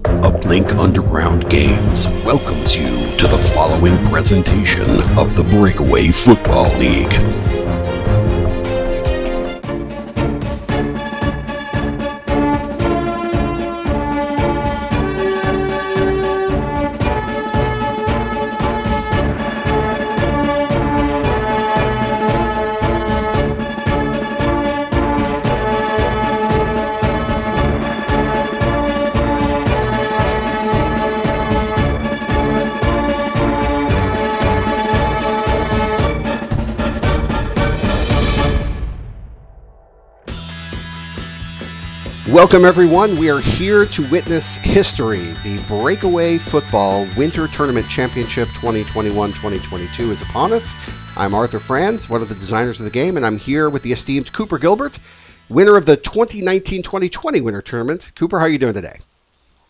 Uplink Underground Games welcomes you to the following presentation of the Breakaway Football League. Welcome everyone, we are here to witness history. The Breakaway Football Winter Tournament Championship 2021-2022 is upon us. I'm Arthur Franz, one of the designers of the game, and I'm here with the esteemed Cooper Gilbert, winner of the 2019-2020 Winter Tournament. Cooper, how are you doing today?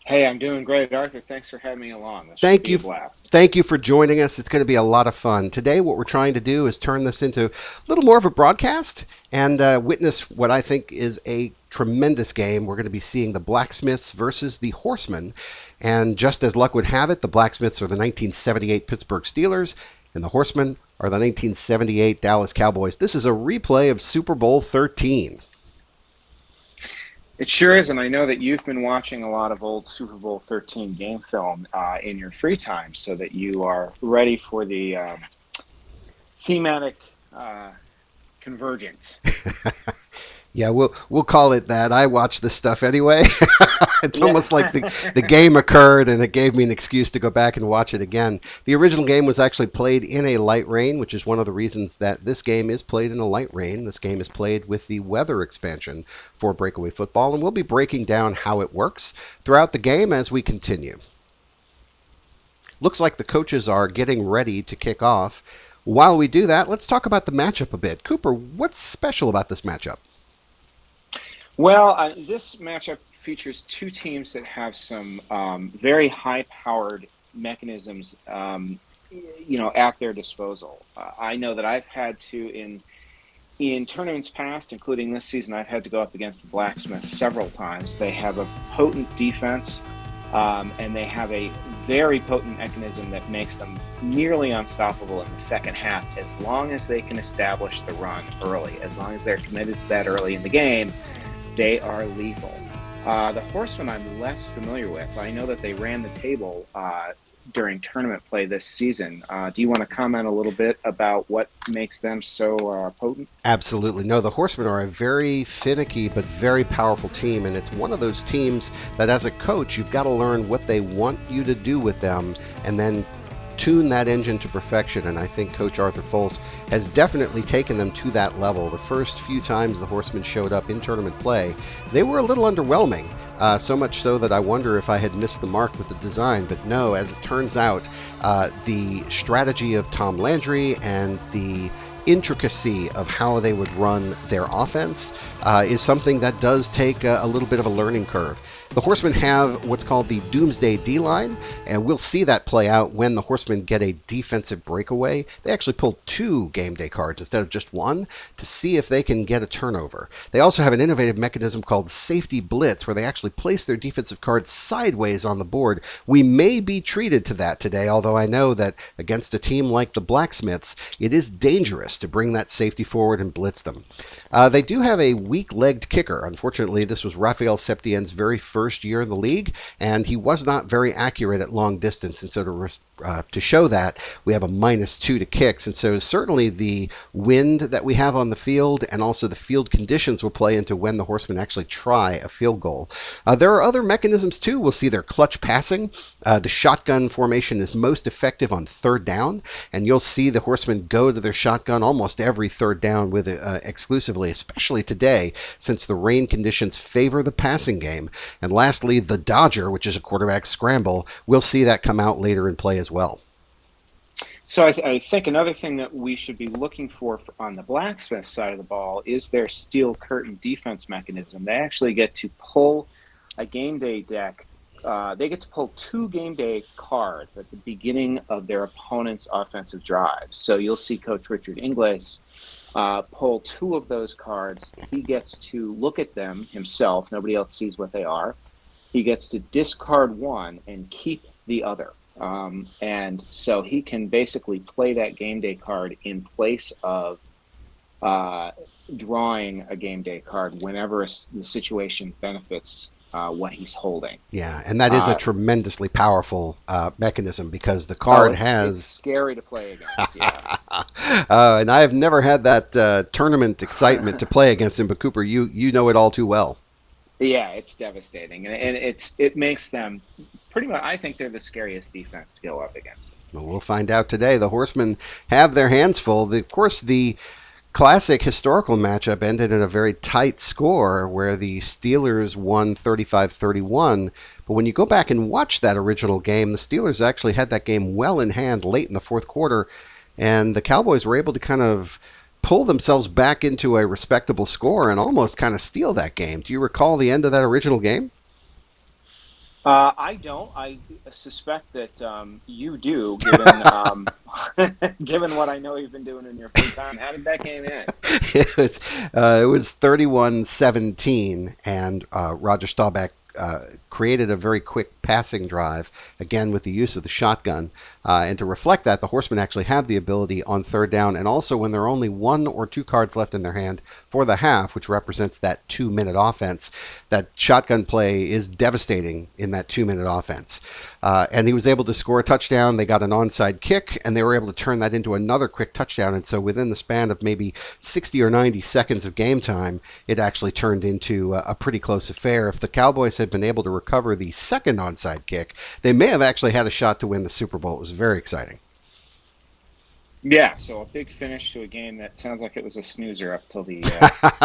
Hey, I'm doing great, Arthur. Thanks for having me along. This Thank should you. Be a blast. Thank you for joining us. It's going to be a lot of fun. Today, what we're trying to do is turn this into a little more of a broadcast and witness what I think is a tremendous game. We're going to be seeing the Blacksmiths versus the Horsemen. And just as luck would have it, the Blacksmiths are the 1978 Pittsburgh Steelers, and the Horsemen are the 1978 Dallas Cowboys. This is a replay of Super Bowl XIII. It sure is, and I know that you've been watching a lot of old Super Bowl XIII game film in your free time, so that you are ready for the thematic convergence. Yeah, we'll call it that. I watch this stuff anyway. It's almost like the game occurred and it gave me an excuse to go back and watch it again. The original game was actually played in a light rain, which is one of the reasons that this game is played in a light rain. This game is played with the weather expansion for Breakaway Football, and we'll be breaking down how it works throughout the game as we continue. Looks like the coaches are getting ready to kick off. While we do that, let's talk about the matchup a bit. Cooper, what's special about this matchup? Well, this matchup features two teams that have some very high-powered mechanisms, at their disposal. I know that I've had to, in tournaments past, including this season, I've had to go up against the Blacksmiths several times. They have a potent defense, and they have a very potent mechanism that makes them nearly unstoppable in the second half, as long as they can establish the run early. As long as they're committed to that early in the game, they are lethal. The Horsemen I'm less familiar with. I know that they ran the table during tournament play this season. Do you want to comment a little bit about what makes them so potent? Absolutely. No, the Horsemen are a very finicky but very powerful team, and it's one of those teams that as a coach, you've got to learn what they want you to do with them and then tune that engine to perfection, and I think Coach Arthur Fols has definitely taken them to that level. The first few times the Horsemen showed up in tournament play, they were a little underwhelming, so much so that I wonder if I had missed the mark with the design, but no, as it turns out, the strategy of Tom Landry and the intricacy of how they would run their offense is something that does take a little bit of a learning curve. The Horsemen have what's called the Doomsday D-line, and we'll see that play out when the Horsemen get a defensive breakaway. They actually pull 2 game day cards instead of just 1 to see if they can get a turnover. They also have an innovative mechanism called Safety Blitz, where they actually place their defensive cards sideways on the board. We may be treated to that today, although I know that against a team like the Blacksmiths, it is dangerous to bring that safety forward and blitz them. They do have a weak-legged kicker. Unfortunately, this was Rafael Septien's very first year in the league, and he was not very accurate at long distance, and so to show that, we have a -2 to kicks, and so certainly the wind that we have on the field and also the field conditions will play into when the Horsemen actually try a field goal. There are other mechanisms too. We'll see their clutch passing. The shotgun formation is most effective on third down, and you'll see the Horsemen go to their shotgun almost every third down with it exclusively, especially today since the rain conditions favor the passing game. And lastly, the Dodger, which is a quarterback scramble, we'll see that come out later in play as well. So I think another thing that we should be looking for on the Blacksmith side of the ball is their steel curtain defense mechanism. They actually get to pull a game day deck. They get to pull 2 game day cards at the beginning of their opponent's offensive drive. So you'll see Coach Richard Ingles pull 2 of those cards. He gets to look at them himself. Nobody else sees what they are. he gets to discard one and keep the other. And so he can basically play that game day card in place of drawing a game day card whenever the situation benefits what he's holding. Yeah, and that is a tremendously powerful mechanism because the card has... It's scary to play against, yeah. And I have never had that tournament excitement to play against him, but Cooper, you know it all too well. Yeah, it's devastating, and it makes them pretty much. I think they're the scariest defense to go up against. Well, we'll find out today. The Horsemen have their hands full. Of course, the classic historical matchup ended in a very tight score where the Steelers won 35-31. But when you go back and watch that original game, the Steelers actually had that game well in hand late in the fourth quarter, and the Cowboys were able to kind of pull themselves back into a respectable score and almost kind of steal that game. Do you recall the end of that original game? I don't. I suspect that you do, given given what I know you've been doing in your free time. How did that game end? It was 31-17, and Roger Staubach created a very quick passing drive, again with the use of the shotgun. And to reflect that, the Horsemen actually have the ability on third down, and also when there are only 1 or 2 cards left in their hand for the half, which represents that 2-minute offense, that shotgun play is devastating in that 2-minute offense. And he was able to score a touchdown. They got an onside kick, and they were able to turn that into another quick touchdown. And so within the span of maybe 60 or 90 seconds of game time, it actually turned into a pretty close affair. If the Cowboys had been able to recover the second onside kick, they may have actually had a shot to win the Super Bowl. It was very exciting. Yeah, so a big finish to a game that sounds like it was a snoozer up till the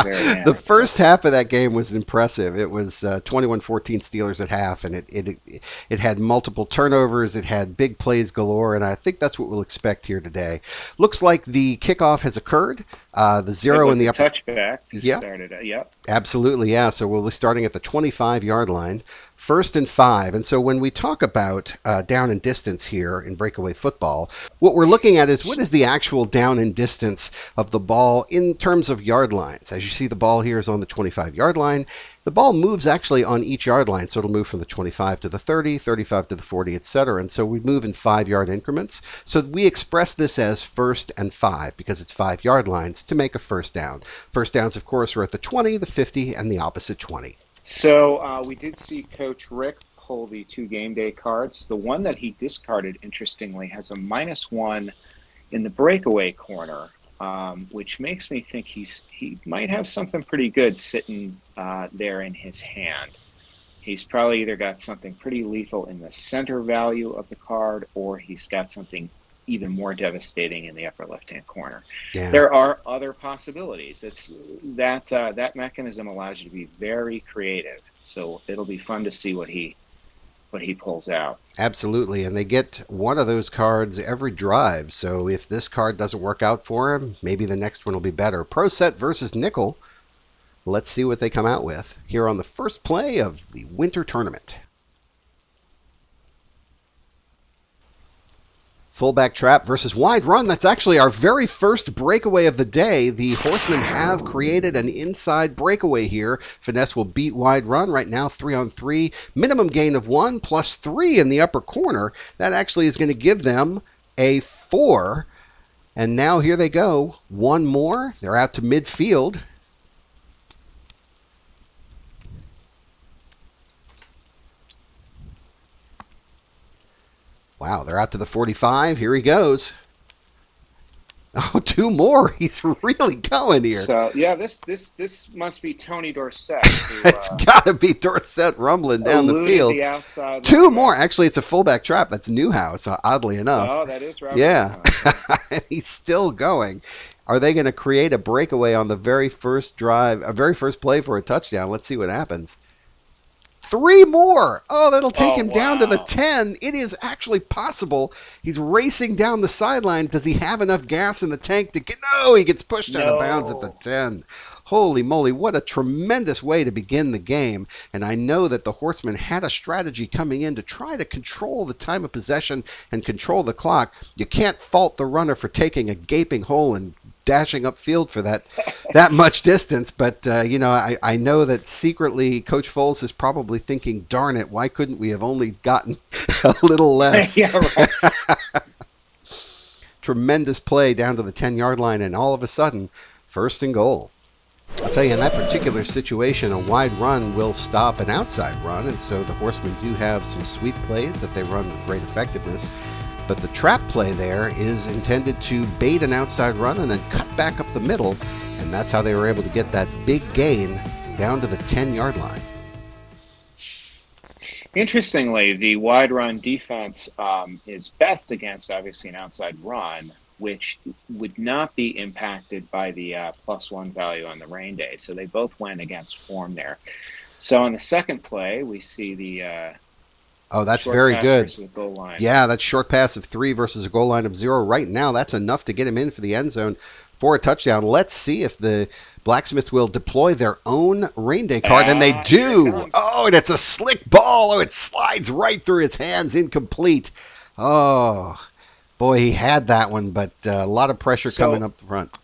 very end. The first half of that game was impressive. It was 21-14 Steelers at half, and it had multiple turnovers. It had big plays galore, and I think that's what we'll expect here today. Looks like the kickoff has occurred. The zero in the upper touchback started it. Yep. Absolutely, yeah. So we'll be starting at the 25-yard line. 1st and 5. And so when we talk about down and distance here in breakaway football, what we're looking at is what is the actual down and distance of the ball in terms of yard lines. As you see, the ball here is on the 25-yard line. The ball moves actually on each yard line, so it'll move from the 25 to the 30, 35 to the 40, etc. And so we move in 5-yard increments. So we express this as 1st and 5 because it's 5-yard lines to make a first down. First downs, of course, are at the 20, the 50, and the opposite 20. So we did see Coach Rick pull the 2 game day cards. The one that he discarded, interestingly, has a -1 in the breakaway corner, which makes me think he might have something pretty good sitting there in his hand. He's probably either got something pretty lethal in the center value of the card, or he's got something even more devastating in the upper left-hand corner. Yeah. There are other possibilities. It's that mechanism allows you to be very creative. So it'll be fun to see what he pulls out. Absolutely, and they get one of those cards every drive. So if this card doesn't work out for him, maybe the next one will be better. Pro set versus nickel. Let's see what they come out with here on the first play of the Winter Tournament. Fullback trap versus wide run. That's actually our very first breakaway of the day. The Horsemen have created an inside breakaway here. Finesse will beat wide run. Right now, 3-on-3. Minimum gain of 1 plus 3 in the upper corner. That actually is going to give them a 4. And now here they go. One more. They're out to midfield. Wow, they're out to the 45. Here he goes. Oh, 2 more. He's really going here. So, yeah, this must be Tony Dorsett. It's got to be Dorsett rumbling down the field. The outside 2 more. Actually, it's a fullback trap. That's Newhouse, oddly enough. Oh, that is Robert. Yeah. He's still going. Are they going to create a breakaway on the very first drive, a very first play for a touchdown? Let's see what happens. 3 more. Oh, that'll take him down to the 10. It is actually possible. He's racing down the sideline. Does he have enough gas in the tank to get... No, he gets pushed out of bounds at the 10. Holy moly, what a tremendous way to begin the game. And I know that the Horsemen had a strategy coming in to try to control the time of possession and control the clock. You can't fault the runner for taking a gaping hole and dashing upfield for that much distance. But, I know that secretly Coach Foles is probably thinking, darn it, why couldn't we have only gotten a little less? Yeah, right. Tremendous play down to the 10-yard line, and all of a sudden, 1st and goal. I'll tell you, in that particular situation, a wide run will stop an outside run, and so the Horsemen do have some sweep plays that they run with great effectiveness. But the trap play there is intended to bait an outside run and then cut back up the middle, and that's how they were able to get that big gain down to the 10-yard line. Interestingly, the wide run defense is best against, obviously, an outside run, which would not be impacted by the +1 value on the rain day. So they both went against form there. So on the second play, we see the that's very good. versus the goal line. Yeah, that short pass of 3 versus a goal line of 0. Right now, that's enough to get him in for the end zone for a touchdown. Let's see if the Blacksmiths will deploy their own rain day card, and they do. Oh, and it's a slick ball. Oh, it slides right through his hands, incomplete. Oh, boy, he had that one, but a lot of pressure coming up the front.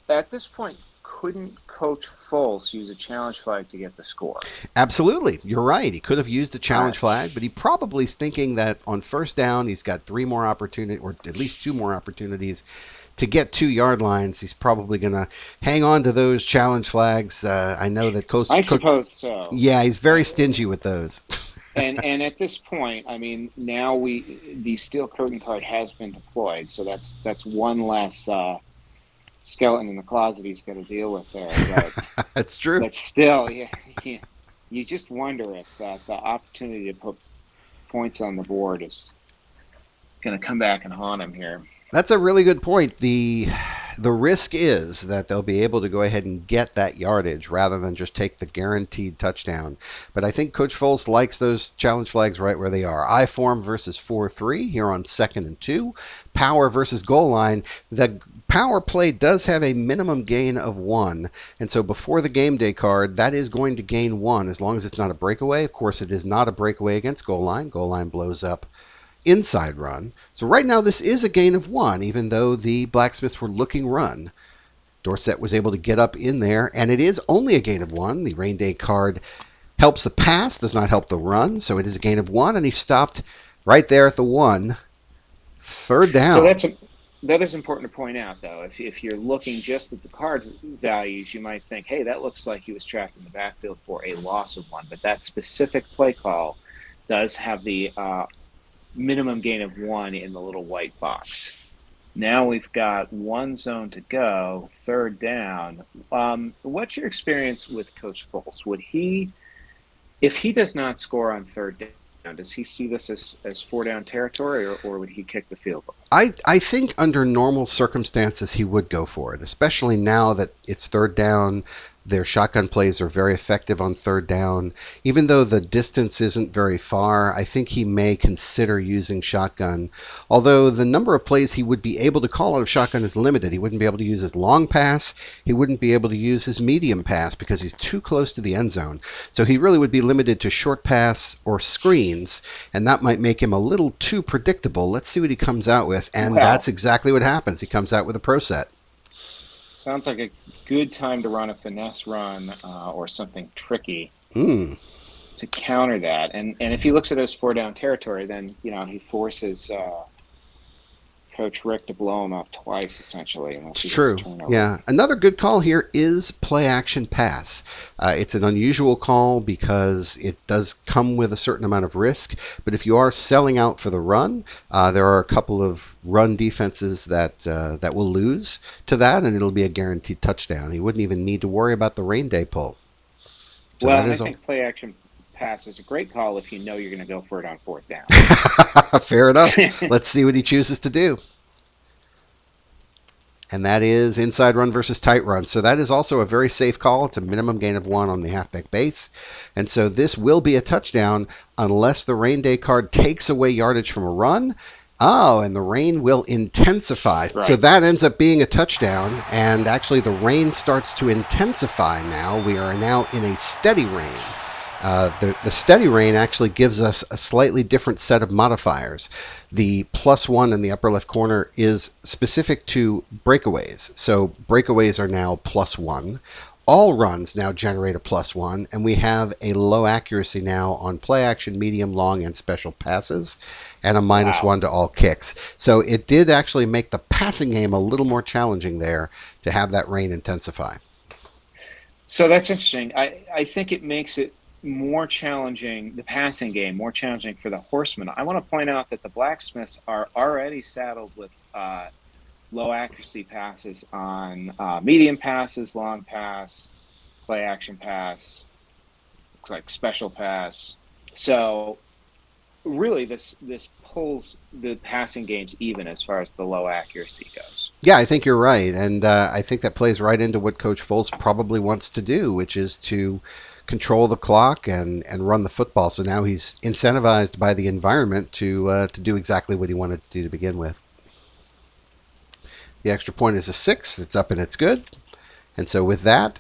At this point, couldn't Coach Foles use a challenge flag to get the score? Absolutely. You're right. He could have used a challenge flag, but he probably is thinking that on 1st down, he's got 3 more opportunities, or at least 2 more opportunities to get 2-yard lines. He's probably going to hang on to those challenge flags. I know that Coach... I suppose so. Yeah, he's very stingy with those. and at this point, I mean, now the steel curtain card has been deployed, so that's one less skeleton in the closet he's got to deal with there. But, that's true. But still, you just wonder if the opportunity to put points on the board is going to come back and haunt him here. That's a really good point. The risk is that they'll be able to go ahead and get that yardage rather than just take the guaranteed touchdown. But I think Coach Foles likes those challenge flags right where they are. I-form versus 4-3 here on 2nd and 2. Power versus goal line. The power play does have a minimum gain of 1. And so before the game day card, that is going to gain 1 as long as it's not a breakaway. Of course, it is not a breakaway against goal line. Goal line blows up inside run. So right now this is a gain of 1, even though the Blacksmiths were looking run. Dorsett was able to get up in there, and it is only a gain of 1. The rain day card helps the pass, does not help the run, so it is a gain of 1, and he stopped right there at the 1. 3rd down. So that is important to point out, though. If you're looking just at the card values, you might think, hey, that looks like he was tracked in the backfield for a loss of 1. But that specific play call does have the minimum gain of 1 in the little white box. Now we've got 1 zone to go, 3rd down. What's your experience with Coach Foles? Would he, if he does not score on 3rd down, does he see this as 4-down territory, or would he kick the field goal? I think under normal circumstances he would go for it, especially now that it's 3rd down. Their shotgun plays are very effective on 3rd down. Even though the distance isn't very far, I think he may consider using shotgun. Although the number of plays he would be able to call out of shotgun is limited. He wouldn't be able to use his long pass. He wouldn't be able to use his medium pass because he's too close to the end zone. So he really would be limited to short pass or screens, and that might make him a little too predictable. Let's see what he comes out with, and that's exactly what happens. He comes out with a pro set. Sounds like a good time to run a finesse run or something tricky to counter that. And if he looks at his 4-down territory, then he forces Coach Rick to blow him up twice, essentially. It's true. Yeah. Another good call here is play action pass. It's an unusual call because it does come with a certain amount of risk. But if you are selling out for the run, there are a couple of run defenses that will lose to that, and it'll be a guaranteed touchdown. You wouldn't even need to worry about the rain day pull. So I think play action pass is a great call if you know you're going to go for it on 4th down. Fair enough. Let's see what he chooses to do. And that is inside run versus tight run. So that is also a very safe call. It's a minimum gain of 1 on the halfback base. And so this will be a touchdown unless the rain day card takes away yardage from a run. Oh, and the rain will intensify. Right. So that ends up being a touchdown. And actually the rain starts to intensify now. We are now in a steady rain. The steady rain actually gives us a slightly different set of modifiers. The +1 in the upper left corner is specific to breakaways. So breakaways are now +1. All runs now generate a +1, and we have a low accuracy now on play action, medium, long, and special passes, and a -1 to all kicks. So it did actually make the passing game a little more challenging there to have that rain intensify. So that's interesting. I think it makes it more challenging, the passing game, more challenging for the Horsemen. I want to point out that the Blacksmiths are already saddled with low accuracy passes on medium passes, long pass, play action pass, looks like special pass. So really this pulls the passing games even as far as the low accuracy goes. Yeah, I think you're right. And I think that plays right into what Coach Foles probably wants to do, which is to control the clock and run the football. So now he's incentivized by the environment to do exactly what he wanted to do to begin with. The extra point is a 6. It's up and it's good. And so with that,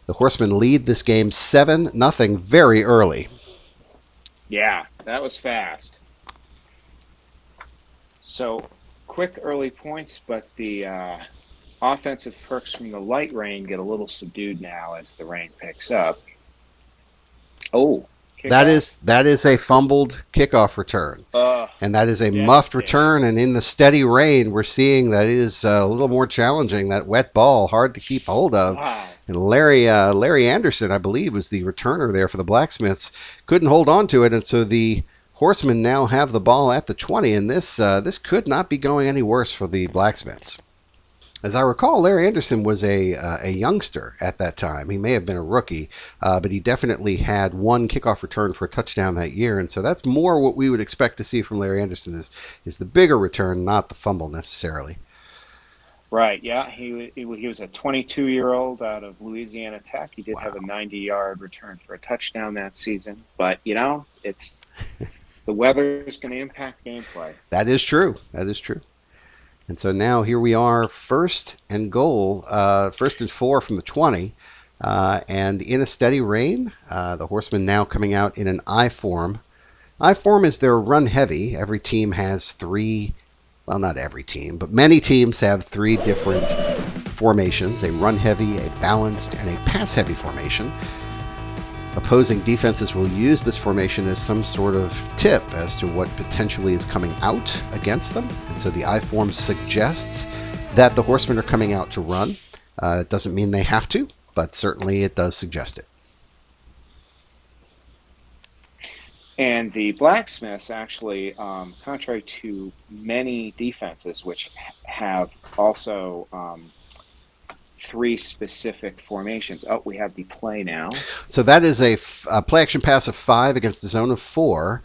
the Horsemen lead this game 7-0 very early. Yeah, that was fast. So quick early points, but the offensive perks from the light rain get a little subdued now as the rain picks up. Oh, that is a fumbled kickoff return. And that is a muffed return, and in the steady rain, we're seeing that it is a little more challenging. That wet ball, hard to keep hold of. Wow. And Larry Anderson, I believe, was the returner there for the Blacksmiths, couldn't hold on to it, and so the Horsemen now have the ball at the 20, and this could not be going any worse for the Blacksmiths. As I recall, Larry Anderson was a youngster at that time. He may have been a rookie, but he definitely had one kickoff return for a touchdown that year, and so that's more what we would expect to see from Larry Anderson is the bigger return, not the fumble necessarily. Right, yeah. He was a 22-year-old out of Louisiana Tech. He did have a 90-yard return for a touchdown that season, but, it's the weather is going to impact gameplay. That is true. And so now here we are, first and goal, 1st and 4 from the 20, and in a steady rain. The Horsemen now coming out in an I form. I form is their run heavy. Every team has 3, well, not every team, but many teams have 3 different formations: a run heavy, a balanced, and a pass heavy formation. Opposing defenses will use this formation as some sort of tip as to what potentially is coming out against them. And so the I form suggests that the Horsemen are coming out to run. It doesn't mean they have to, but certainly it does suggest it. And the Blacksmiths actually, contrary to many defenses, which have also 3 specific formations. Oh, we have the play now. So that is a play action pass of 5 against a zone of 4.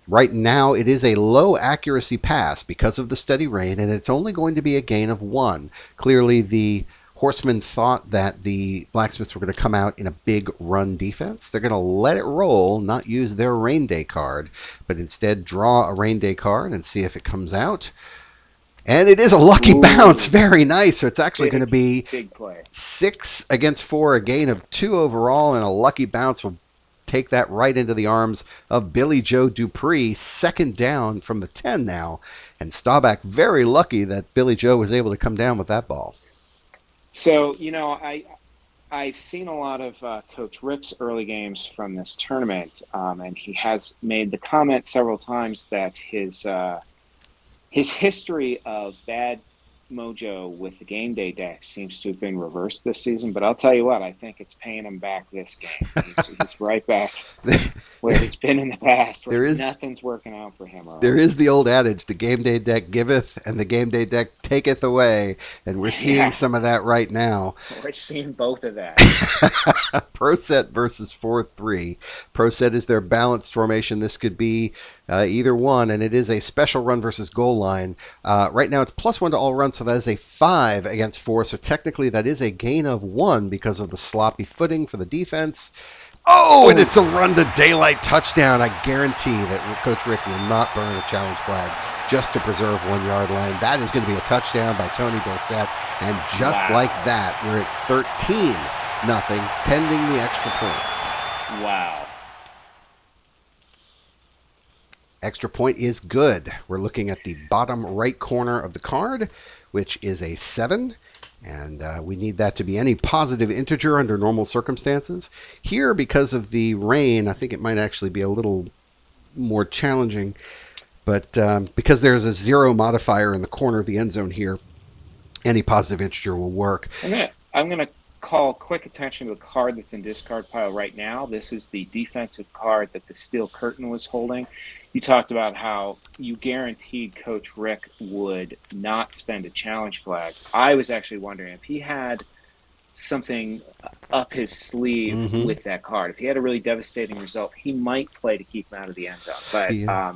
Right now it is a low accuracy pass because of the steady rain, and it's only going to be a gain of 1. Clearly the Horsemen thought that the Blacksmiths were going to come out in a big run defense. They're going to let it roll, not use their rain day card, but instead draw a rain day card and see if it comes out. And it is a lucky bounce. Very nice. So it's actually going to be big play. 6 against 4, a gain of 2 overall, and a lucky bounce will take that right into the arms of Billy Joe Dupree. 2nd down from the 10 now. And Staubach very lucky that Billy Joe was able to come down with that ball. So, I've seen a lot of Coach Ripp's early games from this tournament, and he has made the comment several times that his history of bad mojo with the game day deck seems to have been reversed this season. But I'll tell you what, I think it's paying him back this game. He's right back where he's been in the past, where nothing's working out for him. There is the old adage, the game day deck giveth and the game day deck taketh away. And we're seeing some of that right now. We're seeing both of that. Pro set versus 4-3. Pro set is their balanced formation. This could be either one, and it is a special run versus goal line. Right now it's +1 to all runs, so that is a 5 against 4. So technically that is a gain of 1 because of the sloppy footing for the defense. Oh, and it's a run to daylight touchdown. I guarantee that Coach Rick will not burn a challenge flag just to preserve 1 yard line. That is going to be a touchdown by Tony Dorsett. And just like that, we're at 13-0 pending the extra point. Wow. Extra point is good. We're looking at the bottom right corner of the card, which is a 7. And we need that to be any positive integer under normal circumstances. Here, because of the rain, I think it might actually be a little more challenging. But because there's a 0 modifier in the corner of the end zone here, any positive integer will work. I'm gonna call quick attention to the card that's in discard pile right now. This is the defensive card that the Steel Curtain was holding. You talked about how you guaranteed Coach Rick would not spend a challenge flag. I was actually wondering if he had something up his sleeve with that card. If he had a really devastating result, he might play to keep him out of the end zone. But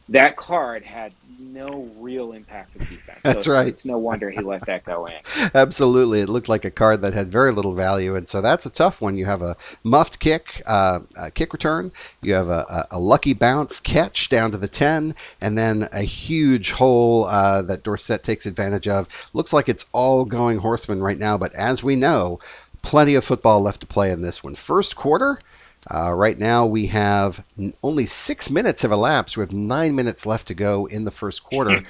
that card had no real impact on defense. That's right. It's no wonder he let that go in. Absolutely. It looked like a card that had very little value, and so that's a tough one. You have a muffed kick, a kick return. You have a lucky bounce catch down to the 10, and then a huge hole that Dorsett takes advantage of. Looks like it's all going Horsemen right now, but as we know, plenty of football left to play in this one. First quarter. Right now we have only 6 minutes have elapsed. We have 9 minutes left to go in the first quarter.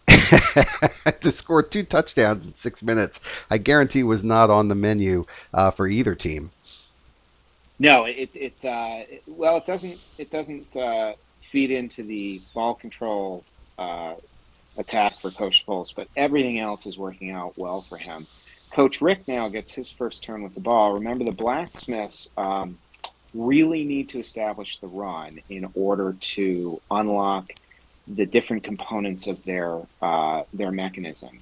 To score 2 touchdowns in 6 minutes, I guarantee was not on the menu for either team. No, it doesn't feed into the ball control attack for Coach Foles, but everything else is working out well for him. Coach Rick now gets his first turn with the ball. Remember, the Blacksmiths really need to establish the run in order to unlock the different components of their mechanism.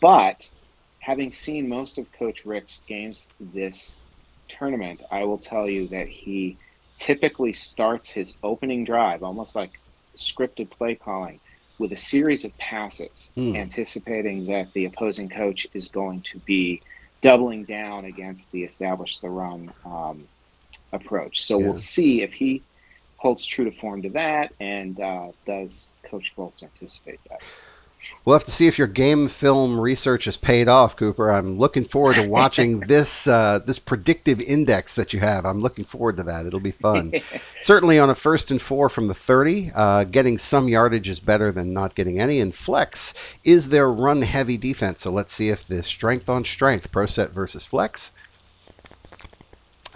But having seen most of Coach Rick's games this tournament, I will tell you that he typically starts his opening drive, almost like scripted play calling, with a series of passes, anticipating that the opposing coach is going to be doubling down against the establish the run approach. So we'll see if he holds true to form to that, and does Coach Foles anticipate that? We'll have to see if your game film research has paid off, Cooper. I'm looking forward to watching this this predictive index that you have. I'm looking forward to that. It'll be fun. Certainly on a 1st and 4 from the 30, getting some yardage is better than not getting any. And flex is their run-heavy defense. So let's see if the strength on strength, pro set versus flex.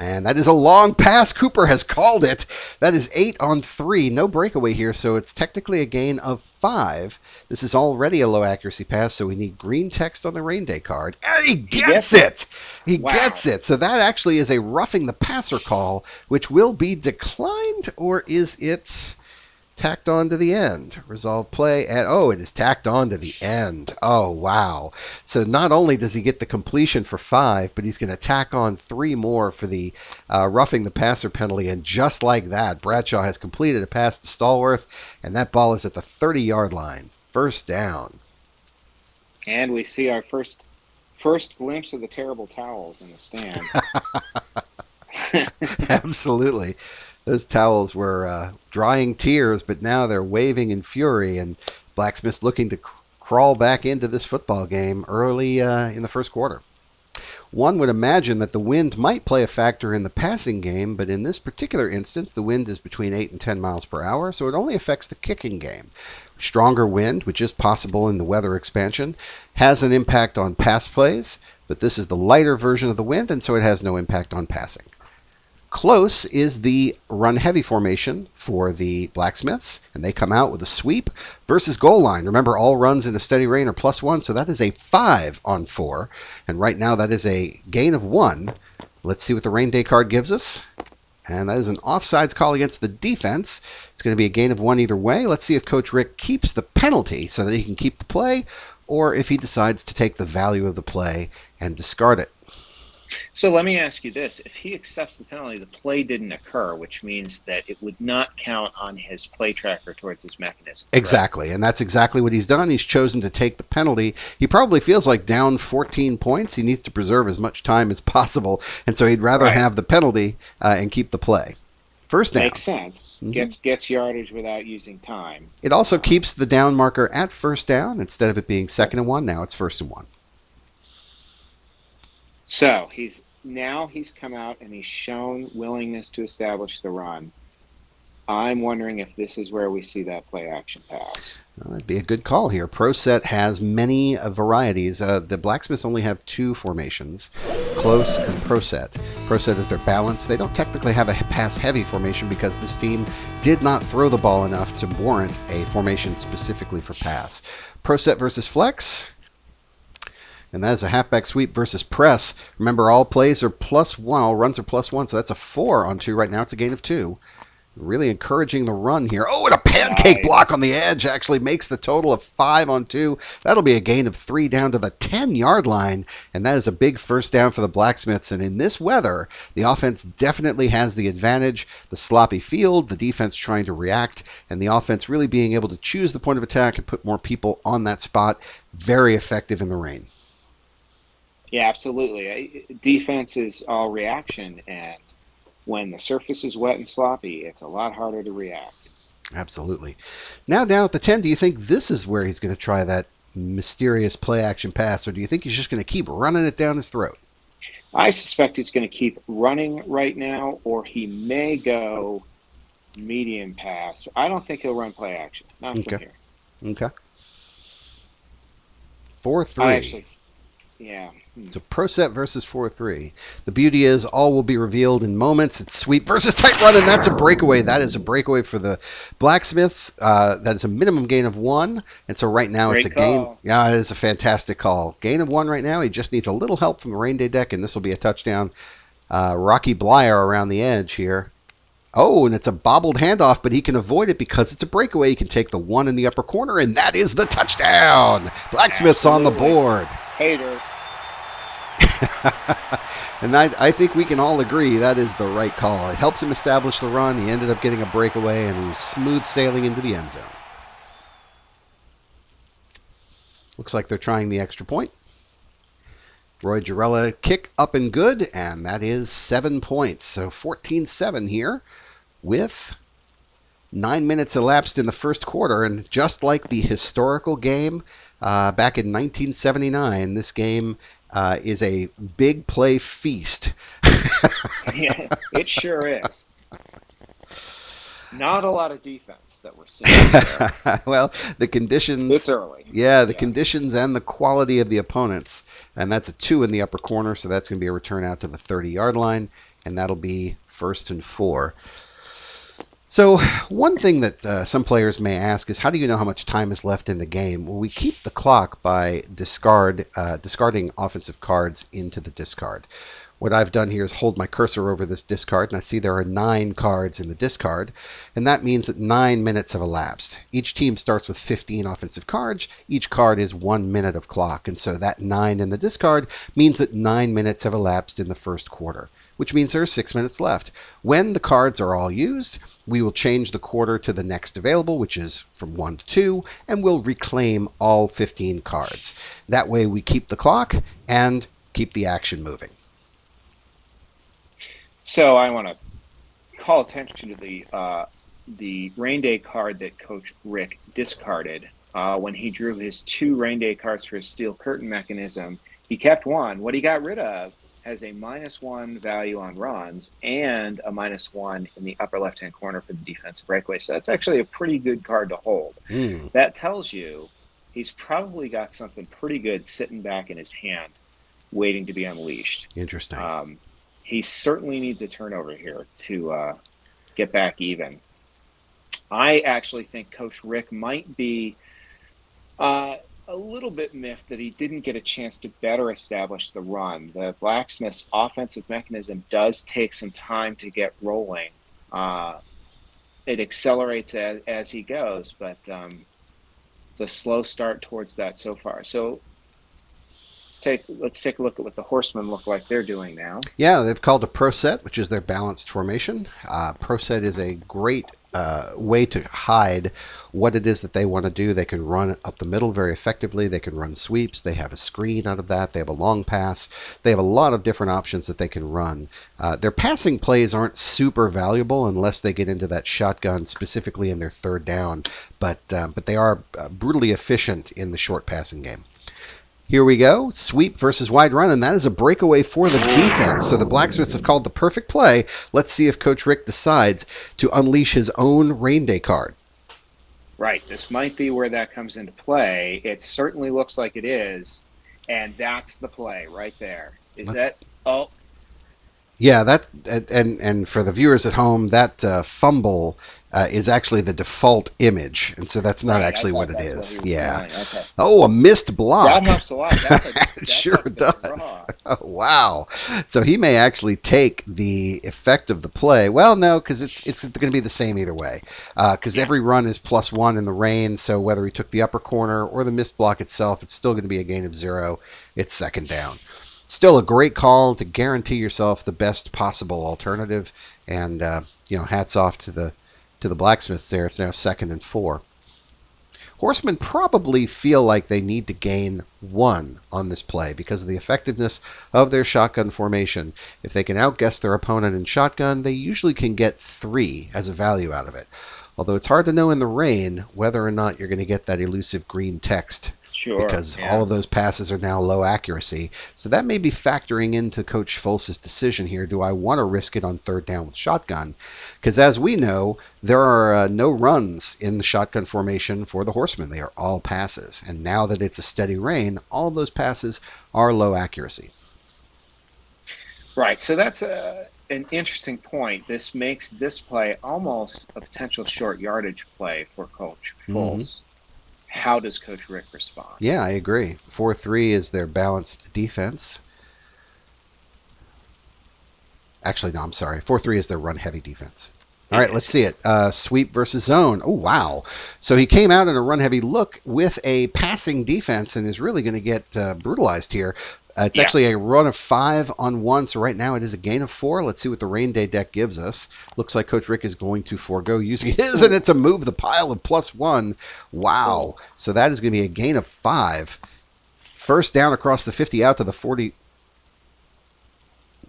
And that is a long pass. Cooper has called it. That is 8 on 3. No breakaway here, so it's technically a gain of 5. This is already a low accuracy pass, so we need green text on the rain day card. And he gets it! He gets it. So that actually is a roughing the passer call, which will be declined, or is it tacked on to the end? Resolve play, and it is tacked on to the end. Oh, wow. So not only does he get the completion for 5, but he's going to tack on 3 more for the roughing the passer penalty, and just like that, Bradshaw has completed a pass to Stallworth, and that ball is at the 30-yard line. First down. And we see our first glimpse of the terrible towels in the stand. Absolutely. Those towels were drying tears, but now they're waving in fury, and Blacksmiths looking to crawl back into this football game early in the first quarter. One would imagine that the wind might play a factor in the passing game, but in this particular instance, the wind is between 8 and 10 miles per hour, so it only affects the kicking game. Stronger wind, which is possible in the weather expansion, has an impact on pass plays, but this is the lighter version of the wind, and so it has no impact on passing. Close is the run-heavy formation for the Blacksmiths, and they come out with a sweep versus goal line. Remember, all runs in a steady rain are +1, so that is a 5 on 4, and right now that is a gain of 1. Let's see what the rain day card gives us, and that is an offsides call against the defense. It's going to be a gain of 1 either way. Let's see if Coach Rick keeps the penalty so that he can keep the play, or if he decides to take the value of the play and discard it. So let me ask you this. If he accepts the penalty, the play didn't occur, which means that it would not count on his play tracker towards his mechanism. Exactly, right? And that's exactly what he's done. He's chosen to take the penalty. He probably feels like down 14 points. He needs to preserve as much time as possible, and so he'd rather have the penalty and keep the play. First down. Makes sense. Gets yardage without using time. It also keeps the down marker at first down. Instead of it being 2nd and 1, now it's 1st and 1. So he's come out and he's shown willingness to establish the run. I'm wondering if this is where we see that play action pass. Well, that'd be a good call here. Pro set has many varieties. The Blacksmiths only have two formations, close and pro set. Pro set is their balance. They don't technically have a pass-heavy formation because this team did not throw the ball enough to warrant a formation specifically for pass. Pro set versus flex. And that is a halfback sweep versus press. Remember, all plays are +1. All runs are +1, so that's a 4 on 2 right now. It's a gain of 2. Really encouraging the run here. Oh, and a pancake block on the edge actually makes the total of 5 on 2. That'll be a gain of 3 down to the 10-yard line, and that is a big first down for the Blacksmiths. And in this weather, the offense definitely has the advantage. The sloppy field, the defense trying to react, and the offense really being able to choose the point of attack and put more people on that spot. Very effective in the rain. Yeah, absolutely. Defense is all reaction, and when the surface is wet and sloppy, it's a lot harder to react. Absolutely. Now down at the 10, do you think this is where he's going to try that mysterious play-action pass, or do you think he's just going to keep running it down his throat? I suspect he's going to keep running right now, or he may go medium pass. I don't think he'll run play-action. Not from here. Okay. 4-3. Yeah. So pro set versus 4-3. The beauty is all will be revealed in moments. It's sweep versus tight run, and that's a breakaway. That is a breakaway for the Blacksmiths. That is a minimum gain of 1. And so right now it's a gain. Yeah, it is a fantastic call. Gain of 1 right now. He just needs a little help from the rain day deck, and this will be a touchdown. Rocky Blyer around the edge here. Oh, and it's a bobbled handoff, but he can avoid it because it's a breakaway. He can take the 1 in the upper corner, and that is the touchdown. Blacksmiths on the board. Hater. And I think we can all agree that is the right call. It helps him establish the run. He ended up getting a breakaway, and he was smooth sailing into the end zone. Looks like they're trying the extra point. Roy Girella kick up and good, and that is 7 points. So 14-7 here with 9 minutes elapsed in the first quarter. And just like the historical game back in 1979, this game is a big play feast. Yeah, it sure is. Not a lot of defense that we're seeing there. Well, the conditions. It's early. Yeah, the conditions and the quality of the opponents. And that's a 2 in the upper corner, so that's going to be a return out to the 30-yard line, and that'll be 1st and 4. So one thing that some players may ask is, how do you know how much time is left in the game? Well, we keep the clock by discarding offensive cards into the discard. What I've done here is hold my cursor over this discard, and I see there are 9 cards in the discard, and that means that 9 minutes have elapsed. Each team starts with 15 offensive cards. Each card is 1 minute of clock, and so that 9 in the discard means that 9 minutes have elapsed in the first quarter, which means there are 6 minutes left. When the cards are all used, we will change the quarter to the next available, which is from 1 to 2, and we'll reclaim all 15 cards. That way we keep the clock and keep the action moving. So I want to call attention to the rain day card that Coach Rick discarded when he drew his 2 rain day cards for his steel curtain mechanism. He kept 1. What he got rid of has a -1 value on runs and a -1 in the upper left-hand corner for the defensive breakaway. So that's actually a pretty good card to hold. That tells you he's probably got something pretty good sitting back in his hand waiting to be unleashed. Interesting. He certainly needs a turnover here to get back even. I actually think Coach Rick might be a little bit miffed that he didn't get a chance to better establish the run. The Blacksmiths' offensive mechanism does take some time to get rolling. It accelerates as he goes, but it's a slow start towards that so far. So let's take a look at what the Horsemen look like they're doing now. Yeah, they've called a pro set, which is their balanced formation. Pro set is a great way to hide what it is that they want to do. They can run up the middle very effectively. They can run sweeps. They have a screen out of that. They have a long pass. They have a lot of different options that they can run. Their passing plays aren't super valuable unless they get into that shotgun, specifically in their third down. But they are brutally efficient in the short passing game. Here we go. Sweep versus wide run, and that is a breakaway for the defense. So the Blacksmiths have called the perfect play. Let's see if Coach Rick decides to unleash his own rain day card. Right. This might be where that comes into play. It certainly looks like it is. And that's the play right there. Is that? Oh. Yeah, that and for the viewers at home, that fumble is actually the default image, and so that's not actually what it is. Yeah. Okay. Oh, a missed block. That helps a lot. It sure does. Oh, wow. So he may actually take the effect of the play. Well, no, because it's going to be the same either way. Because every run is +1 in the rain. So whether he took the upper corner or the missed block itself, it's still going to be a gain of 0. It's second down. Still a great call to guarantee yourself the best possible alternative, and hats off to the Blacksmiths there. It's now 2nd and 4. Horsemen probably feel like they need to gain 1 on this play because of the effectiveness of their shotgun formation. If they can outguess their opponent in shotgun, they usually can get 3 as a value out of it. Although it's hard to know in the rain whether or not you're going to get that elusive green text. Sure, because all of those passes are now low accuracy. So that may be factoring into Coach Folse's decision here. Do I want to risk it on 3rd down with shotgun? Because as we know, there are no runs in the shotgun formation for the Horsemen. They are all passes. And now that it's a steady rain, all of those passes are low accuracy. Right. So that's an interesting point. This makes this play almost a potential short yardage play for Coach Folse. Mm-hmm. How does Coach Rick respond? Yeah, I agree. 4-3 is their balanced defense. Actually, no, I'm sorry. 4-3 is their run-heavy defense. All right, let's see it. Sweep versus zone. Oh, wow. So he came out in a run-heavy look with a passing defense and is really going to get brutalized here. It's actually a run of 5 on 1, so right now it is a gain of 4. Let's see what the rain day deck gives us. Looks like Coach Rick is going to forego using his, and it's a move the pile of +1. Wow. So that is going to be a gain of 5. First down across the 50 out to the 40.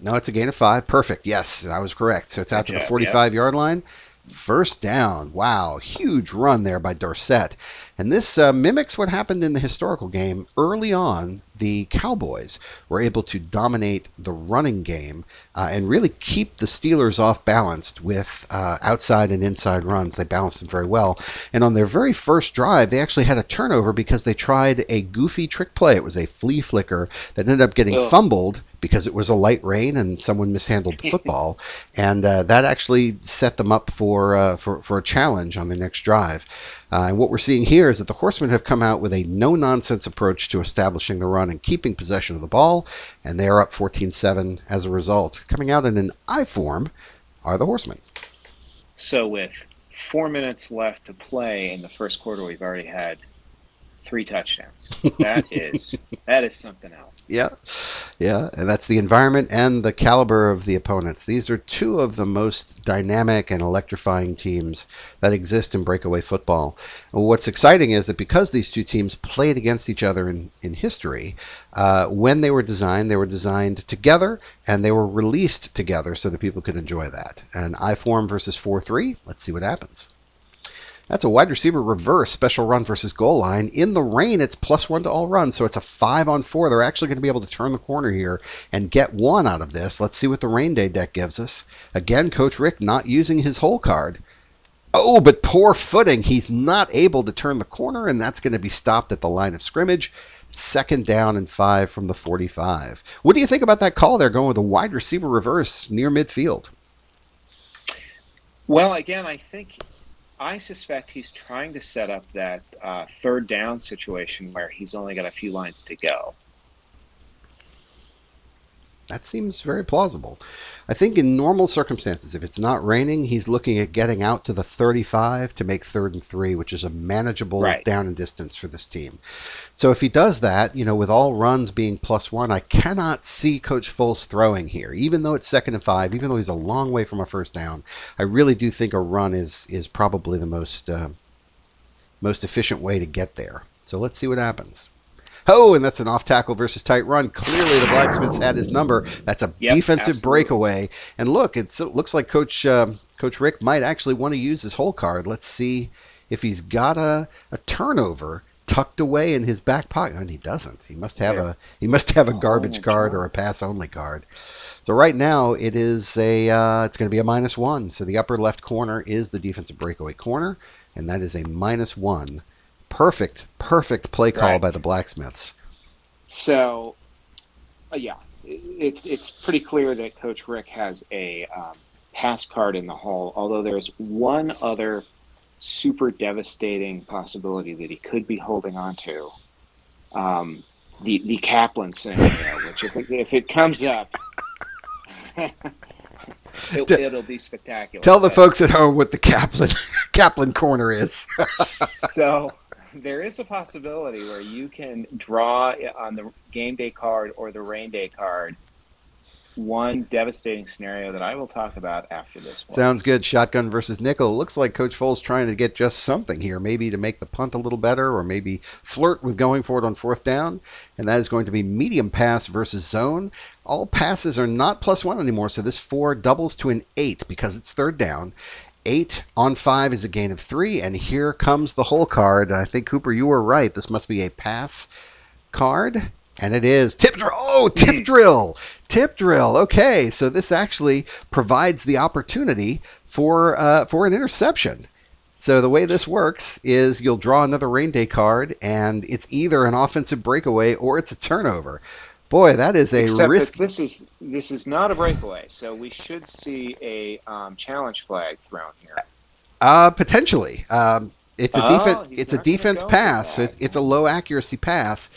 No, it's a gain of 5. Perfect. Yes, I was correct. So it's out to the 45-yard line. First down. Wow. Huge run there by Dorsett. And this mimics what happened in the historical game. Early on, the Cowboys were able to dominate the running game and really keep the Steelers off balanced with outside and inside runs. They balanced them very well. And on their very first drive, they actually had a turnover because they tried a goofy trick play. It was a flea flicker that ended up getting fumbled because it was a light rain and someone mishandled the football. And that actually set them up for a challenge on their next drive. And what we're seeing here is that the Horsemen have come out with a no-nonsense approach to establishing the run and keeping possession of the ball, and they are up 14-7 as a result. Coming out in an I form are the Horsemen. So with 4 minutes left to play in the first quarter, we've already had 3 touchdowns. That is something else. Yeah, and that's the environment and the caliber of the opponents. These are 2 of the most dynamic and electrifying teams that exist in breakaway football. And what's exciting is that because these 2 teams played against each other in history, when they were designed together, and they were released together so that people could enjoy that. And I form versus 4-3. Let's see what happens. That's a wide receiver reverse special run versus goal line. In the rain, it's +1 to all runs, so it's a 5 on 4. They're actually going to be able to turn the corner here and get 1 out of this. Let's see what the rain day deck gives us. Again, Coach Rick not using his hole card. Oh, but poor footing. He's not able to turn the corner, and that's going to be stopped at the line of scrimmage. Second down and 5 from the 45. What do you think about that call there, going with a wide receiver reverse near midfield? Well, again, I suspect he's trying to set up that 3rd down situation where he's only got a few lines to go. That seems very plausible. I think in normal circumstances, if it's not raining, he's looking at getting out to the 35 to make 3rd and 3, which is a manageable down and distance for this team. So if he does that, with all runs being +1, I cannot see Coach Folse throwing here. Even though it's 2nd and 5, even though he's a long way from a first down, I really do think a run is probably the most efficient way to get there. So let's see what happens. Oh, and that's an off tackle versus tight run. Clearly the Blacksmiths had his number. That's a defensive breakaway. And look, it looks like Coach Rick might actually want to use his hole card. Let's see if he's got a turnover tucked away in his back pocket. And he doesn't. He must have a garbage card or a pass only card. So right now it is it's going to be a -1. So the upper left corner is the defensive breakaway corner, and that is a -1. Perfect play call by the Blacksmiths. So, yeah, it's pretty clear that Coach Rick has a pass card in the hole, although there's one other super devastating possibility that he could be holding on to. The Kaplan scenario, which if it comes up, it'll be spectacular. Tell the folks at home what the Kaplan corner is. So there is a possibility where you can draw on the game day card or the rain day card one devastating scenario that I will talk about after this one. Sounds good. Shotgun versus nickel. It looks like Coach Foles trying to get just something here, maybe to make the punt a little better, or maybe flirt with going for it on 4th down. And that is going to be medium pass versus zone. All passes are not +1 anymore, so this 4 doubles to an 8 because it's 3rd down. 8 on 5 is a gain of 3, and here comes the hole card. I think, Cooper, you were right. This must be a pass card. And it is. Tip drill. Oh, tip drill. Tip drill. Okay, so this actually provides the opportunity for an interception. So the way this works is you'll draw another rain day card, and it's either an offensive breakaway or it's a turnover. Boy, that is a risk. This is not a breakaway, so we should see a challenge flag thrown here. Potentially. It's a defense pass. It's a low accuracy pass.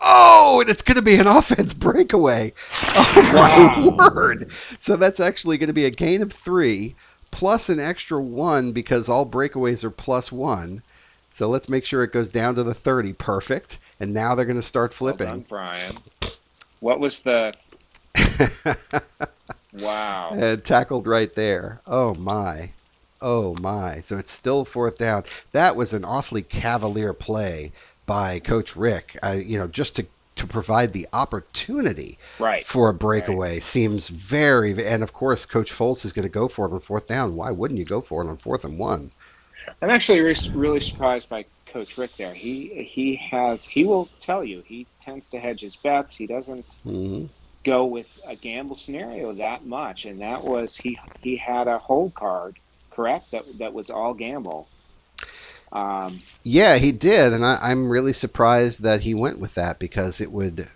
Oh, and it's going to be an offense breakaway. Oh, my word. So that's actually going to be a gain of 3 plus an extra 1 because all breakaways are +1. So let's make sure it goes down to the 30. Perfect. And now they're going to start flipping. Well done, Brian. What was the... Wow. Tackled right there. Oh, my. Oh, my. So it's still 4th down. That was an awfully cavalier play by Coach Rick, just to provide the opportunity for a breakaway seems very, and of course Coach Foles is going to go for it on 4th down. Why wouldn't you go for it on 4th and 1? I'm actually really surprised by Coach Rick there. He will tell you he tends to hedge his bets. He doesn't go with a gamble scenario that much, and that was he had a hold card, correct? That was all gamble. Yeah, he did, and I'm really surprised that he went with that because it would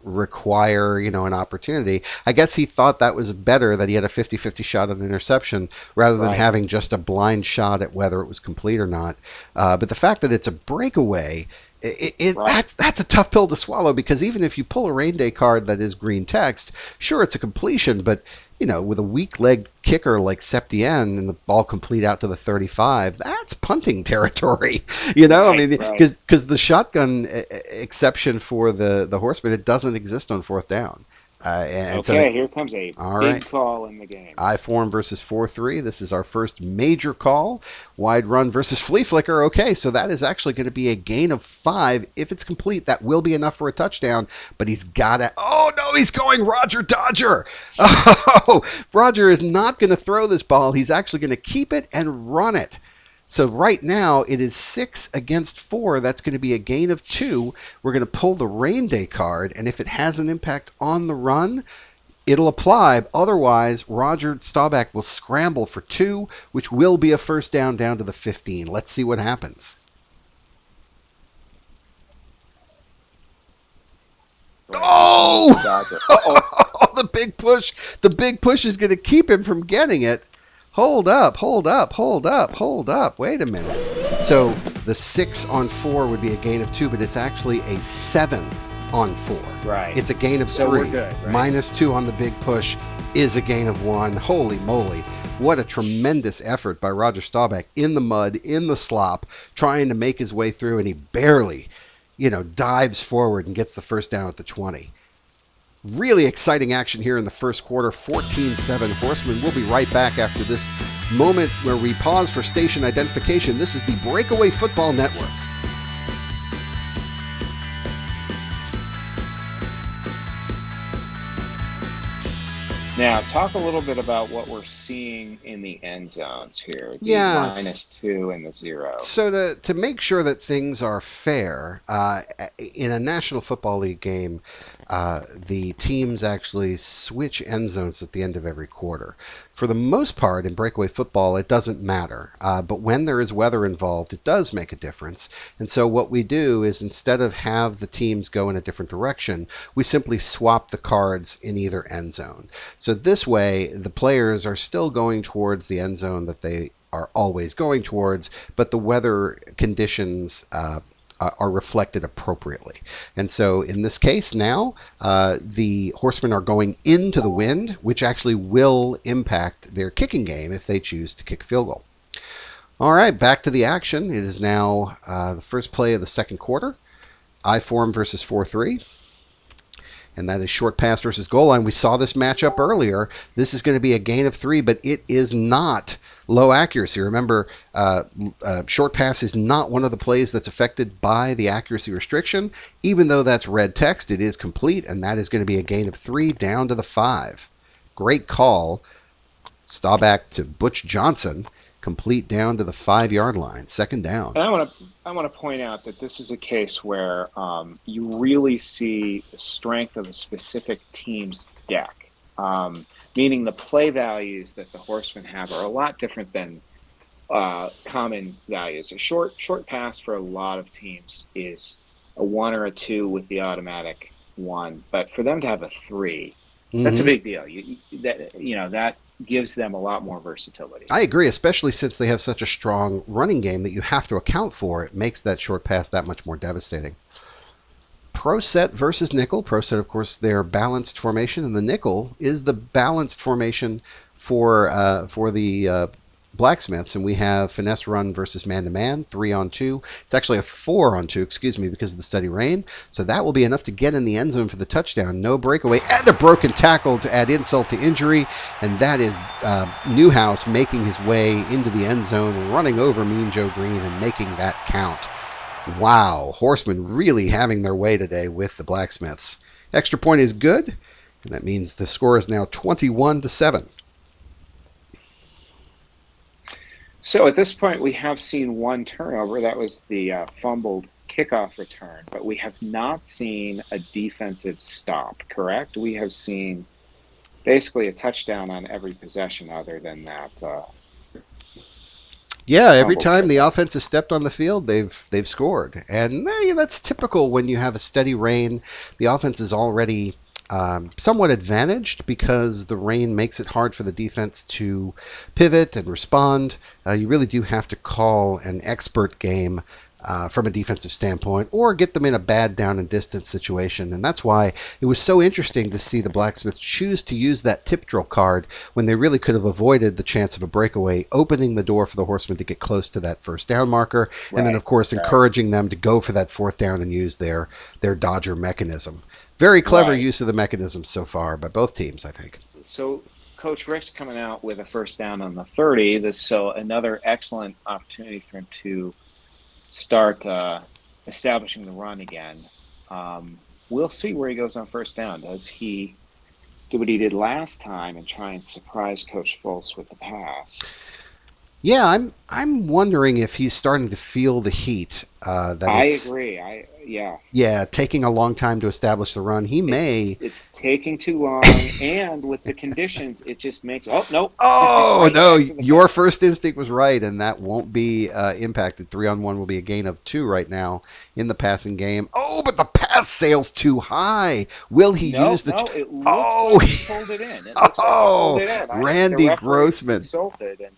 require, an opportunity. I guess he thought that was better, that he had a 50-50 shot at an interception rather than having just a blind shot at whether it was complete or not. But the fact that it's a breakaway, that's a tough pill to swallow because even if you pull a rain day card that is green text, sure, it's a completion, but with a weak-legged kicker like Septien and the ball complete out to the 35, that's punting territory. Because the shotgun exception for the Horsemen, it doesn't exist on 4th down. Here comes a big call in the game. I-form versus 4-3. This is our first major call. Wide run versus flea flicker. Okay, so that is actually going to be a gain of 5. If it's complete, that will be enough for a touchdown, but he's got to... Oh, no, he's going Roger Dodger. Oh, Roger is not going to throw this ball. He's actually going to keep it and run it. So right now, it is 6 against 4. That's going to be a gain of 2. We're going to pull the rain day card, and if it has an impact on the run, it'll apply. Otherwise, Roger Staubach will scramble for 2, which will be a 1st down to the 15. Let's see what happens. Oh! The big push. The big push is going to keep him from getting it. Hold up. Wait a minute. So the 6 on 4 would be a gain of 2, but it's actually a 7 on 4. Right. It's a gain of 3. We're good, right? -2 on the big push is a gain of 1. Holy moly. What a tremendous effort by Roger Staubach in the mud, in the slop, trying to make his way through, and he barely, dives forward and gets the 1st down at the 20. Really exciting action here in the first quarter, 14-7 Horsemen. We'll be right back after this moment where we pause for station identification. This is the Breakaway Football Network. Now, talk a little bit about what we're seeing in the end zones here, the Yes. -2 and the 0. So to make sure that things are fair, in a National Football League game, the teams actually switch end zones at the end of every quarter. For the most part, in breakaway football, it doesn't matter. But when there is weather involved, it does make a difference. And so what we do is instead of have the teams go in a different direction, we simply swap the cards in either end zone. So this way, the players are still going towards the end zone that they are always going towards, but the weather conditions are reflected appropriately. And so in this case now, the Horsemen are going into the wind, which actually will impact their kicking game if they choose to kick a field goal. All right, back to the action. It is now the first play of the second quarter. I-form versus 4-3. And that is short pass versus goal line. We saw this matchup earlier. This is going to be a gain of 3, but it is not low accuracy. Remember, short pass is not one of the plays that's affected by the accuracy restriction. Even though that's red text, it is complete, and that is going to be a gain of 3 down to the 5. Great call. Staubach to Butch Johnson. Complete down to the 5-yard line. Second down. And I want to point out that this is a case where you really see the strength of a specific team's deck, meaning the play values that the Horsemen have are a lot different than common values. A short pass for a lot of teams is a 1 or a 2 with the automatic 1, but for them to have a 3, that's a big deal. That gives them a lot more versatility. I agree, especially since they have such a strong running game that you have to account for. It makes that short pass that much more devastating. Pro set versus nickel. Pro set, of course, their balanced formation, and the nickel is the balanced formation for the Blacksmiths, and we have finesse run versus man-to-man, 3-on-2. It's actually a 4-on-2, because of the steady rain. So that will be enough to get in the end zone for the touchdown. No breakaway, and a broken tackle to add insult to injury, and that is Newhouse making his way into the end zone, running over Mean Joe Green and making that count. Wow, Horsemen really having their way today with the Blacksmiths. Extra point is good, and that means the score is now 21-7. So at this point, we have seen one turnover. That was the fumbled kickoff return, but we have not seen a defensive stop, correct? We have seen basically a touchdown on every possession other than that. Yeah, every time the offense has stepped on the field, they've scored. And that's typical when you have a steady rain. The offense is already somewhat advantaged because the rain makes it hard for the defense to pivot and respond. You really do have to call an expert game from a defensive standpoint, or get them in a bad down and distance situation. And that's why it was so interesting to see the Blacksmiths choose to use that tip drill card when they really could have avoided the chance of a breakaway, opening the door for the Horsemen to get close to that first down marker, and then of course encouraging them to go for that fourth down and use their Dodger mechanism. Very clever use of the mechanism so far by both teams, I think. So Coach Rick's coming out with a first down on the 30. So another excellent opportunity for him to start establishing the run again. We'll see where he goes on first down. Does he do what he did last time and try and surprise Coach Fultz with the pass? Yeah, I'm wondering if he's starting to feel the heat. I agree. Yeah, taking a long time to establish the run. It's taking too long, and with the conditions, it just makes. Oh no! Oh no! Your first instinct was right, and that won't be impacted. 3-on-1 will be a gain of 2 right now in the passing game. Oh, but the pass sails too high. Will he use the? It looks like he pulled it in. Randy Grossman!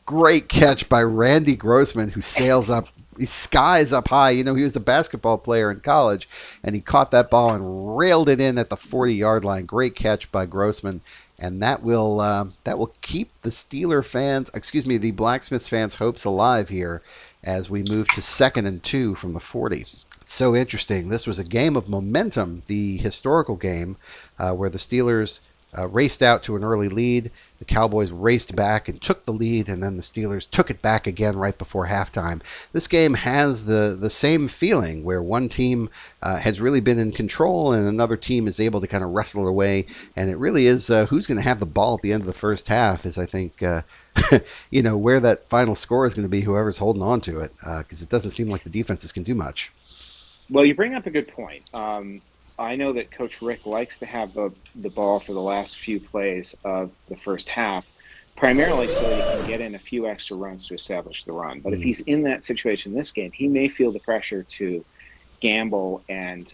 Great catch by Randy Grossman, who sails up. He skies up high. He was a basketball player in college, and he caught that ball and railed it in at the 40-yard line. Great catch by Grossman, and that will keep the Blacksmiths fans' hopes alive here as we move to 2nd and 2 from the 40. So interesting. This was a game of momentum, the historical game where the Steelers raced out to an early lead. The Cowboys raced back and took the lead, and then the Steelers took it back again right before halftime. This game has the same feeling where one team has really been in control and another team is able to kind of wrestle it away. And it really is who's going to have the ball at the end of the first half is, I think, where that final score is going to be whoever's holding on to it, because it doesn't seem like the defenses can do much. Well, you bring up a good point. I know that Coach Rick likes to have the ball for the last few plays of the first half, primarily so that he can get in a few extra runs to establish the run. But if he's in that situation in this game, he may feel the pressure to gamble and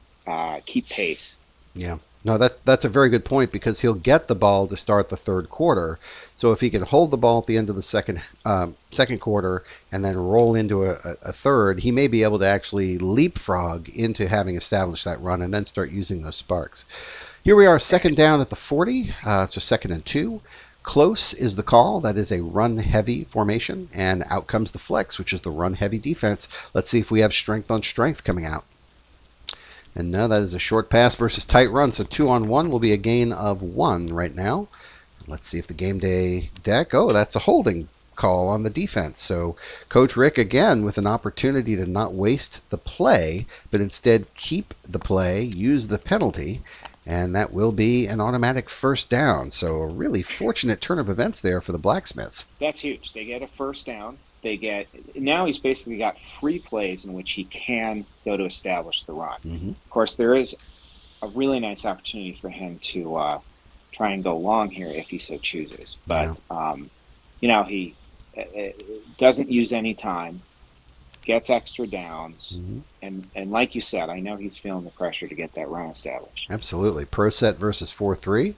keep pace. Yeah. No, that's a very good point, because he'll get the ball to start the third quarter. So if he can hold the ball at the end of the second quarter and then roll into a third, he may be able to actually leapfrog into having established that run and then start using those sparks. Here we are, second down at the 40, so 2nd and 2. Close is the call. That is a run-heavy formation, and out comes the flex, which is the run-heavy defense. Let's see if we have strength on strength coming out. And no, that is a short pass versus tight run. So 2-on-1 will be a gain of 1 right now. Let's see if the game day deck. Oh, that's a holding call on the defense. So Coach Rick, again, with an opportunity to not waste the play, but instead keep the play, use the penalty, and that will be an automatic first down. So a really fortunate turn of events there for the Blacksmiths. That's huge. They get a first down. Now he's basically got free plays in which he can go to establish the run. Mm-hmm. Of course, there is a really nice opportunity for him to try and go long here if he so chooses. But, he doesn't use any time, gets extra downs, and like you said, I know he's feeling the pressure to get that run established. Absolutely. Pro set versus 4-3.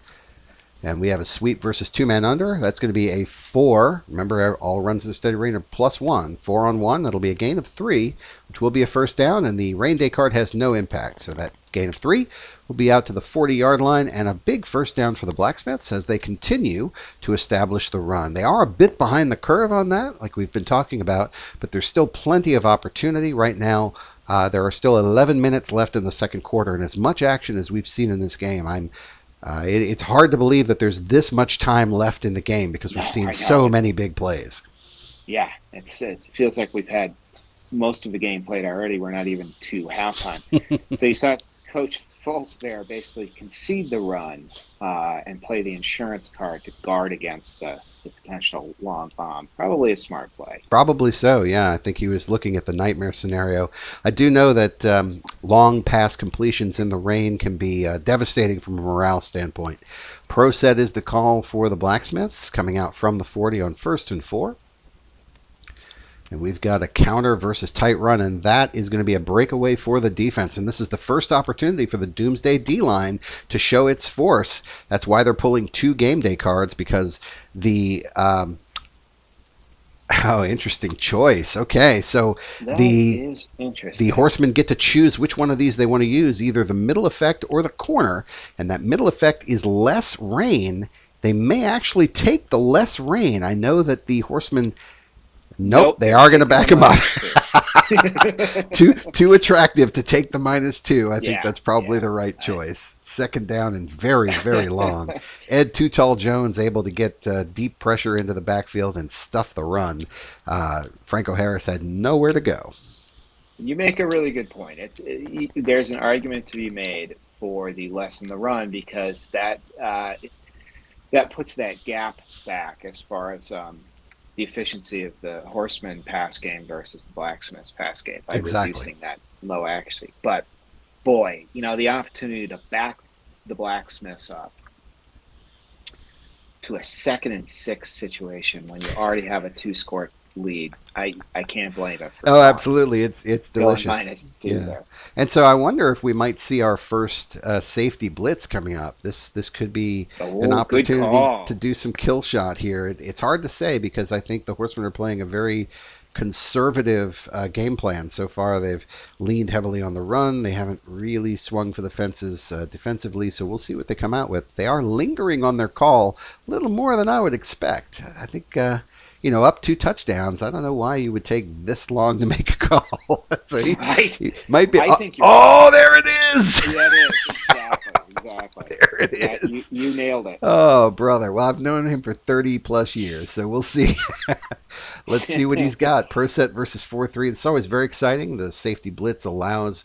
And we have a sweep versus 2-man under. That's going to be a 4. Remember, all runs in a steady rain are +1. 4-on-1, that'll be a gain of 3, which will be a first down. And the rain day card has no impact. So that gain of 3 will be out to the 40-yard line. And a big first down for the Blacksmiths as they continue to establish the run. They are a bit behind the curve on that, like we've been talking about. But there's still plenty of opportunity right now. There are still 11 minutes left in the second quarter. And as much action as we've seen in this game, it's hard to believe that there's this much time left in the game because we've seen so many big plays. Yeah, it feels like we've had most of the game played already. We're not even to halftime. So you saw Coach Fultz there basically concede the run and play the insurance card to guard against the potential long bomb. Probably a smart play. Probably so, yeah. I think he was looking at the nightmare scenario. I do know that long pass completions in the rain can be devastating from a morale standpoint. Pro set is the call for the Blacksmiths, coming out from the 40 on 1st and 4. And we've got a counter versus tight run, and that is going to be a breakaway for the defense. And this is the first opportunity for the Doomsday D-line to show its force. That's why they're pulling 2 game day cards, because the interesting choice. Okay, so the Horsemen get to choose which one of these they want to use, either the middle effect or the corner. And that middle effect is less rain. They may actually take the less rain. I know that the Horsemen... Nope, they are going to back him up. Too attractive to take the -2. I think that's probably the right choice. Second down and very, very long. Ed Too Tall Jones able to get deep pressure into the backfield and stuff the run. Franco Harris had nowhere to go. You make a really good point. There's an argument to be made for the less in the run, because that puts that gap back as far as the efficiency of the Horsemen pass game versus the Blacksmiths pass game by reducing that low accuracy. But boy, the opportunity to back the Blacksmiths up to a 2nd and 6 situation when you already have a 2-score lead, I can't blame it. Oh, absolutely, it's delicious. -2 there. And so I wonder if we might see our first safety blitz coming up. This could be an opportunity to do some kill shot here. It's hard to say, because I think the Horsemen are playing a very conservative game plan so far. They've leaned heavily on the run. They haven't really swung for the fences defensively, so we'll see what they come out with. They are lingering on their call a little more than I would expect. I think up 2 touchdowns. I don't know why you would take this long to make a call. So he might be. I think there it is. Yeah, it is. Exactly. There it is. You nailed it. Oh, brother. Well, I've known him for 30 plus years, so we'll see. Let's see what he's got. Pro set versus 4-3. It's always very exciting. The safety blitz allows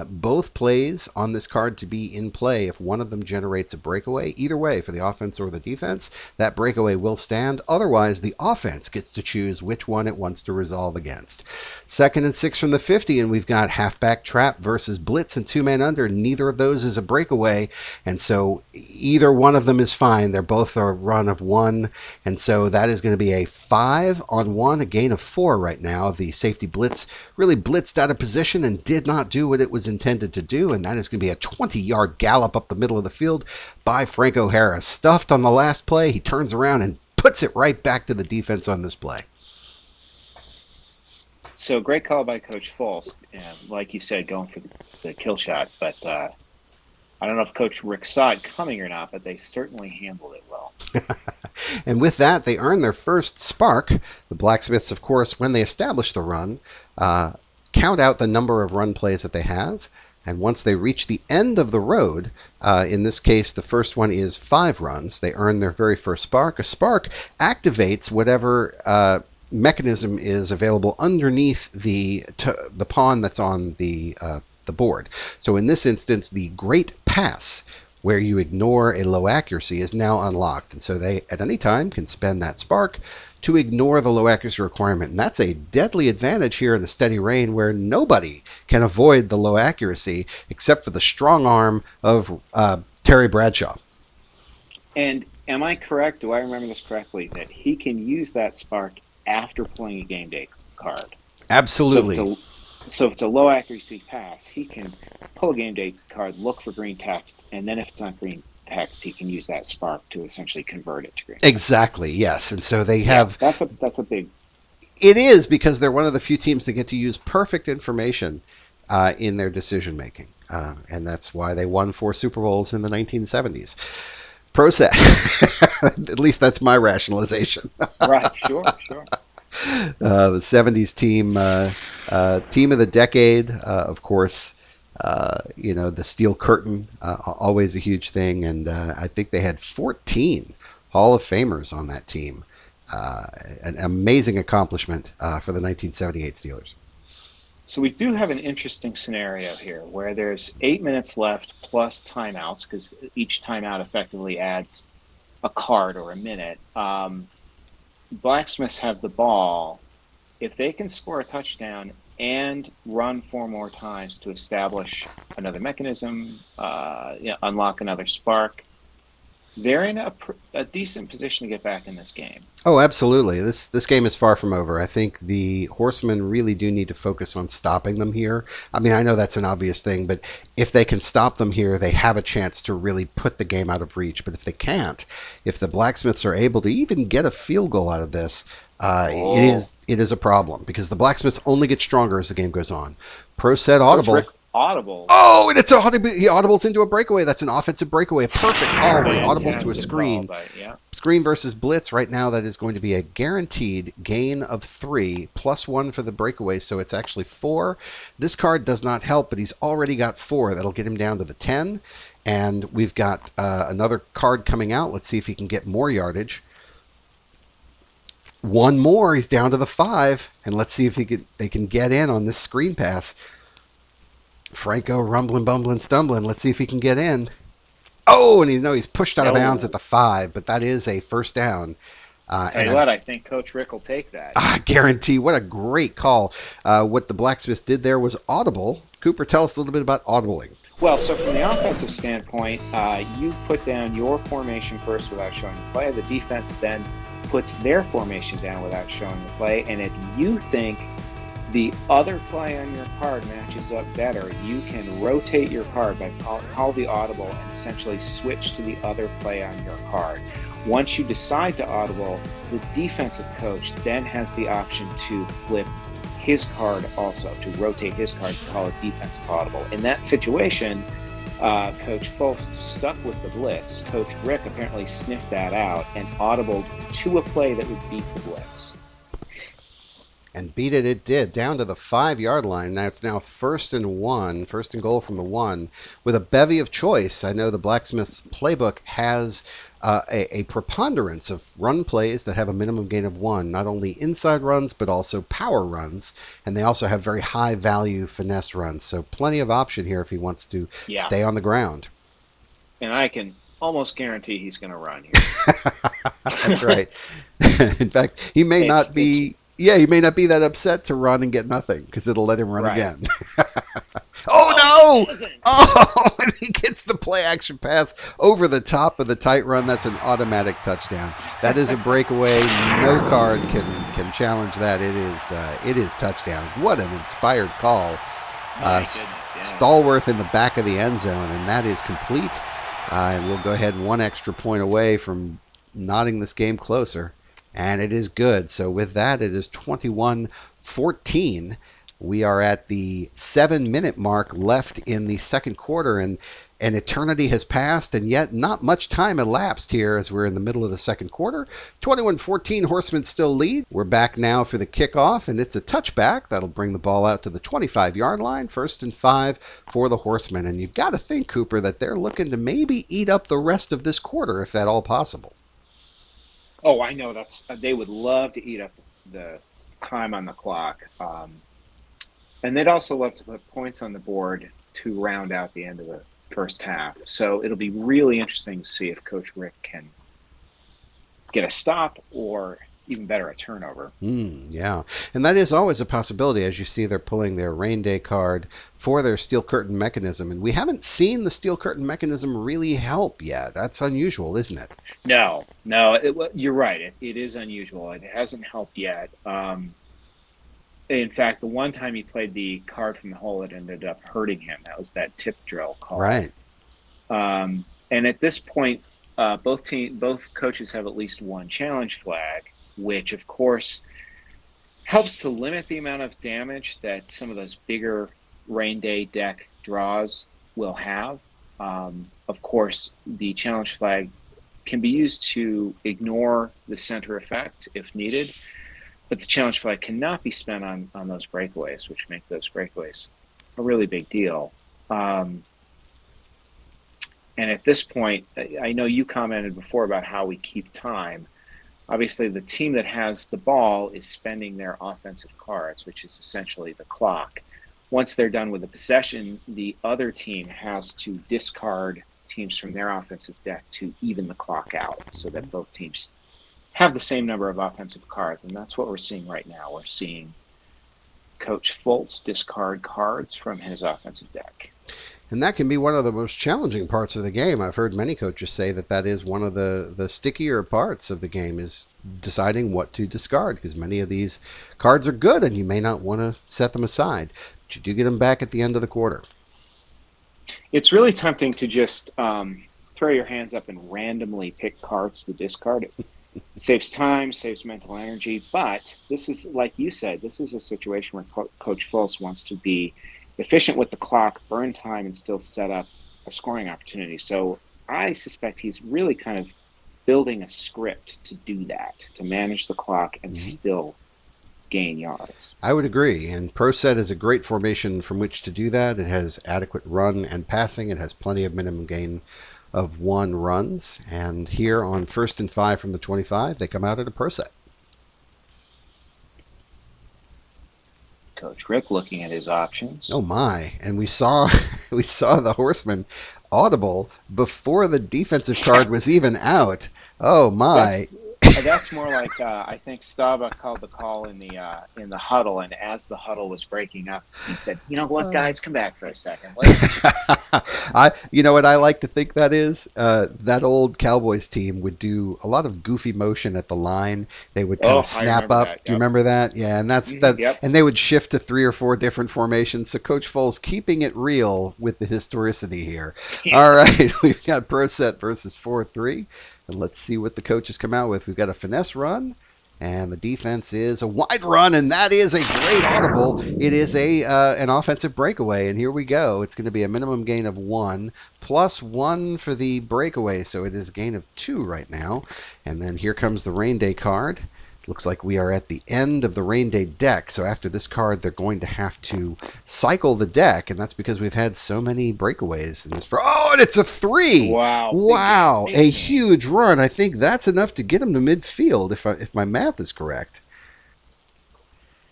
both plays on this card to be in play if one of them generates a breakaway. Either way, for the offense or the defense, that breakaway will stand. Otherwise, the offense gets to choose which one it wants to resolve against. 2nd and 6 from the 50, and we've got halfback trap versus blitz and 2-man under. Neither of those is a breakaway, and so either one of them is fine. They're both a run of 1, and so that is going to be a 5-on-1, a gain of 4 right now. The safety blitz really blitzed out of position and did not do what it was intended to do, and that is going to be a 20-yard gallop up the middle of the field by Franco Harris. Stuffed on the last play, he turns around and puts it right back to the defense on this play. So great call by Coach Foles, and like you said, going for the kill shot, but I don't know if Coach Rick saw it coming or not, but they certainly handled it well. And with that, they earn their first spark. The Blacksmiths, of course, when they establish the run, count out the number of run plays that they have, and once they reach the end of the road, in this case the first one is 5 runs, they earn their very first spark. A spark activates whatever mechanism is available underneath the pawn that's on the board. So in this instance, the Great Pass, where you ignore a low accuracy, is now unlocked, and so they at any time can spend that spark to ignore the low accuracy requirement. And that's a deadly advantage here in the steady rain, where nobody can avoid the low accuracy except for the strong arm of Terry Bradshaw. And am I correct, do I remember this correctly, that he can use that spark after playing a game day card? Absolutely. So if it's a low accuracy pass, he can pull a game day card, look for green text, and then if it's not green text, he can use that spark to essentially convert it to green. Exactly, yes. And so they have... Yeah, that's a big... It is, because they're one of the few teams that get to use perfect information in their decision making. And that's why they won 4 Super Bowls in the 1970s. Pro set. At least that's my rationalization. Right, sure. The 70s team, team of the decade, of course. The Steel Curtain, always a huge thing, and I think they had 14 Hall of Famers on that team. An amazing accomplishment for the 1978 Steelers. So we do have an interesting scenario here where there's 8 minutes left plus timeouts, because each timeout effectively adds a card or a minute. Blacksmiths have the ball. If they can score a touchdown and run 4 more times to establish another mechanism, unlock another spark, they're in a decent position to get back in this game. Oh, absolutely. This game is far from over. I think the Horsemen really do need to focus on stopping them here. I mean, I know that's an obvious thing, but if they can stop them here, they have a chance to really put the game out of reach. But if they can't, if the Blacksmiths are able to even get a field goal out of this, it is a problem, because the Blacksmiths only get stronger as the game goes on. Pro set audible. Audible. Oh, and he audibles into a breakaway. That's an offensive breakaway. A perfect call where he audibles to a screen. Screen versus blitz. Right now, that is going to be a guaranteed gain of 3 plus 1 for the breakaway, so it's actually 4. This card does not help, but he's already got 4. That'll get him down to the 10. And we've got another card coming out. Let's see if he can get more yardage. One more. He's down to the 5. And let's see if they can get in on this screen pass. Franco rumbling, bumbling, stumbling. Let's see if he can get in. Oh, and he's pushed out of bounds at the 5, but that is a first down. I think Coach Rick will take that. I guarantee. What a great call. What the Blacksmiths did there was audible. Cooper, tell us a little bit about audibling. Well, so from the offensive standpoint, you put down your formation first without showing the play. The defense then puts their formation down without showing the play. And if you think the other play on your card matches up better, you can rotate your card by call the audible and essentially switch to the other play on your card. Once you decide to audible, the defensive coach then has the option to flip his card also, to rotate his card to call a defensive audible. In that situation, Coach Foles stuck with the blitz. Coach Rick apparently sniffed that out and audibled to a play that would beat the blitz. And beat it, it did, down to the 5-yard line. Now it's now 1st and 1, 1st and goal from the 1, with a bevy of choice. I know the Blacksmiths playbook has a preponderance of run plays that have a minimum gain of 1, not only inside runs, but also power runs. And they also have very high value finesse runs. So plenty of option here if he wants to stay on the ground. And I can almost guarantee he's going to run here. That's right. In fact, he may not be... Yeah, he may not be that upset to run and get nothing because it'll let him run again. Oh, no! Oh, and he gets the play action pass over the top of the tight run. That's an automatic touchdown. That is a breakaway. No card can challenge that. It is touchdown. What an inspired call. Stallworth in the back of the end zone, and that is complete. And we'll go ahead 1 extra point away from knotting this game closer. And it is good. So with that, it is 21-14. We are at the 7-minute mark left in the second quarter, and an eternity has passed, and yet not much time elapsed here as we're in the middle of the second quarter. 21-14, Horsemen still lead. We're back now for the kickoff, and it's a touchback. That'll bring the ball out to the 25-yard line, 1st and 5 for the Horsemen. And you've got to think, Cooper, that they're looking to maybe eat up the rest of this quarter, if at all possible. Oh, I know they would love to eat up the time on the clock. And they'd also love to put points on the board to round out the end of the first half. So it'll be really interesting to see if Coach Rick can get a stop or, even better, a turnover. Yeah, and that is always a possibility. As you see, they're pulling their rain day card for their steel curtain mechanism, and we haven't seen the steel curtain mechanism really help yet. That's unusual, isn't it? No, you're right. It is unusual. It hasn't helped yet. In fact, the one time he played the card from the hole, it ended up hurting him. That was that tip drill call. Right. And at this point, both coaches have at least one challenge flag, which of course helps to limit the amount of damage that some of those bigger rain day deck draws will have. Of course, the challenge flag can be used to ignore the center effect if needed, but the challenge flag cannot be spent on those breakaways, which make those breakaways a really big deal. And at this point, I know you commented before about how we keep time. Obviously, the team that has the ball is spending their offensive cards, which is essentially the clock. Once they're done with the possession, the other team has to discard teams from their offensive deck to even the clock out so that both teams have the same number of offensive cards. And that's what we're seeing right now. We're seeing Coach Fultz discard cards from his offensive deck. And that can be one of the most challenging parts of the game. I've heard many coaches say that is one of the stickier parts of the game, is deciding what to discard, because many of these cards are good and you may not want to set them aside. But you do get them back at the end of the quarter. It's really tempting to just throw your hands up and randomly pick cards to discard. It saves time, saves mental energy, but this is, like you said, this is a situation where Coach Fultz wants to be efficient with the clock, burn time, and still set up a scoring opportunity. So I suspect he's really kind of building a script to do that, to manage the clock and still gain yards. I would agree, and Pro Set is a great formation from which to do that. It has adequate run and passing. It has plenty of minimum gain of 1 runs, and here on 1st and 5 from the 25, they come out at a Pro Set. Coach Rick looking at his options. Oh my! And we saw the Horsemen audible before the defensive card was even out. Oh my! That's more like I think Staubach called the call in the huddle, and as the huddle was breaking up, he said, "You know what, guys, come back for a second." You know what I like to think that is? That old Cowboys team would do a lot of goofy motion at the line. They would kind of snap up. That, yep. Do you remember that? Yeah, and that's that. Yep. And they would shift to 3 or 4 different formations. So Coach Foles keeping it real with the historicity here. All right, we've got Pro Set versus 4-3. And let's see what the coaches come out with. We've got a finesse run, and the defense is a wide run, and that is a great audible. It is an offensive breakaway, and here we go. It's going to be a minimum gain of 1, plus 1 for the breakaway, so it is a gain of 2 right now. And then here comes the rain day card. Looks like we are at the end of the rain day deck, so after this card they're going to have to cycle the deck, and that's because we've had so many breakaways in this. And it's a 3! Wow. Wow, a huge run. I think that's enough to get him to midfield, if my math is correct.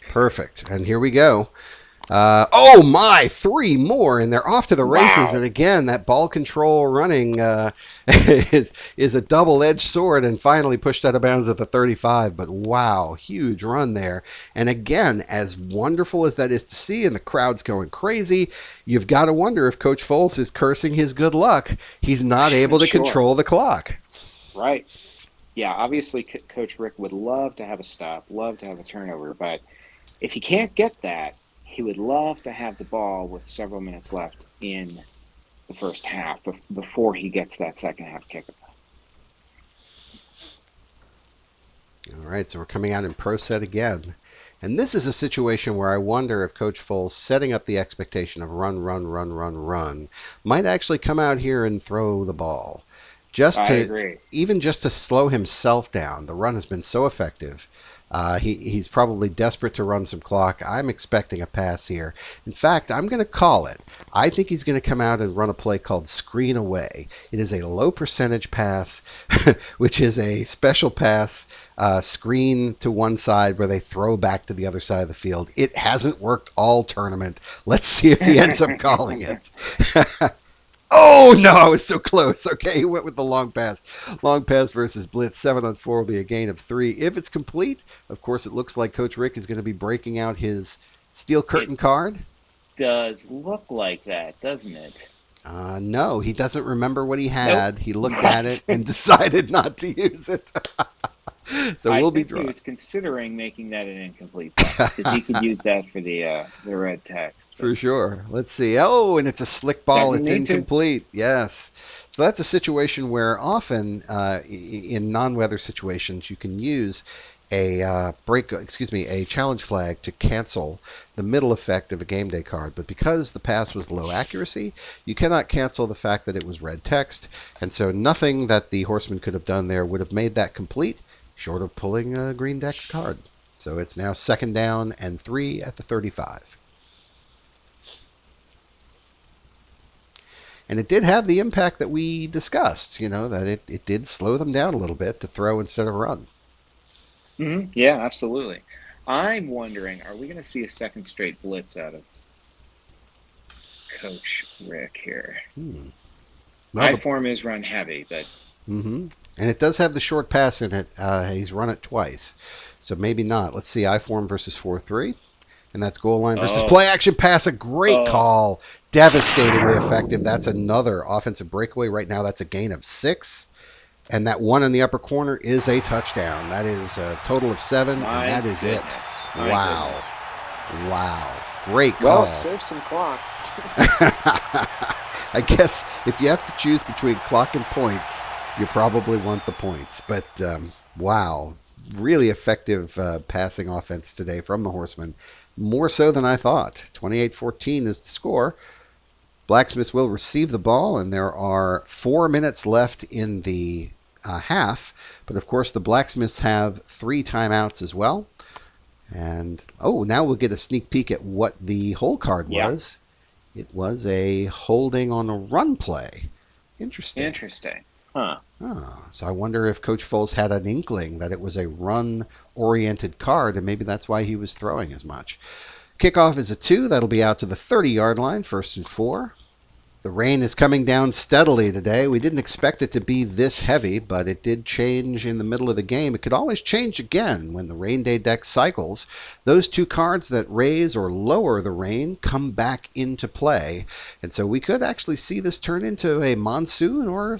Perfect, and here we go. Oh my, 3 more, and they're off to the races. Wow. And again, that ball control running is a double-edged sword, and finally pushed out of bounds at the 35. But wow, huge run there. And again, as wonderful as that is to see, and the crowd's going crazy, you've got to wonder if Coach Foles is cursing his good luck. He's not able to control the clock. Right. Yeah, obviously Coach Rick would love to have a stop, love to have a turnover, but if he can't get that, he would love to have the ball with several minutes left in the first half before he gets that second half kickoff. All right, so we're coming out in pro set again. And this is a situation where I wonder if Coach Foles, setting up the expectation of run, might actually come out here and throw the ball. I agree. Even just to slow himself down. The run has been so effective. He's probably desperate to run some clock. I'm expecting a pass here. In fact, I'm going to call it. I think he's going to come out and run a play called Screen Away. It is a low percentage pass, which is a special pass, screen to one side where they throw back to the other side of the field. It hasn't worked all tournament. Let's see if he ends up calling it. Oh, no, I was so close. Okay, he went with the long pass. Long pass versus blitz. 7-on-4 will be a gain of 3. If it's complete, of course, it looks like Coach Rick is going to be breaking out his steel curtain card. Does look like that, doesn't it? No, he doesn't remember what he had. Nope. He looked at it and decided not to use it. So we'll be drawing. He was considering making that an incomplete pass because he could use that for the red text. For sure. Let's see. Oh, and it's a slick ball. It's incomplete. Yes. So that's a situation where often in non-weather situations you can use a challenge flag to cancel the middle effect of a game day card. But because the pass was low accuracy, you cannot cancel the fact that it was red text. And so nothing that the Horsemen could have done there would have made that complete, short of pulling a green deck's card. So it's now 2nd down and 3 at the 35. And it did have the impact that we discussed, that it did slow them down a little bit to throw instead of run. Mm-hmm. Yeah, absolutely. I'm wondering, are we going to see a second straight blitz out of Coach Rick here? My form is run heavy, but... Mm-hmm. And it does have the short pass in it. He's run it twice. So maybe not. Let's see. I-form versus 4-3. And that's goal line versus play action pass. A great call. Devastatingly effective. That's another offensive breakaway. Right now that's a gain of 6. And that one in the upper corner is a touchdown. That is a total of 7. And that is it. Wow. Wow. Great call. Well, it saves some clock. I guess if you have to choose between clock and points, you probably want the points. But, wow, really effective passing offense today from the Horsemen. More so than I thought. 28-14 is the score. Blacksmiths will receive the ball, and there are 4 minutes left in the half. But, of course, the Blacksmiths have 3 timeouts as well. And, now we'll get a sneak peek at what the whole card was. It was a holding on a run play. Interesting. Huh. So I wonder if Coach Foles had an inkling that it was a run-oriented card, and maybe that's why he was throwing as much. Kickoff is a 2. That'll be out to the 30-yard line, 1st and 4. The rain is coming down steadily today. We didn't expect it to be this heavy, but it did change in the middle of the game. It could always change again when the rain day deck cycles. Those 2 cards that raise or lower the rain come back into play. And so we could actually see this turn into a monsoon or,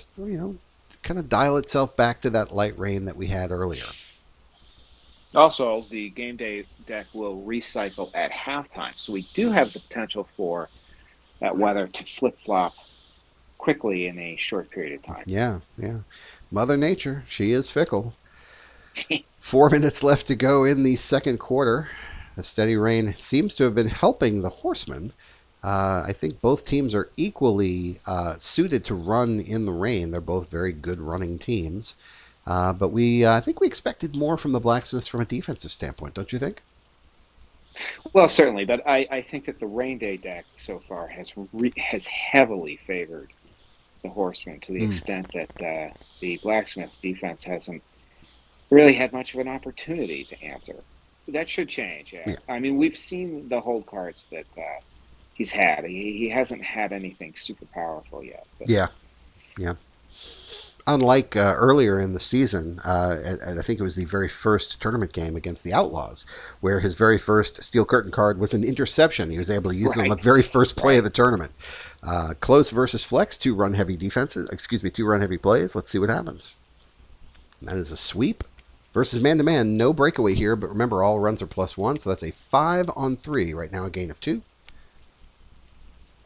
kind of dial itself back to that light rain that we had earlier. Also, the game day deck will recycle at halftime. So we do have the potential for that weather to flip-flop quickly in a short period of time. Yeah. Mother Nature, she is fickle. 4 minutes left to go in the second quarter. The steady rain seems to have been helping the Horsemen. I think both teams are equally suited to run in the rain. They're both very good running teams. But I think we expected more from the Blacksmiths from a defensive standpoint, don't you think? Well, certainly, but I think that the Rain Day deck so far has heavily favored the Horsemen to the Mm, extent that the Blacksmiths defense hasn't really had much of an opportunity to answer. That should change. Yeah, yeah, I mean, we've seen the hold cards that he's had. He hasn't had anything super powerful yet. But yeah, yeah. Unlike earlier in the season, I think it was the very first tournament game against the Outlaws, where his very first steel curtain card was an interception. He was able to use it on the right, very first play of right. the tournament. Close versus flex, two run heavy defenses. Excuse me, two run heavy plays. Let's see what happens. And that is a sweep versus man to man. No breakaway here, but remember all runs are +1, so that's a 5-on-3 right now. A gain of 2.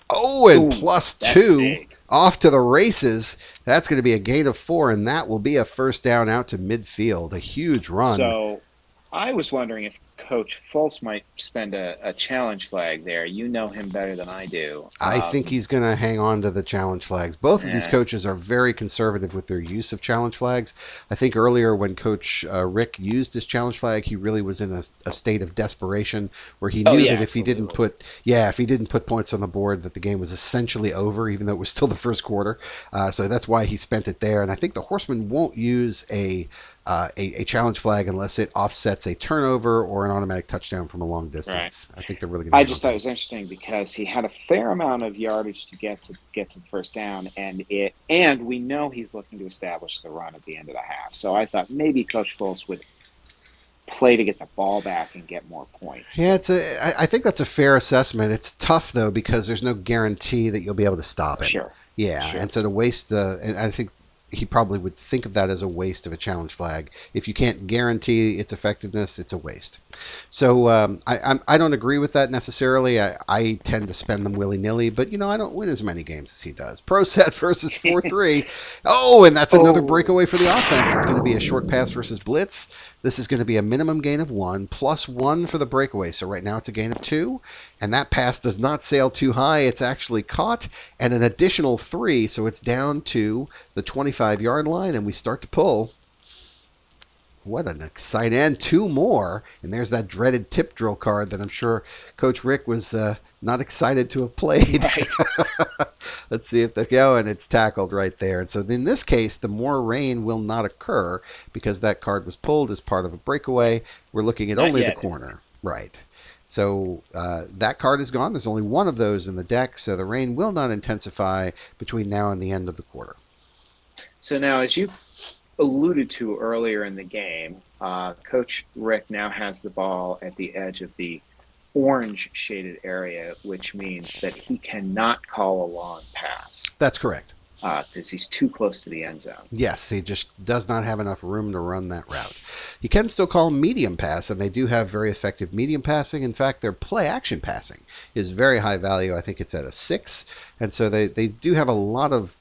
Oh, and Ooh, plus that's 2 big. off to the races. That's going to be a gain of 4, and that will be a first down out to midfield. A huge run. So I was wondering if Coach Fultz might spend a challenge flag there. You know him better than I do. I think he's going to hang on to the challenge flags. Both of these Yeah. coaches are very conservative with their use of challenge flags. I think earlier when Coach Rick used his challenge flag, he really was in a state of desperation where he Oh knew yeah, that absolutely. if he didn't put points on the board, that the game was essentially over, even though it was still the first quarter. So that's why he spent it there. And I think the Horsemen won't use a challenge flag unless it offsets a turnover or an automatic touchdown from a long Right. distance. I think they're really going to I hang on just to thought it it. was interesting because he had a fair amount of yardage to get to the first down, and we know he's looking to establish the run at the end of the half. So I thought maybe Coach Fultz would play to get the ball back and get more points. Yeah, But I think that's a fair assessment. It's tough though because there's no guarantee that you'll be able to stop him. sure, Yeah, and sure. so to waste and I think he probably would think of that as a waste of a challenge flag. If you can't guarantee its effectiveness, it's a waste. So I don't agree with that necessarily. I tend to spend them willy nilly, but I don't win as many games as he does. Pro set versus 4-3. Oh, and that's another Oh, breakaway for the offense. It's going to be a short pass versus blitz. This is going to be a minimum gain of 1 plus 1 for the breakaway. So right now it's a gain of 2. And that pass does not sail too high. It's actually caught and an additional 3. So it's down to the 25-yard line and we start to pull. What an exciting and 2 more. And there's that dreaded tip drill card that I'm sure Coach Rick was not excited to have played. right. Let's see if they go, and it's tackled right there. And so in this case, the more rain will not occur because that card was pulled as part of a breakaway. We're looking at Not only the yet, anyway. corner. Right. So that card is gone. There's only one of those in the deck, so the rain will not intensify between now and the end of the quarter. So now, as you alluded to earlier in the game, Coach Rick now has the ball at the edge of the orange shaded area, which means that he cannot call a long pass That's correct. because he's too close to the end zone. Yes, he just does not have enough room to run that route. He can still call medium pass, and they do have very effective medium passing. In fact, their play action passing is very high value. I think it's at a 6. And so they do have a lot of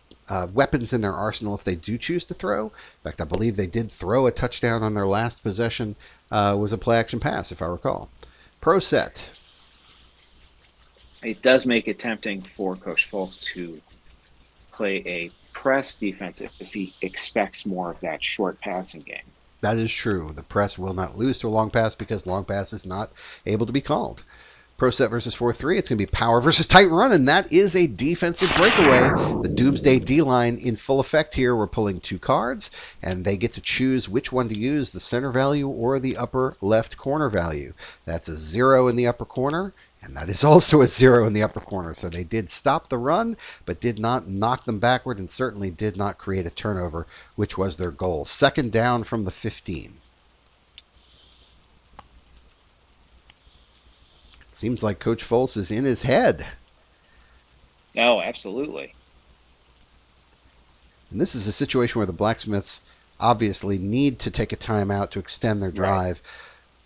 weapons in their arsenal if they do choose to throw. In fact, I believe they did throw a touchdown on their last possession, was a play action pass, if I recall. Pro set. It does make it tempting for Coach Fultz to play a press defense if he expects more of that short passing game. That is true. The press will not lose to a long pass because long pass is not able to be called. Pro set versus 4-3. It's going to be power versus tight run, and that is a defensive breakaway. The Doomsday D-line in full effect here. We're pulling 2 cards, and they get to choose which one to use, the center value or the upper left corner value. That's a 0 in the upper corner, and that is also a 0 in the upper corner. So they did stop the run, but did not knock them backward, and certainly did not create a turnover, which was their goal. Second down from the 15. Seems like Coach Foles is in his head. Oh, absolutely. And this is a situation where the Blacksmiths obviously need to take a timeout to extend their Right. drive.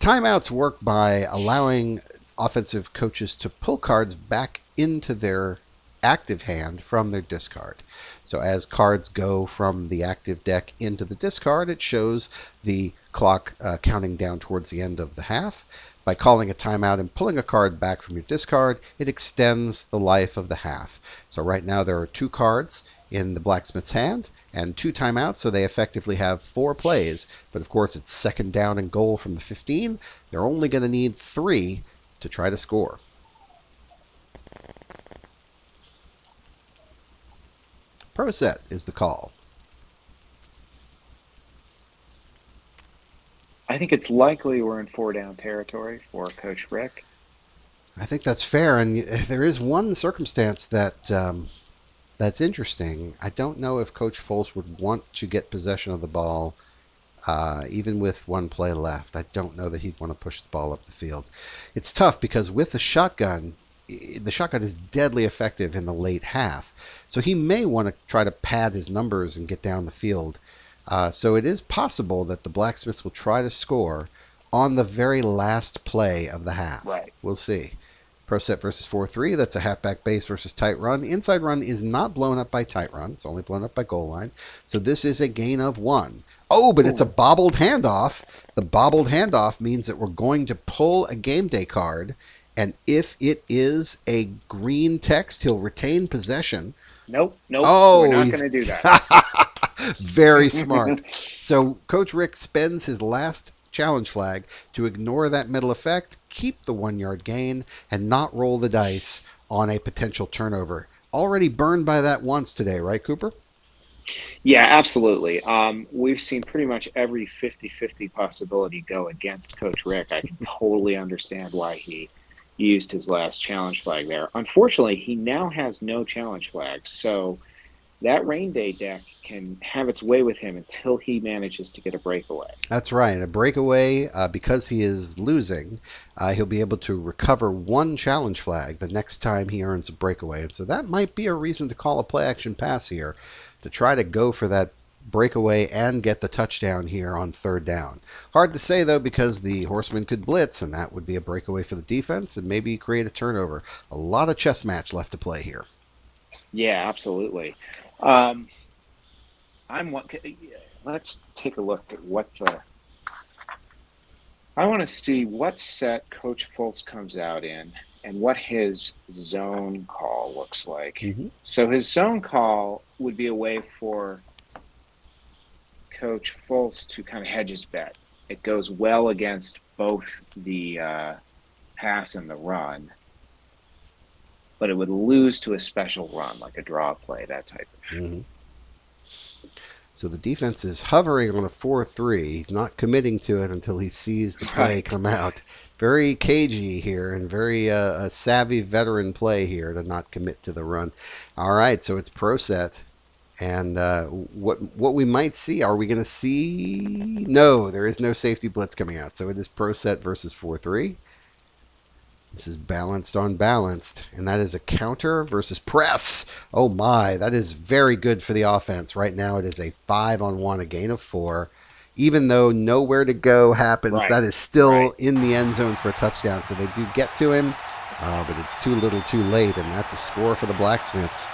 Timeouts work by allowing offensive coaches to pull cards back into their active hand from their discard. So as cards go from the active deck into the discard, it shows the clock counting down towards the end of the half. By calling a timeout and pulling a card back from your discard, it extends the life of the half. So right now there are 2 cards in the Blacksmiths' hand and 2 timeouts, so they effectively have 4 plays. But of course, it's second down and goal from the 15. They're only going to need 3 to try to score. Pro set is the call. I think it's likely we're in 4-down territory for Coach Rick. I think that's fair, and there is one circumstance that that's interesting. I don't know if Coach Foles would want to get possession of the ball, even with 1 play left. I don't know that he'd want to push the ball up the field. It's tough because with the shotgun is deadly effective in the late half, so he may want to try to pad his numbers and get down the field. So it is possible that the Blacksmiths will try to score on the very last play of the half. Right. We'll see. Pro set versus 4-3. That's a halfback base versus tight run. Inside run is not blown up by tight run. It's only blown up by goal line. So this is a gain of 1. Oh, but it's a bobbled handoff. The bobbled handoff means that we're going to pull a game day card. And if it is a green text, he'll retain possession. Nope. Oh, we're not going to do that. Very smart. So Coach Rick spends his last challenge flag to ignore that middle effect, keep the 1-yard gain, and not roll the dice on a potential turnover. Already burned by that once today, right, Cooper? Yeah, absolutely. We've seen pretty much every 50-50 possibility go against Coach Rick. I can totally understand why he used his last challenge flag there. Unfortunately, he now has no challenge flags, so that rain day deck can have its way with him until he manages to get a breakaway. That's right. A breakaway, because he is losing, he'll be able to recover 1 challenge flag the next time he earns a breakaway. And so that might be a reason to call a play-action pass here, to try to go for that breakaway and get the touchdown here on 3rd down. Hard to say, though, because the Horsemen could blitz, and that would be a breakaway for the defense and maybe create a turnover. A lot of chess match left to play here. Yeah, absolutely. Let's take a look at I want to see what set Coach Foles comes out in and what his zone call looks like. Mm-hmm. So his zone call would be a way for Coach Foles to kind of hedge his bet. It goes well against both the pass and the run, but it would lose to a special run, like a draw play, that type of thing. Mm-hmm. So the defense is hovering on a 4-3. He's not committing to it until he sees the play come out. Very cagey here and very a savvy veteran play here to not commit to the run. All right, so it's pro set. And what we might see, are we going to see? No, there is no safety blitz coming out. So it is pro set versus 4-3. This is balanced on balanced, and that is a counter versus press. Oh my, that is very good for the offense. Right now it is a 5-on-1, a gain of 4. Even though nowhere to go happens, that is still in the end zone for a touchdown. So they do get to him, but it's too little too late, and that's a score for the Blacksmiths.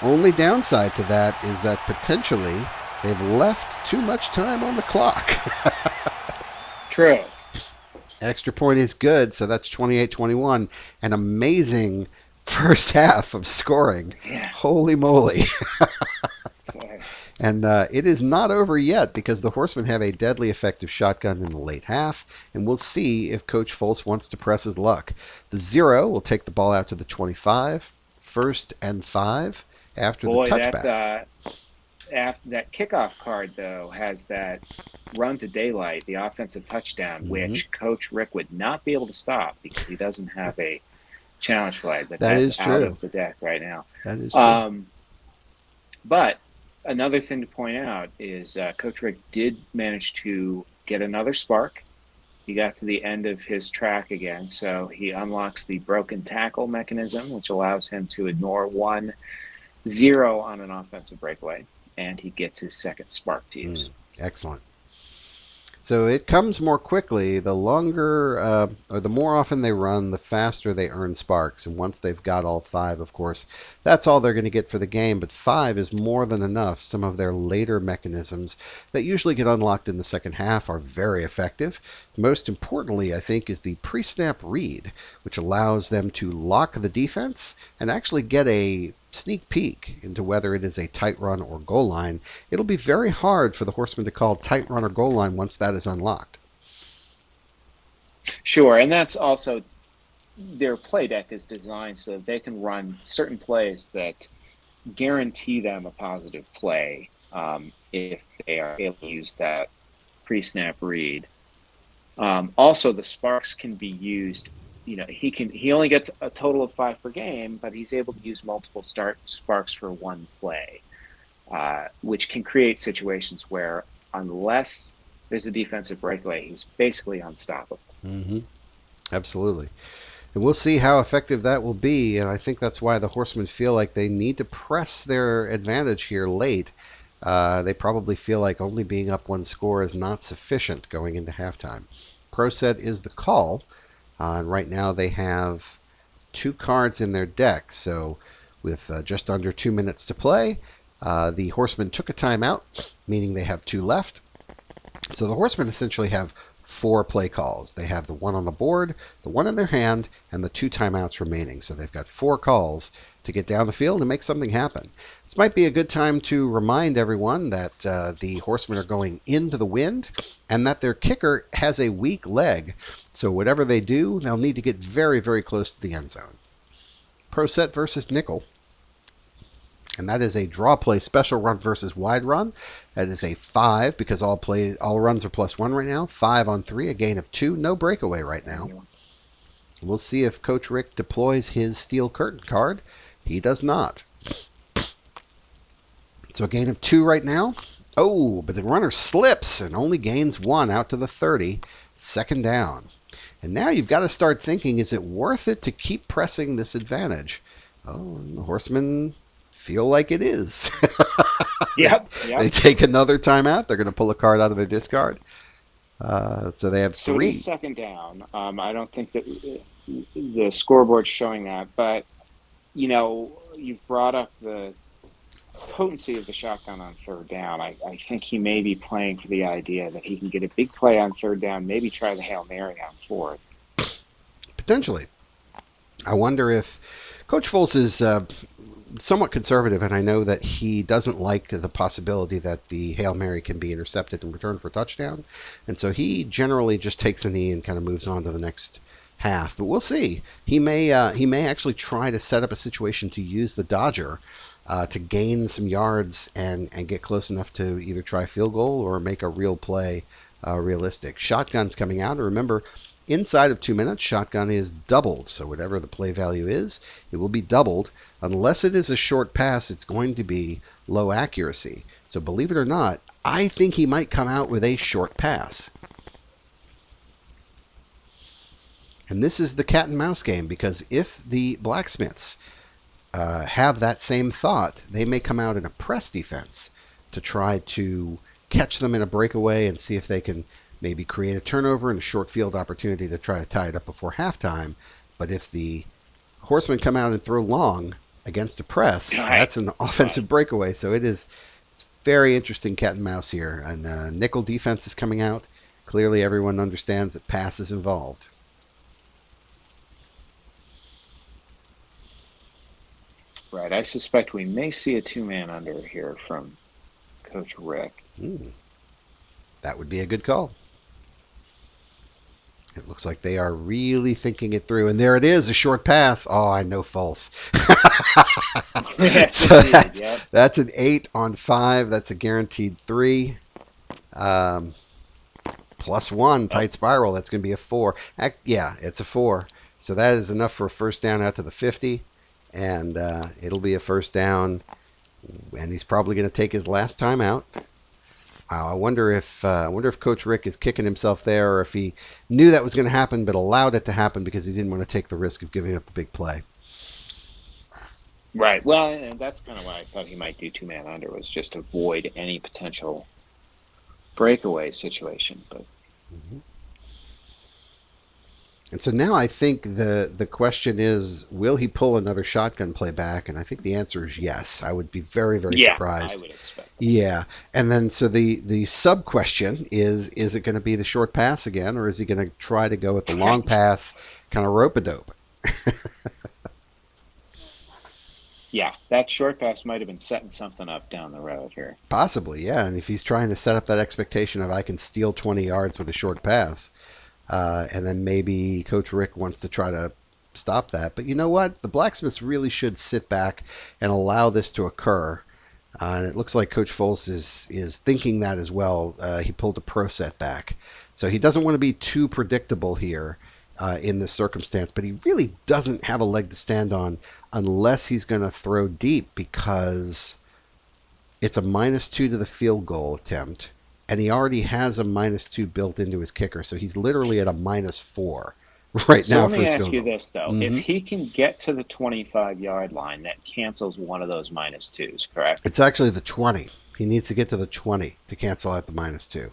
Only downside to that is that potentially they've left too much time on the clock. True. Extra point is good, so that's 28-21. An amazing first half of scoring. Yeah. Holy moly. And it is not over yet because the Horsemen have a deadly effective shotgun in the late half, and we'll see if Coach Foles wants to press his luck. The 0 will take the ball out to the 25, 1st and 5 after the touchback. That kickoff card, though, has that run to daylight, the offensive touchdown, which Coach Rick would not be able to stop because he doesn't have a challenge flag. But that's out of the deck right now. That is true. But another thing to point out is Coach Rick did manage to get another spark. He got to the end of his track again, so he unlocks the broken tackle mechanism, which allows him to ignore 1-0 on an offensive breakaway. And he gets his second spark to use. Excellent. So it comes more quickly. The longer, or the more often they run, the faster they earn sparks. And once they've got all 5, of course, that's all they're going to get for the game. But 5 is more than enough. Some of their later mechanisms that usually get unlocked in the second half are very effective. Most importantly, I think, is the pre-snap read, which allows them to lock the defense and actually get a sneak peek into whether it is a tight run or goal line. It'll be very hard for the Horsemen to call tight run or goal line once that is unlocked. Sure, and that's also their play deck is designed so that they can run certain plays that guarantee them a positive play if they are able to use that pre-snap read. Also, the sparks can be used. He only gets a total of 5 per game, but he's able to use multiple sparks for one play, which can create situations where unless there's a defensive breakaway, he's basically unstoppable. Mm-hmm. Absolutely. And we'll see how effective that will be, and I think that's why the Horsemen feel like they need to press their advantage here late. They probably feel like only being up 1 score is not sufficient going into halftime. Pro set is the call, and right now they have 2 cards in their deck, so with just under 2 minutes to play, the Horsemen took a timeout, meaning they have 2 left. So the Horsemen essentially have 4 play calls. They have the 1 on the board, the 1 in their hand, and the 2 timeouts remaining. So they've got 4 calls to get down the field and make something happen. This might be a good time to remind everyone that the Horsemen are going into the wind and that their kicker has a weak leg. So whatever they do, they'll need to get very, very close to the end zone. Pro set versus nickel. And that is a draw play special run versus wide run. That is a 5 because all runs are +1 right now. 5 on 3, a gain of 2. No breakaway right now. We'll see if Coach Rick deploys his steel curtain card. He does not. So a gain of 2 right now. Oh, but the runner slips and only gains 1 out to the 30. 2nd down. And now you've got to start thinking, is it worth it to keep pressing this advantage? Oh, and the Horsemen feel like it is. Yep. They take another timeout. They're going to pull a card out of their discard. So they have 3. So it is 2nd down. I don't think that the scoreboard's showing that, but you've brought up the potency of the shotgun on 3rd down. I think he may be playing for the idea that he can get a big play on 3rd down, maybe try the Hail Mary on 4th. Potentially. I wonder if Coach Foles is somewhat conservative, and I know that he doesn't like the possibility that the Hail Mary can be intercepted and returned for a touchdown, and so he generally just takes a knee and kind of moves on to the next half. But we'll see. He may actually try to set up a situation to use the Dodger to gain some yards and get close enough to either try a field goal or make a real play realistic. Shotgun's coming out, and remember, inside of 2 minutes, shotgun is doubled. So whatever the play value is, it will be doubled. Unless it is a short pass, it's going to be low accuracy. So believe it or not, I think he might come out with a short pass. And this is the cat and mouse game, because if the Blacksmiths have that same thought, they may come out in a press defense to try to catch them in a breakaway and see if they can maybe create a turnover and a short field opportunity to try to tie it up before halftime. But if the Horsemen come out and throw long against a press, that's an offensive breakaway. So it's very interesting cat and mouse here. And nickel defense is coming out. Clearly everyone understands that pass is involved. Right. I suspect we may see a 2-man under here from Coach Rick. That would be a good call. It looks like they are really thinking it through. And there it is, a short pass. Oh, I know false. Yes, so indeed, that's an 8 on 5. That's a guaranteed 3. +1, tight spiral. That's going to be a 4. Yeah, it's a 4. So that is enough for a first down out to the 50. And it'll be a first down. And he's probably going to take his last time out. I wonder if Coach Rick is kicking himself there, or if he knew that was going to happen but allowed it to happen because he didn't want to take the risk of giving up the big play. Right. Well, and that's kind of why I thought he might do 2-man under, was just avoid any potential breakaway situation. But And so now I think the question is, will he pull another shotgun play back? And I think the answer is yes. I would be very, very surprised. I would expect that. Yeah. And then so the sub question is it going to be the short pass again, or is he going to try to go with the long pass, kind of rope-a-dope? Yeah, that short pass might have been setting something up down the road here. Possibly, yeah. And if he's trying to set up that expectation of I can steal 20 yards with a short pass, and then maybe Coach Rick wants to try to stop that. But you know what? The Blacksmiths really should sit back and allow this to occur. And it looks like Coach Foles is thinking that as well. He pulled a pro set back. So he doesn't want to be too predictable here in this circumstance. But he really doesn't have a leg to stand on unless he's going to throw deep, because it's a -2 to the field goal attempt. And he already has a -2 built into his kicker. So he's literally at a -4 right So now let for me his ask field you goal. this, though. Mm-hmm. If he can get to the 25-yard line, that cancels one of those -2s, correct? It's actually the 20. He needs to get to the 20 to cancel out the -2.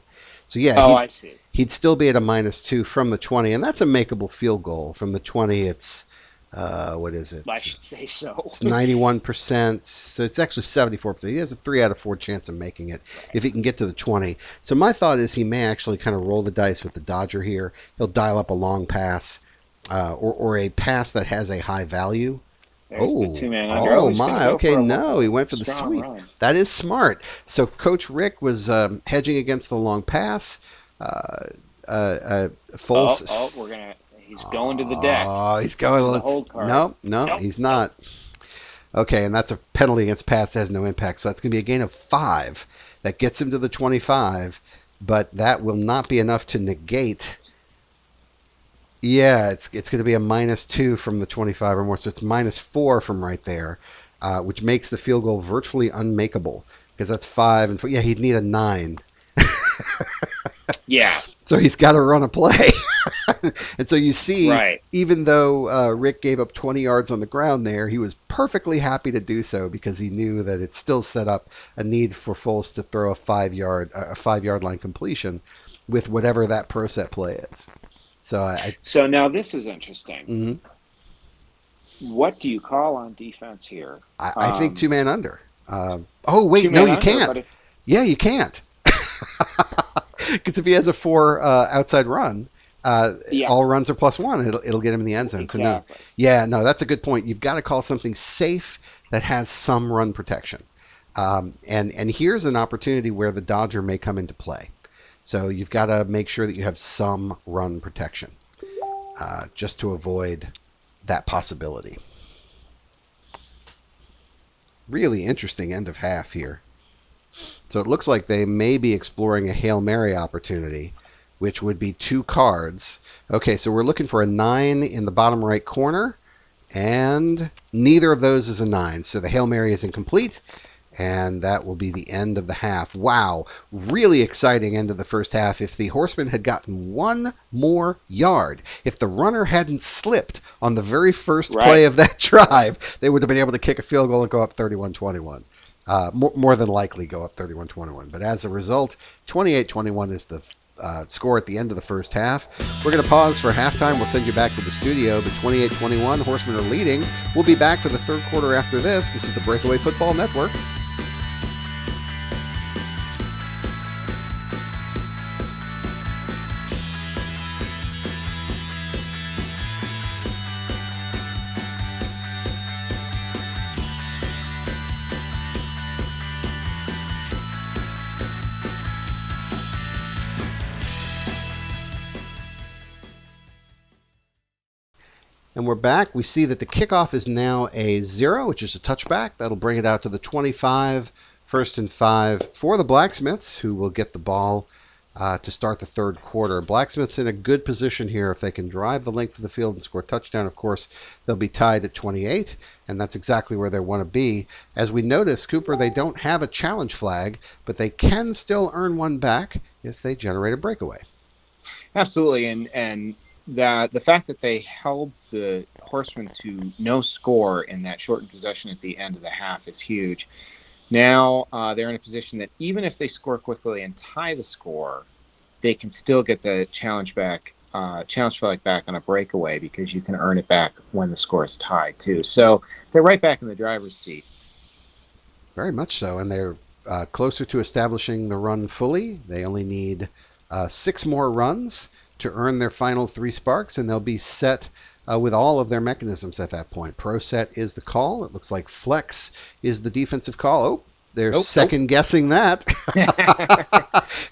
So yeah, Oh, I see. he'd still be at a -2 from the 20, and that's a makeable field goal. From the 20, it's what is it? I should say so. It's 91%, so it's actually 74%. He has a 3 out of 4 chance of making it if he can get to the 20. So my thought is he may actually kind of roll the dice with the Dodger here. He'll dial up a long pass or a pass that has a high value. There's the two-man under. Oh he's gonna my! go Okay, for a no, he went for the strong sweep. run. That is smart. So Coach Rick was hedging against the long pass. Foles. He's going to the deck. Oh, he's going. The Let's. hold card. No, Nope. he's not. Okay, and that's a penalty against pass that has no impact. So that's going to be a gain of 5. That gets him to the 25, but that will not be enough to negate. Yeah, it's going to be a -2 from the 25 or more, so it's -4 from right there, which makes the field goal virtually unmakeable, because that's 5 and 4. Yeah, he'd need a 9. Yeah. So he's got to run a play. And so you see, Right. even though Rick gave up 20 yards on the ground there, he was perfectly happy to do so, because he knew that it still set up a need for Foles to throw a 5-yard line completion with whatever that pro set play is. So now this is interesting. Mm-hmm. What do you call on defense here? I think 2-man under. Oh, wait, no, you can't. Yeah, you can't. Because if he has a 4 outside run, all runs are +1. It'll get him in the end zone. Exactly. So no, that's a good point. You've got to call something safe that has some run protection. And here's an opportunity where the Dodger may come into play. So you've got to make sure that you have some run protection, just to avoid that possibility. Really interesting end of half here. So it looks like they may be exploring a Hail Mary opportunity, which would be 2 cards. Okay, so we're looking for a 9 in the bottom right corner, and neither of those is a 9. So the Hail Mary is incomplete, and that will be the end of the half. Wow, really exciting end of the first half. If the Horsemen had gotten 1 more yard, if the runner hadn't slipped on the very first play of that drive, they would have been able to kick a field goal and go up 31-21. More than likely go up 31-21. But as a result, 28-21 is the score at the end of the first half. We're going to pause for halftime. We'll send you back to the studio, but 28-21, Horsemen are leading. We'll be back for the third quarter after this. This is the Breakaway Football Network. And we're back. We see that the kickoff is now a 0, which is a touchback. That'll bring it out to the 25, 1st and 5 for the Blacksmiths, who will get the ball to start the third quarter. Blacksmiths in a good position here. If they can drive the length of the field and score a touchdown, of course, they'll be tied at 28, and that's exactly where they want to be. As we notice, Cooper, they don't have a challenge flag, but they can still earn one back if they generate a breakaway. Absolutely, and the fact that they held the Horsemen to no score in that shortened possession at the end of the half is huge. Now they're in a position that even if they score quickly and tie the score, they can still get the challenge flag back on a breakaway, because you can earn it back when the score is tied too. So they're right back in the driver's seat. Very much so, and they're closer to establishing the run fully. They only need 6 more runs to earn their final 3 sparks, and they'll be set with all of their mechanisms at that point. Pro set is the call. It looks like flex is the defensive call. Oh, they're second guessing that.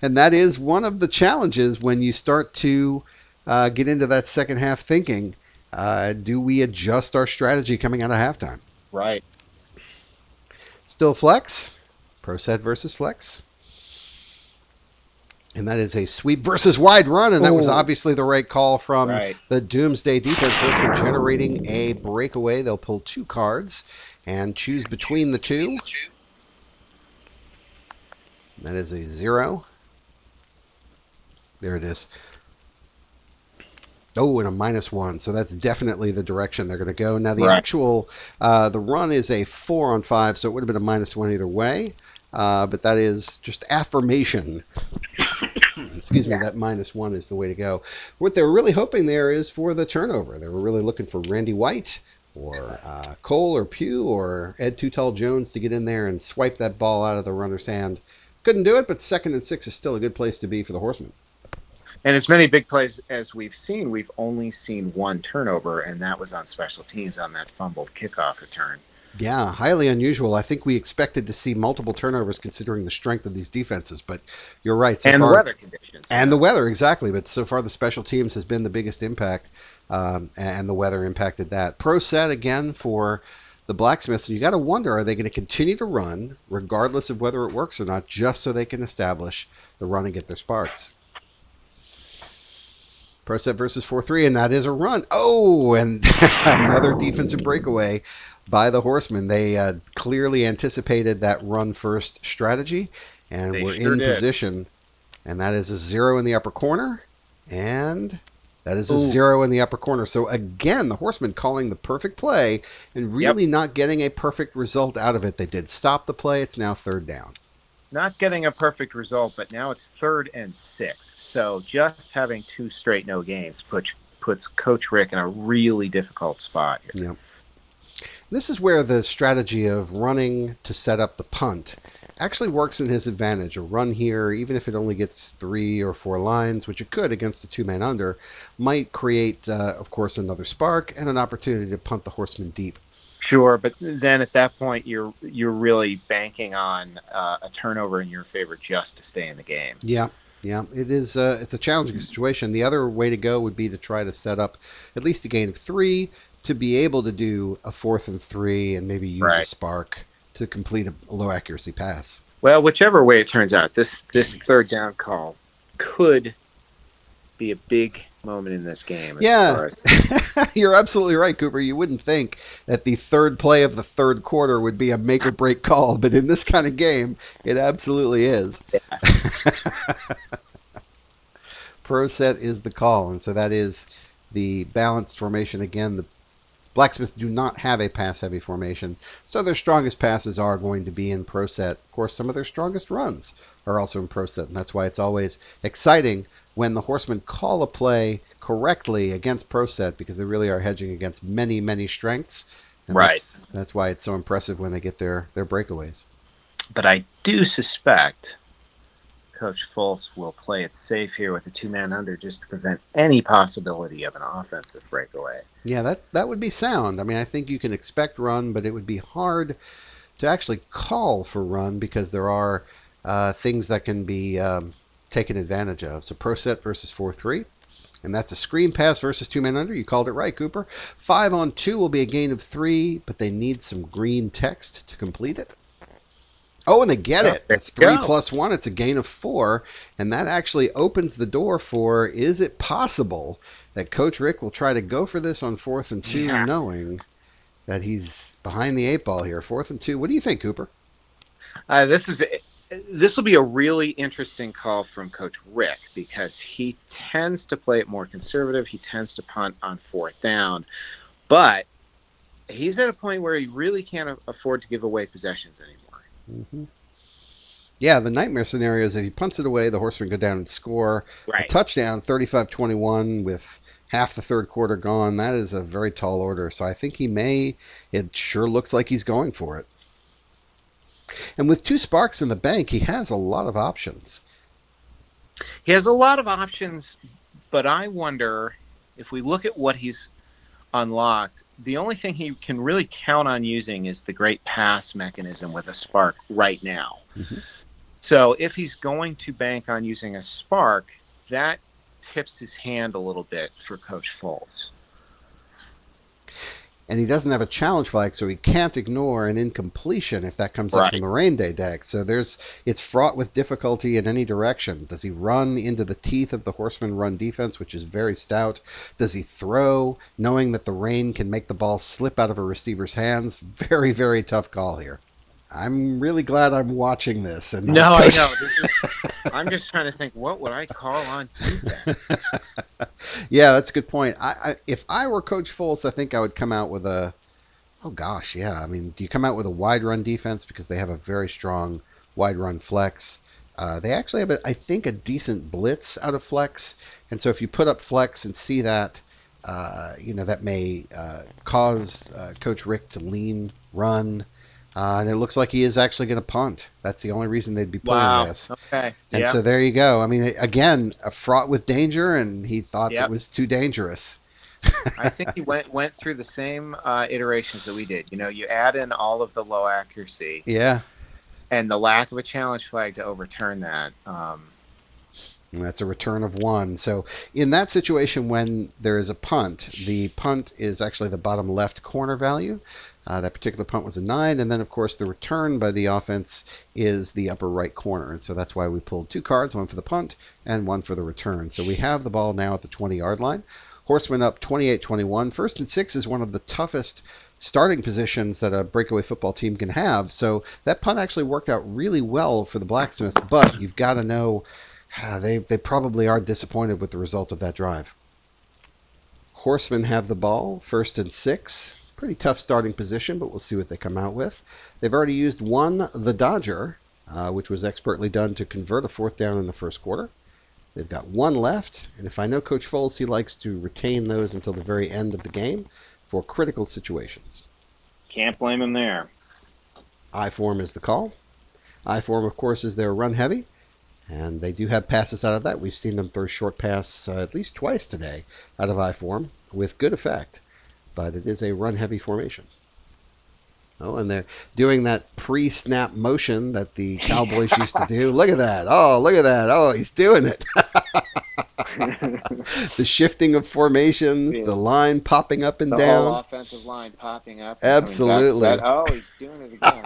And that is one of the challenges when you start to get into that second half thinking. Do we adjust our strategy coming out of halftime? Right. Still flex. Pro set versus flex. And that is a sweep versus wide run, and that was obviously the right call from the Doomsday defense. Horsemen generating a breakaway. They'll pull 2 cards and choose between the 2. That is a 0. There it is. Oh, and a -1. So that's definitely the direction they're going to go. Now, the actual, the run is a 4 on 5, so it would have been a -1 either way. But that is just affirmation. Excuse me, that -1 is the way to go. What they're really hoping there is for the turnover. They were really looking for Randy White or Cole or Pugh or Ed Too Tall Jones to get in there and swipe that ball out of the runner's hand. Couldn't do it, but 2nd and 6 is still a good place to be for the Horsemen. And as many big plays as we've seen, we've only seen 1 turnover, and that was on special teams on that fumbled kickoff return. Yeah, highly unusual. I think we expected to see multiple turnovers considering the strength of these defenses, but you're right. So and far, the weather conditions. And the weather, exactly. But so far the special teams has been the biggest impact, and the weather impacted that. Pro set again for the Blacksmiths. And you got to wonder, are they going to continue to run regardless of whether it works or not, just so they can establish the run and get their sparks? Pro set versus 4-3, and that is a run. Oh, and another defensive breakaway by the Horsemen. They clearly anticipated that run-first strategy, and were in position. And that is a 0 in the upper corner, and that is a 0 in the upper corner. So again, the Horsemen calling the perfect play and really not getting a perfect result out of it. They did stop the play. It's now 3rd down. Not getting a perfect result, but now it's 3rd and 6. So just having 2 straight no gains puts Coach Rick in a really difficult spot here. Yep. This is where the strategy of running to set up the punt actually works in his advantage. A run here, even if it only gets 3 or 4 lines, which it could against the 2-man under, might create, of course, another spark and an opportunity to punt the Horsemen deep. Sure, but then at that point, you're really banking on a turnover in your favor just to stay in the game. Yeah. Yeah, it is. It's a challenging situation. The other way to go would be to try to set up at least a gain of 3 to be able to do a 4th and 3 and maybe use a spark to complete a low accuracy pass. Well, whichever way it turns out, this 3rd down call could be a big moment in this game. Yeah, you're absolutely right, Cooper. You wouldn't think that the 3rd play of the 3rd quarter would be a make or break call, but in this kind of game, it absolutely is. Yeah. Pro set is the call, and so that is the balanced formation. Again, the Blacksmiths do not have a pass-heavy formation, so their strongest passes are going to be in pro set. Of course, some of their strongest runs are also in pro set, and that's why it's always exciting when the Horsemen call a play correctly against pro set, because they really are hedging against many, many strengths. And that's why it's so impressive when they get their breakaways. But I do suspect Coach Fultz will play it safe here with a 2-man under just to prevent any possibility of an offensive breakaway. Yeah, that would be sound. I mean, I think you can expect run, but it would be hard to actually call for run because there are things that can be taken advantage of. So pro set versus 4-3. And that's a screen pass versus 2-man under. You called it right, Cooper. 5 on 2 will be a gain of 3, but they need some green text to complete it. Oh, and they get it. That's 3 plus 1. It's a gain of 4. And that actually opens the door for, is it possible that Coach Rick will try to go for this on 4th and 2, knowing that he's behind the 8 ball here? 4th and 2. What do you think, Cooper? This will be a really interesting call from Coach Rick because he tends to play it more conservative. He tends to punt on 4th down. But he's at a point where he really can't afford to give away possessions anymore. Mm-hmm. Yeah, the nightmare scenario is if he punts it away, the Horsemen go down and score a touchdown, 35-21 with half the 3rd quarter gone. That is a very tall order. So I think it sure looks like he's going for it. And with 2 sparks in the bank, he has a lot of options. He has a lot of options, but I wonder if we look at what he's unlocked. The only thing he can really count on using is the great pass mechanism with a spark right now. Mm-hmm. So if he's going to bank on using a spark, that tips his hand a little bit for Coach Foles. And he doesn't have a challenge flag, so he can't ignore an incompletion if that comes up from the rain day deck. So it's fraught with difficulty in any direction. Does he run into the teeth of the Horsemen run defense, which is very stout? Does he throw, knowing that the rain can make the ball slip out of a receiver's hands? Very, very tough call here. I'm really glad I'm watching this. And no, I know. I'm just trying to think, what would I call on defense? Yeah, that's a good point. If I were Coach Foles, I think I would come out with do you come out with a wide run defense because they have a very strong wide run flex? They actually have, I think, a decent blitz out of flex. And so if you put up flex and see that, that may cause Coach Rick to lean, run. And it looks like he is actually going to punt. That's the only reason they'd be pulling this. Okay. And so there you go. I mean, again, fraught with danger, and he thought it was too dangerous. I think he went through the same iterations that we did. You add in all of the low accuracy. Yeah. And the lack of a challenge flag to overturn that. And that's a return of 1. So in that situation, when there is a punt, the punt is actually the bottom left corner value. That particular punt was a 9, and then, of course, the return by the offense is the upper right corner. And so that's why we pulled 2 cards, one for the punt and one for the return. So we have the ball now at the 20-yard line. Horsemen up 28-21. 1st and 6 is one of the toughest starting positions that a breakaway football team can have. So that punt actually worked out really well for the Blacksmiths, but you've got to know they probably are disappointed with the result of that drive. Horsemen have the ball, 1st and 6. Pretty tough starting position, but we'll see what they come out with. They've already used the Dodger, which was expertly done to convert a 4th down in the first quarter. They've got 1 left, and if I know Coach Foles, he likes to retain those until the very end of the game for critical situations. Can't blame him there. I-form is the call. I-form, of course, is their run heavy, and they do have passes out of that. We've seen them throw short pass at least twice today out of I-form with good effect. But it is a run-heavy formation. Oh, and they're doing that pre-snap motion that the Cowboys used to do. Look at that. Oh, look at that. Oh, he's doing it. The shifting of formations, the line popping up and down. The whole offensive line popping up. Absolutely. He's doing it again.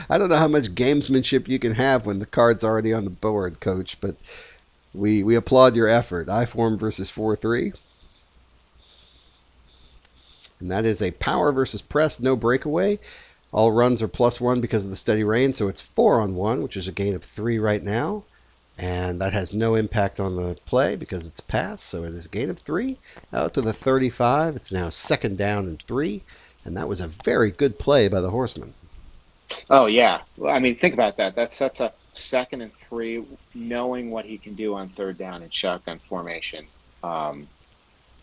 I don't know how much gamesmanship you can have when the card's already on the board, Coach, but we applaud your effort. I-form versus 4-3. And that is a power versus press, no breakaway. All runs are +1 because of the steady rain, so it's 4-on-1, which is a gain of 3 right now. And that has no impact on the play because it's pass, so it is a gain of 3. Out to the 35, it's now 2nd down and 3. And that was a very good play by the Horsemen. Oh, yeah. Well, I mean, think about that. That's a 2nd and 3, knowing what he can do on 3rd down in shotgun formation.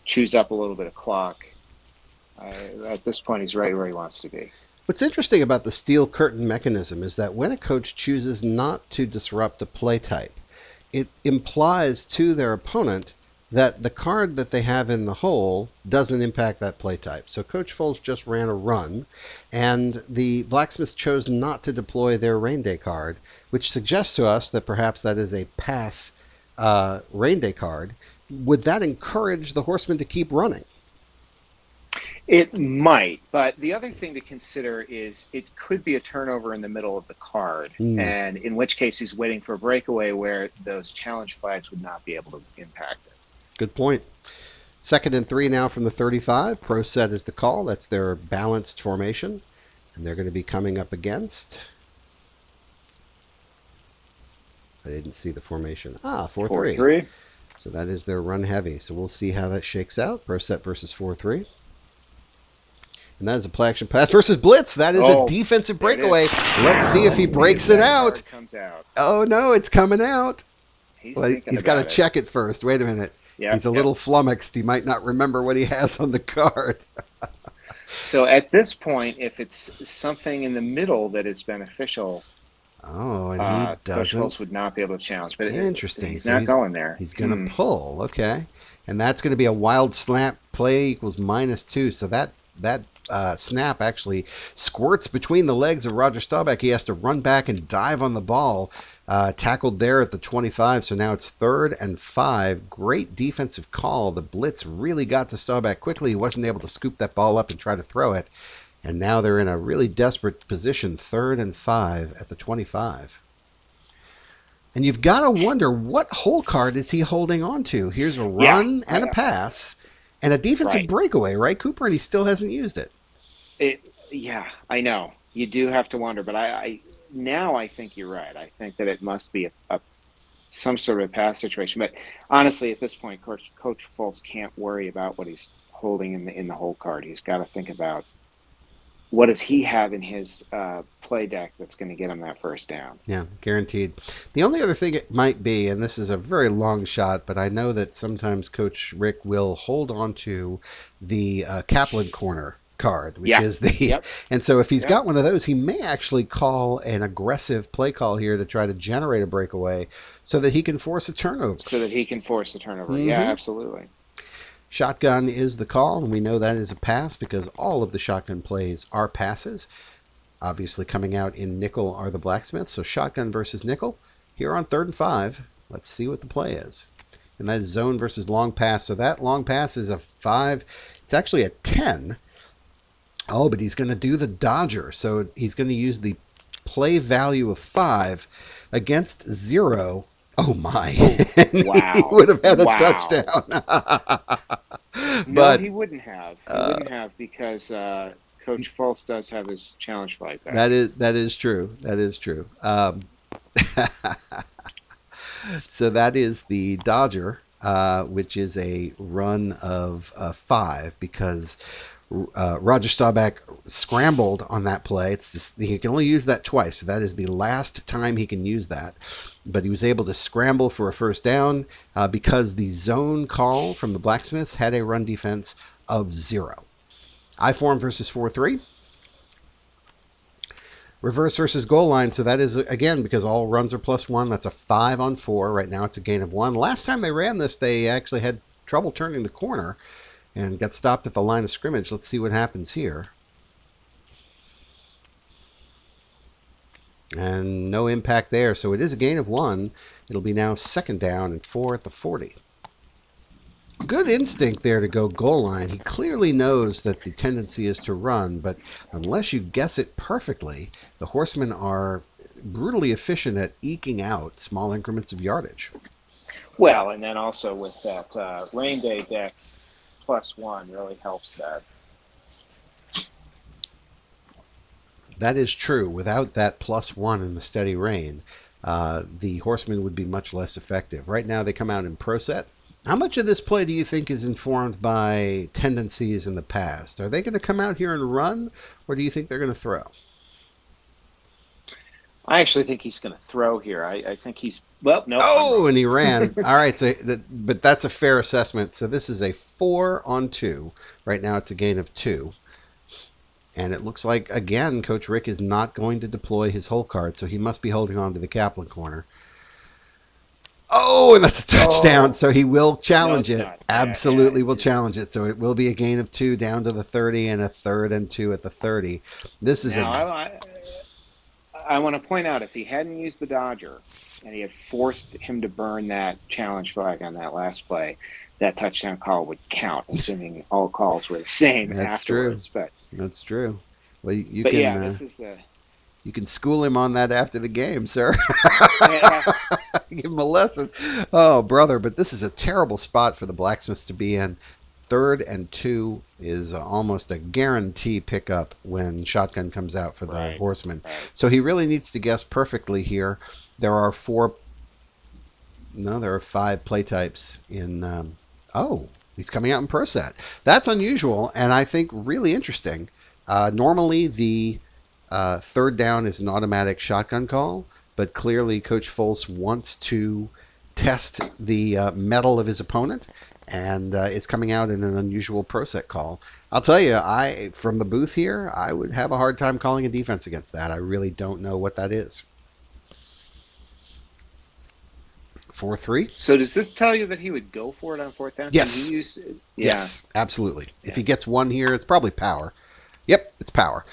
Chews up a little bit of clock. At this point, he's right where he wants to be. What's interesting about the steel curtain mechanism is that when a coach chooses not to disrupt a play type, it implies to their opponent that the card that they have in the hole doesn't impact that play type. So Coach Foles just ran a run, and the Blacksmiths chose not to deploy their Rain Day card, which suggests to us that perhaps that is a pass Rain Day card. Would that encourage the Horsemen to keep running? It might, but the other thing to consider is it could be a turnover in the middle of the card, and in which case he's waiting for a breakaway where those challenge flags would not be able to impact it. Good point. 2nd and 3 now from the 35. Pro set is the call. That's their balanced formation, and they're going to be coming up against... I didn't see the formation. 4-3. 4-3. So that is their run heavy. So we'll see how that shakes out. Pro set versus 4-3. And that is a play action pass versus blitz. That is a defensive breakaway. Let's see if he breaks it out. Oh, no, it's coming out. He's got to check it first. Wait a minute. He's a little flummoxed. He might not remember what he has on the card. So at this point, if it's something in the middle that is beneficial, Oh, and he Coach doesn't. Foles would not be able to challenge. But Interesting. he's So not going there. he's going to pull. Okay, and that's going to be a wild snap play equals -2. So that snap actually squirts between the legs of Roger Staubach. He has to run back and dive on the ball. Tackled there at the 25, so now it's 3rd and 5. Great defensive call. The blitz really got to Staubach quickly. He wasn't able to scoop that ball up and try to throw it. And now they're in a really desperate position, 3rd and 5 at the 25. And you've got to wonder, what hole card is he holding on to? Here's a run and a pass and a defensive breakaway, right, Cooper? And he still hasn't used it. Yeah, I know. You do have to wonder, but I think you're right. I think that it must be some sort of a pass situation. But honestly, at this point, Coach Foles can't worry about what he's holding in the hole card. He's got to think about what does he have in his play deck that's going to get him that first down. Yeah, guaranteed. The only other thing it might be, and this is a very long shot, but I know that sometimes Coach Rick will hold on to the Kaplan corner card, which is the and so if he's got one of those, he may actually call an aggressive play call here to try to generate a breakaway so that he can force a turnover. Yeah, absolutely. Shotgun is the call, and we know that is a pass because all of the shotgun plays are passes. Obviously coming out in nickel are the Blacksmiths, so shotgun versus nickel. Here on 3rd and 5, let's see what the play is. And that is zone versus long pass. So that long pass is a 5. It's actually a 10. Oh, but he's going to do the dodger. So he's going to use the play value of 5 against 0. Oh, my. Wow. He would have had a touchdown. No, he wouldn't have. He wouldn't have because Coach Foles does have his challenge flag back. That is true. That is true. So that is the dodger, which is a run of 5 because Roger Staubach scrambled on that play. It's just, he can only use that twice, so that is the last time he can use that. But he was able to scramble for a first down because the zone call from the Blacksmiths had a run defense of 0. I-form versus 4-3. Reverse versus goal line. So that is, again, because all runs are +1. That's a 5 on 4. Right now it's a gain of 1. Last time they ran this, they actually had trouble turning the corner and got stopped at the line of scrimmage. Let's see what happens here. And no impact there, so it is a gain of 1. It'll be now 2nd down and 4 at the 40. Good instinct there to go goal line. He clearly knows that the tendency is to run, but unless you guess it perfectly, the Horsemen are brutally efficient at eking out small increments of yardage. Well, and then also with that rain day deck, +1 really helps that. That is true. Without that +1 in the steady rain, the Horsemen would be much less effective. Right now they come out in pro set. How much of this play do you think is informed by tendencies in the past? Are they going to come out here and run, or do you think they're going to throw? I actually think he's going to throw here. I think he's, well, no. Oh, and he ran. All right, so but that's a fair assessment. So this is a 4 on 2. Right now it's a gain of 2. And it looks like, again, Coach Rick is not going to deploy his hole card, so he must be holding on to the Kaplan corner. Oh, and that's a touchdown, so he will challenge it. Absolutely will challenge it. So it will be a gain of 2 down to the 30 and a 3rd and 2 at the 30. This is I want to point out, if he hadn't used the dodger and he had forced him to burn that challenge flag on that last play, that touchdown call would count, assuming all calls were the same afterwards. True. That's true. Well, you can school him on that after the game, sir. Give him a lesson. Oh, brother, but this is a terrible spot for the Blacksmiths to be in. 3rd and 2 is almost a guarantee pickup when shotgun comes out for the Horsemen. Right. So he really needs to guess perfectly here. There are 5 play types in... he's coming out in pro set. That's unusual, and I think really interesting. Normally, the 3rd down is an automatic shotgun call, but clearly Coach Foles wants to test the mettle of his opponent, and is coming out in an unusual pro set call. I'll tell you, from the booth here, I would have a hard time calling a defense against that. I really don't know what that is. 4-3. So does this tell you that he would go for it on fourth down? Yes. Yes, absolutely. If he gets one here, it's probably power. Yep, it's power.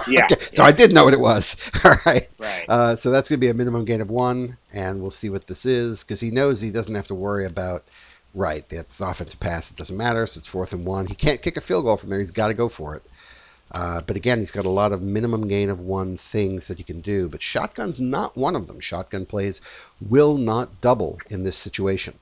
Yeah. Okay, so I did know what it was. All right. Right. So that's going to be a minimum gain of 1, and we'll see what this is, because he knows he doesn't have to worry about, right, that's offensive pass. It doesn't matter, so it's 4th and 1. He can't kick a field goal from there. He's got to go for it. But again, he's got a lot of minimum gain of 1 things that you can do, but shotgun's not one of them. Shotgun plays will not double in this situation.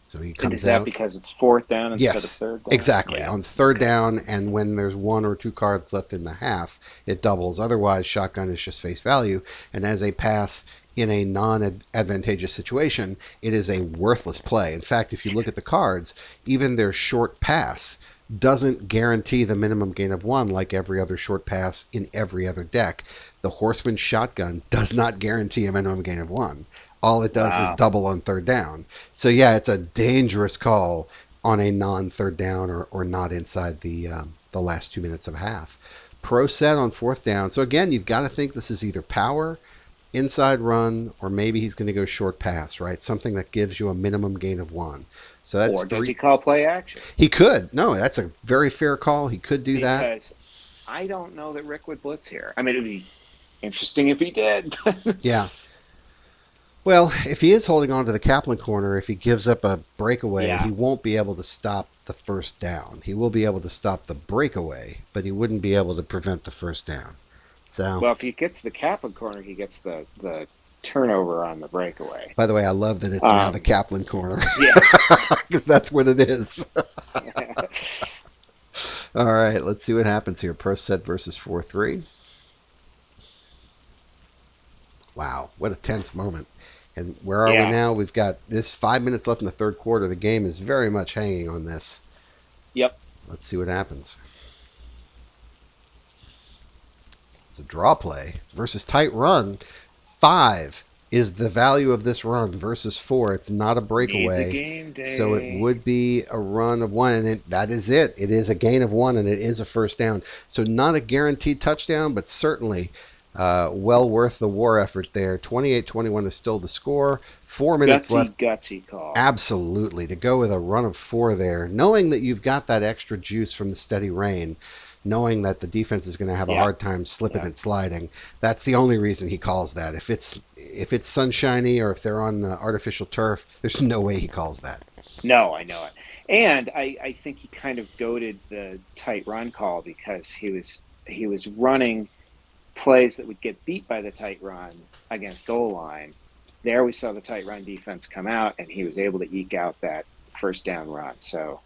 So he comes out. Is that because it's 4th down instead of 3rd down? Exactly. Yeah. On 3rd down, and when there's 1 or 2 cards left in the half, it doubles. Otherwise, shotgun is just face value. And as a pass in a non-advantageous situation, it is a worthless play. In fact, if you look at the cards, even their short pass doesn't guarantee the minimum gain of 1 like every other short pass in every other deck. The Horseman shotgun does not guarantee a minimum gain of 1. All it does is double on 3rd down. So yeah, it's a dangerous call on a non-3rd down or not inside the last 2 minutes of half. Pro set on 4th down. So again, you've got to think this is either power, inside run, or maybe he's going to go short pass, right? Something that gives you a minimum gain of 1. So that's or does he call play action? He could. No, that's a very fair call. He could do that. Because I don't know that Rick would blitz here. I mean, it would be interesting if he did. Yeah. Well, if he is holding on to the Kaplan corner, if he gives up a breakaway, he won't be able to stop the 1st down. He will be able to stop the breakaway, but he wouldn't be able to prevent the 1st down. So, well, if he gets the Kaplan corner, he gets the turnover on the breakaway. By the way, I love that it's now the Kaplan corner. Yeah. Because that's what it is. All right, let's see what happens here. Pro set versus 4-3. Wow, what a tense moment. And where are we now? We've got this 5 minutes left in the 3rd quarter. The game is very much hanging on this. Yep. Let's see what happens. It's a draw play versus tight run. 5 is the value of this run versus 4. It's not a breakaway. It's a game day. So it would be a run of 1, and that is it. It is a gain of 1, and it is a 1st down. So not a guaranteed touchdown, but certainly well worth the war effort there. 28-21 is still the score. 4 minutes left. Gutsy call. Absolutely. To go with a run of 4 there, knowing that you've got that extra juice from the steady rain, knowing that the defense is going to have a hard time slipping and sliding. That's the only reason he calls that. If it's sunshiny or if they're on the artificial turf, there's no way he calls that. No, I know it. And I think he kind of goaded the tight run call because he was running plays that would get beat by the tight run against goal line. There we saw the tight run defense come out, and he was able to eke out that 1st down run. So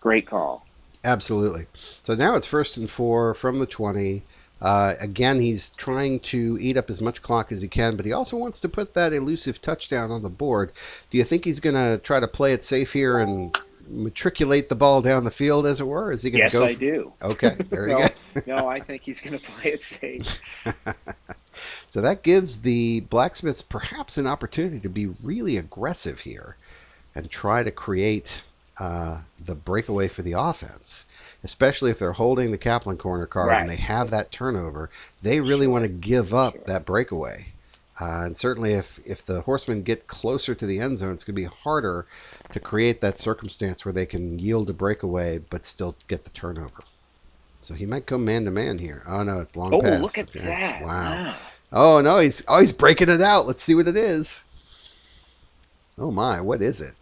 great call. Absolutely. So now it's 1st and 4 from the 20. Again, he's trying to eat up as much clock as he can, but he also wants to put that elusive touchdown on the board. Do you think he's going to try to play it safe here and matriculate the ball down the field, as it were? Is he going to go? Yes, I do. Okay, very good. No, I think he's going to play it safe. So that gives the Blacksmiths perhaps an opportunity to be really aggressive here and try to create the breakaway for the offense, especially if they're holding the Kaplan corner card and they have that turnover. They really want to give up that breakaway. And certainly if the Horsemen get closer to the end zone, it's going to be harder to create that circumstance where they can yield a breakaway but still get the turnover. So he might go man-to-man here. Oh, no, it's long pass. Oh, look at that. Wow. Oh, no, he's breaking it out. Let's see what it is. Oh, my, what is it?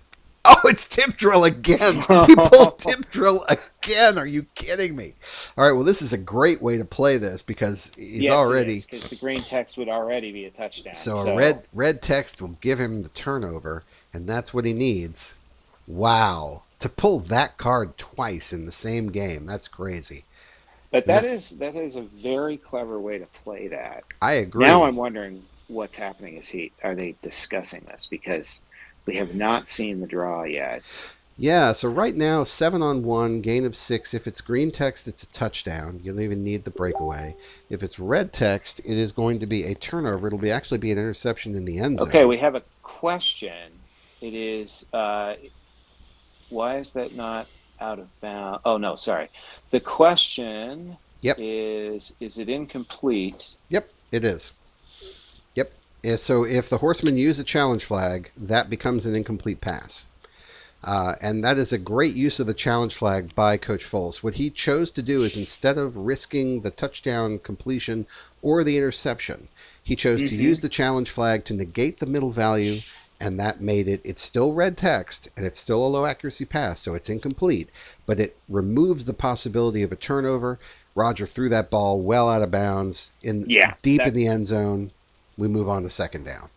Oh, it's tip drill again. He pulled tip drill again. Are you kidding me? All right, well, this is a great way to play this because he's already... because the green text would already be a touchdown. So a red text will give him the turnover, and that's what he needs. Wow. To pull that card twice in the same game, that's crazy. But that is a very clever way to play that. I agree. Now I'm wondering what's happening. Are they discussing this? Because we have not seen the draw yet. Yeah, so right now, 7-on-1, gain of 6. If it's green text, it's a touchdown. You don't even need the breakaway. If it's red text, it is going to be a turnover. It'll actually be an interception in the end zone. Okay, we have a question. It is, why is that not out of bounds? Oh, no, sorry. The question is it incomplete? Yep, it is. Yep, So if the Horsemen use a challenge flag, that becomes an incomplete pass. And that is a great use of the challenge flag by Coach Foles. What he chose to do is, instead of risking the touchdown completion or the interception, he chose to use the challenge flag to negate the middle value, and that made it's still red text, and it's still a low accuracy pass, so it's incomplete, but it removes the possibility of a turnover. Roger threw that ball well out of bounds, deep in the end zone. We move on to second down.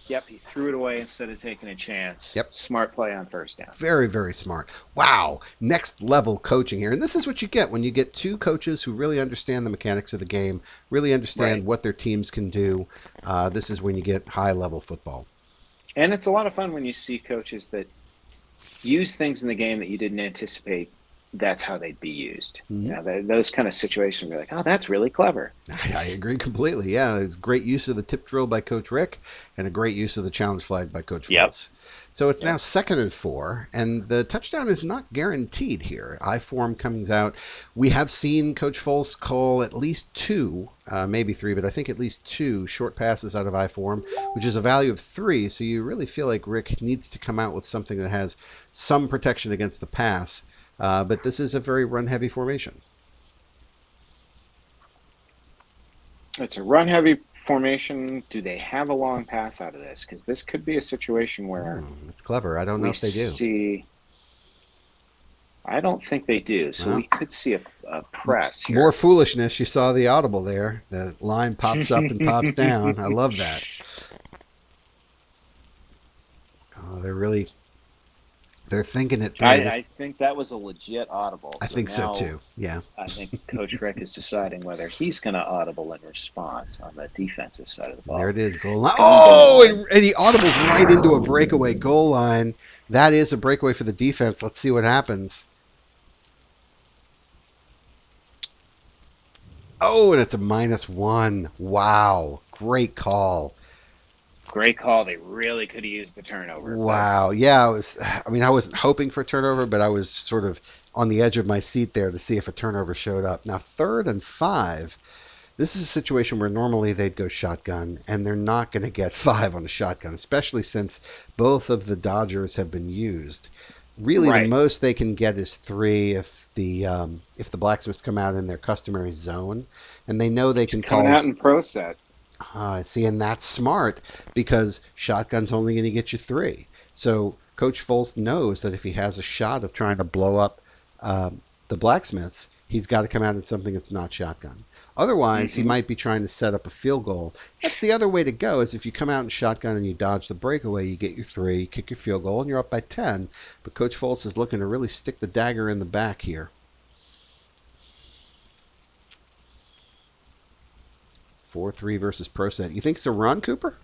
Yep, he threw it away instead of taking a chance. Yep. Smart play on first down. Very, very smart. Wow. Next level coaching here. And this is what you get when you get two coaches who really understand the mechanics of the game, really understand what their teams can do. This is when you get high level football. And it's a lot of fun when you see coaches that use things in the game that you didn't anticipate that's how they'd be used. Those kind of situations, you're like, oh, that's really clever. I agree completely. Yeah, it's great use of the tip drill by Coach Rick and a great use of the challenge flag by Coach Foles. So it's now 2nd and 4, and the touchdown is not guaranteed here. I-form comes out. We have seen Coach Foles call at least 2, maybe 3, but I think at least 2 short passes out of I-form, which is a value of 3. So you really feel like Rick needs to come out with something that has some protection against the pass. But this is a very run-heavy formation. It's a run-heavy formation. Do they have a long pass out of this? Because this could be a situation where... it's clever. I don't know if they do. I don't think they do. So we could see a press here. More foolishness. You saw the audible there. The line pops up and pops down. I love that. Oh, they're thinking it through. I think that was a legit audible. I think so too. Yeah. I think Coach Rick is deciding whether he's going to audible in response on the defensive side of the ball. There it is, goal line. Oh, and he audibles right into a breakaway goal line. That is a breakaway for the defense. Let's see what happens. Oh, and it's a -1. Wow. Great call. Great call. They really could have used the turnover. Wow. Yeah, I wasn't hoping for a turnover, but I was sort of on the edge of my seat there to see if a turnover showed up. Now, 3rd and 5. This is a situation where normally they'd go shotgun, and they're not going to get 5 on a shotgun, especially since both of the Dodgers have been used. Really, the most they can get is 3 if the Blacksmiths come out in their customary zone, and they know they can call out in pro set. See, and that's smart because shotgun's only going to get you 3. So Coach Foles knows that if he has a shot of trying to blow up the Blacksmiths, he's got to come out in something that's not shotgun. Otherwise, he might be trying to set up a field goal. That's the other way to go, is if you come out in shotgun and you dodge the breakaway, you get your 3, you kick your field goal, and you're up by 10. But Coach Foles is looking to really stick the dagger in the back here. 4-3 versus pro set. You think it's a run, Cooper?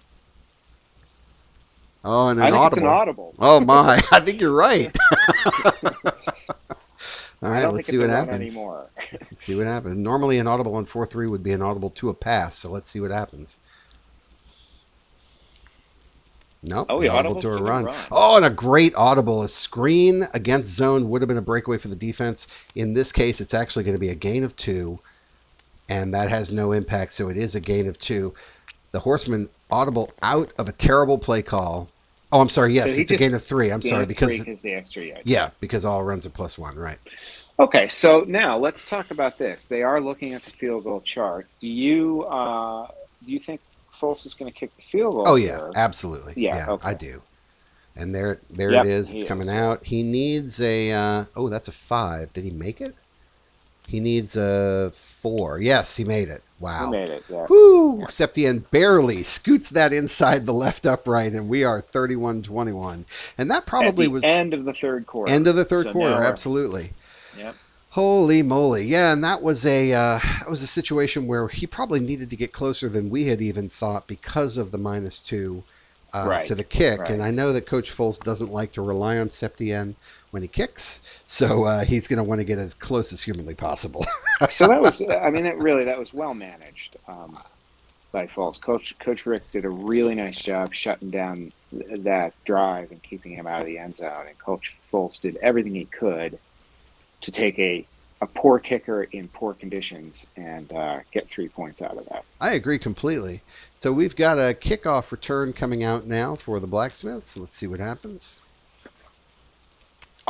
Oh, and I think it's an audible. Oh, my. I think you're right. All right, let's see what happens. Let's see what happens. Normally, an audible on 4-3 would be an audible to a pass, so let's see what happens. Nope, audible to a run. Oh, and a great audible. A screen against zone would have been a breakaway for the defense. In this case, it's actually going to be a gain of 2. And that has no impact, so it is a gain of 2. The Horsemen audible out of a terrible play call. Oh, I'm sorry. Yes, so it's a gain of 3. I'm sorry because the extra yard. Yeah, because all runs are +1, right? Okay, so now let's talk about this. They are looking at the field goal chart. Do you think Foles is going to kick the field goal? Oh yeah, absolutely. Yeah, okay. I do. And there it is. It's coming out. He needs a. That's a 5. Did he make it? He needs a 4. Yes, he made it. Wow. He made it, yeah. Woo! Yeah. Septien barely scoots that inside the left upright, and we are 31-21. And that probably was... end of the third quarter. End of the third quarter, absolutely. Yep. Holy moly. Yeah, and that was a situation where he probably needed to get closer than we had even thought because of the -2 to the kick. Right. And I know that Coach Foles doesn't like to rely on Septien when he kicks, so he's going to want to get as close as humanly possible. So that was, that was well managed by Foles. Coach Rick did a really nice job shutting down that drive and keeping him out of the end zone. And Coach Foles did everything he could to take a a poor kicker in poor conditions and get 3 points out of that. I agree completely. So we've got a kickoff return coming out now for the Blacksmiths. Let's see what happens.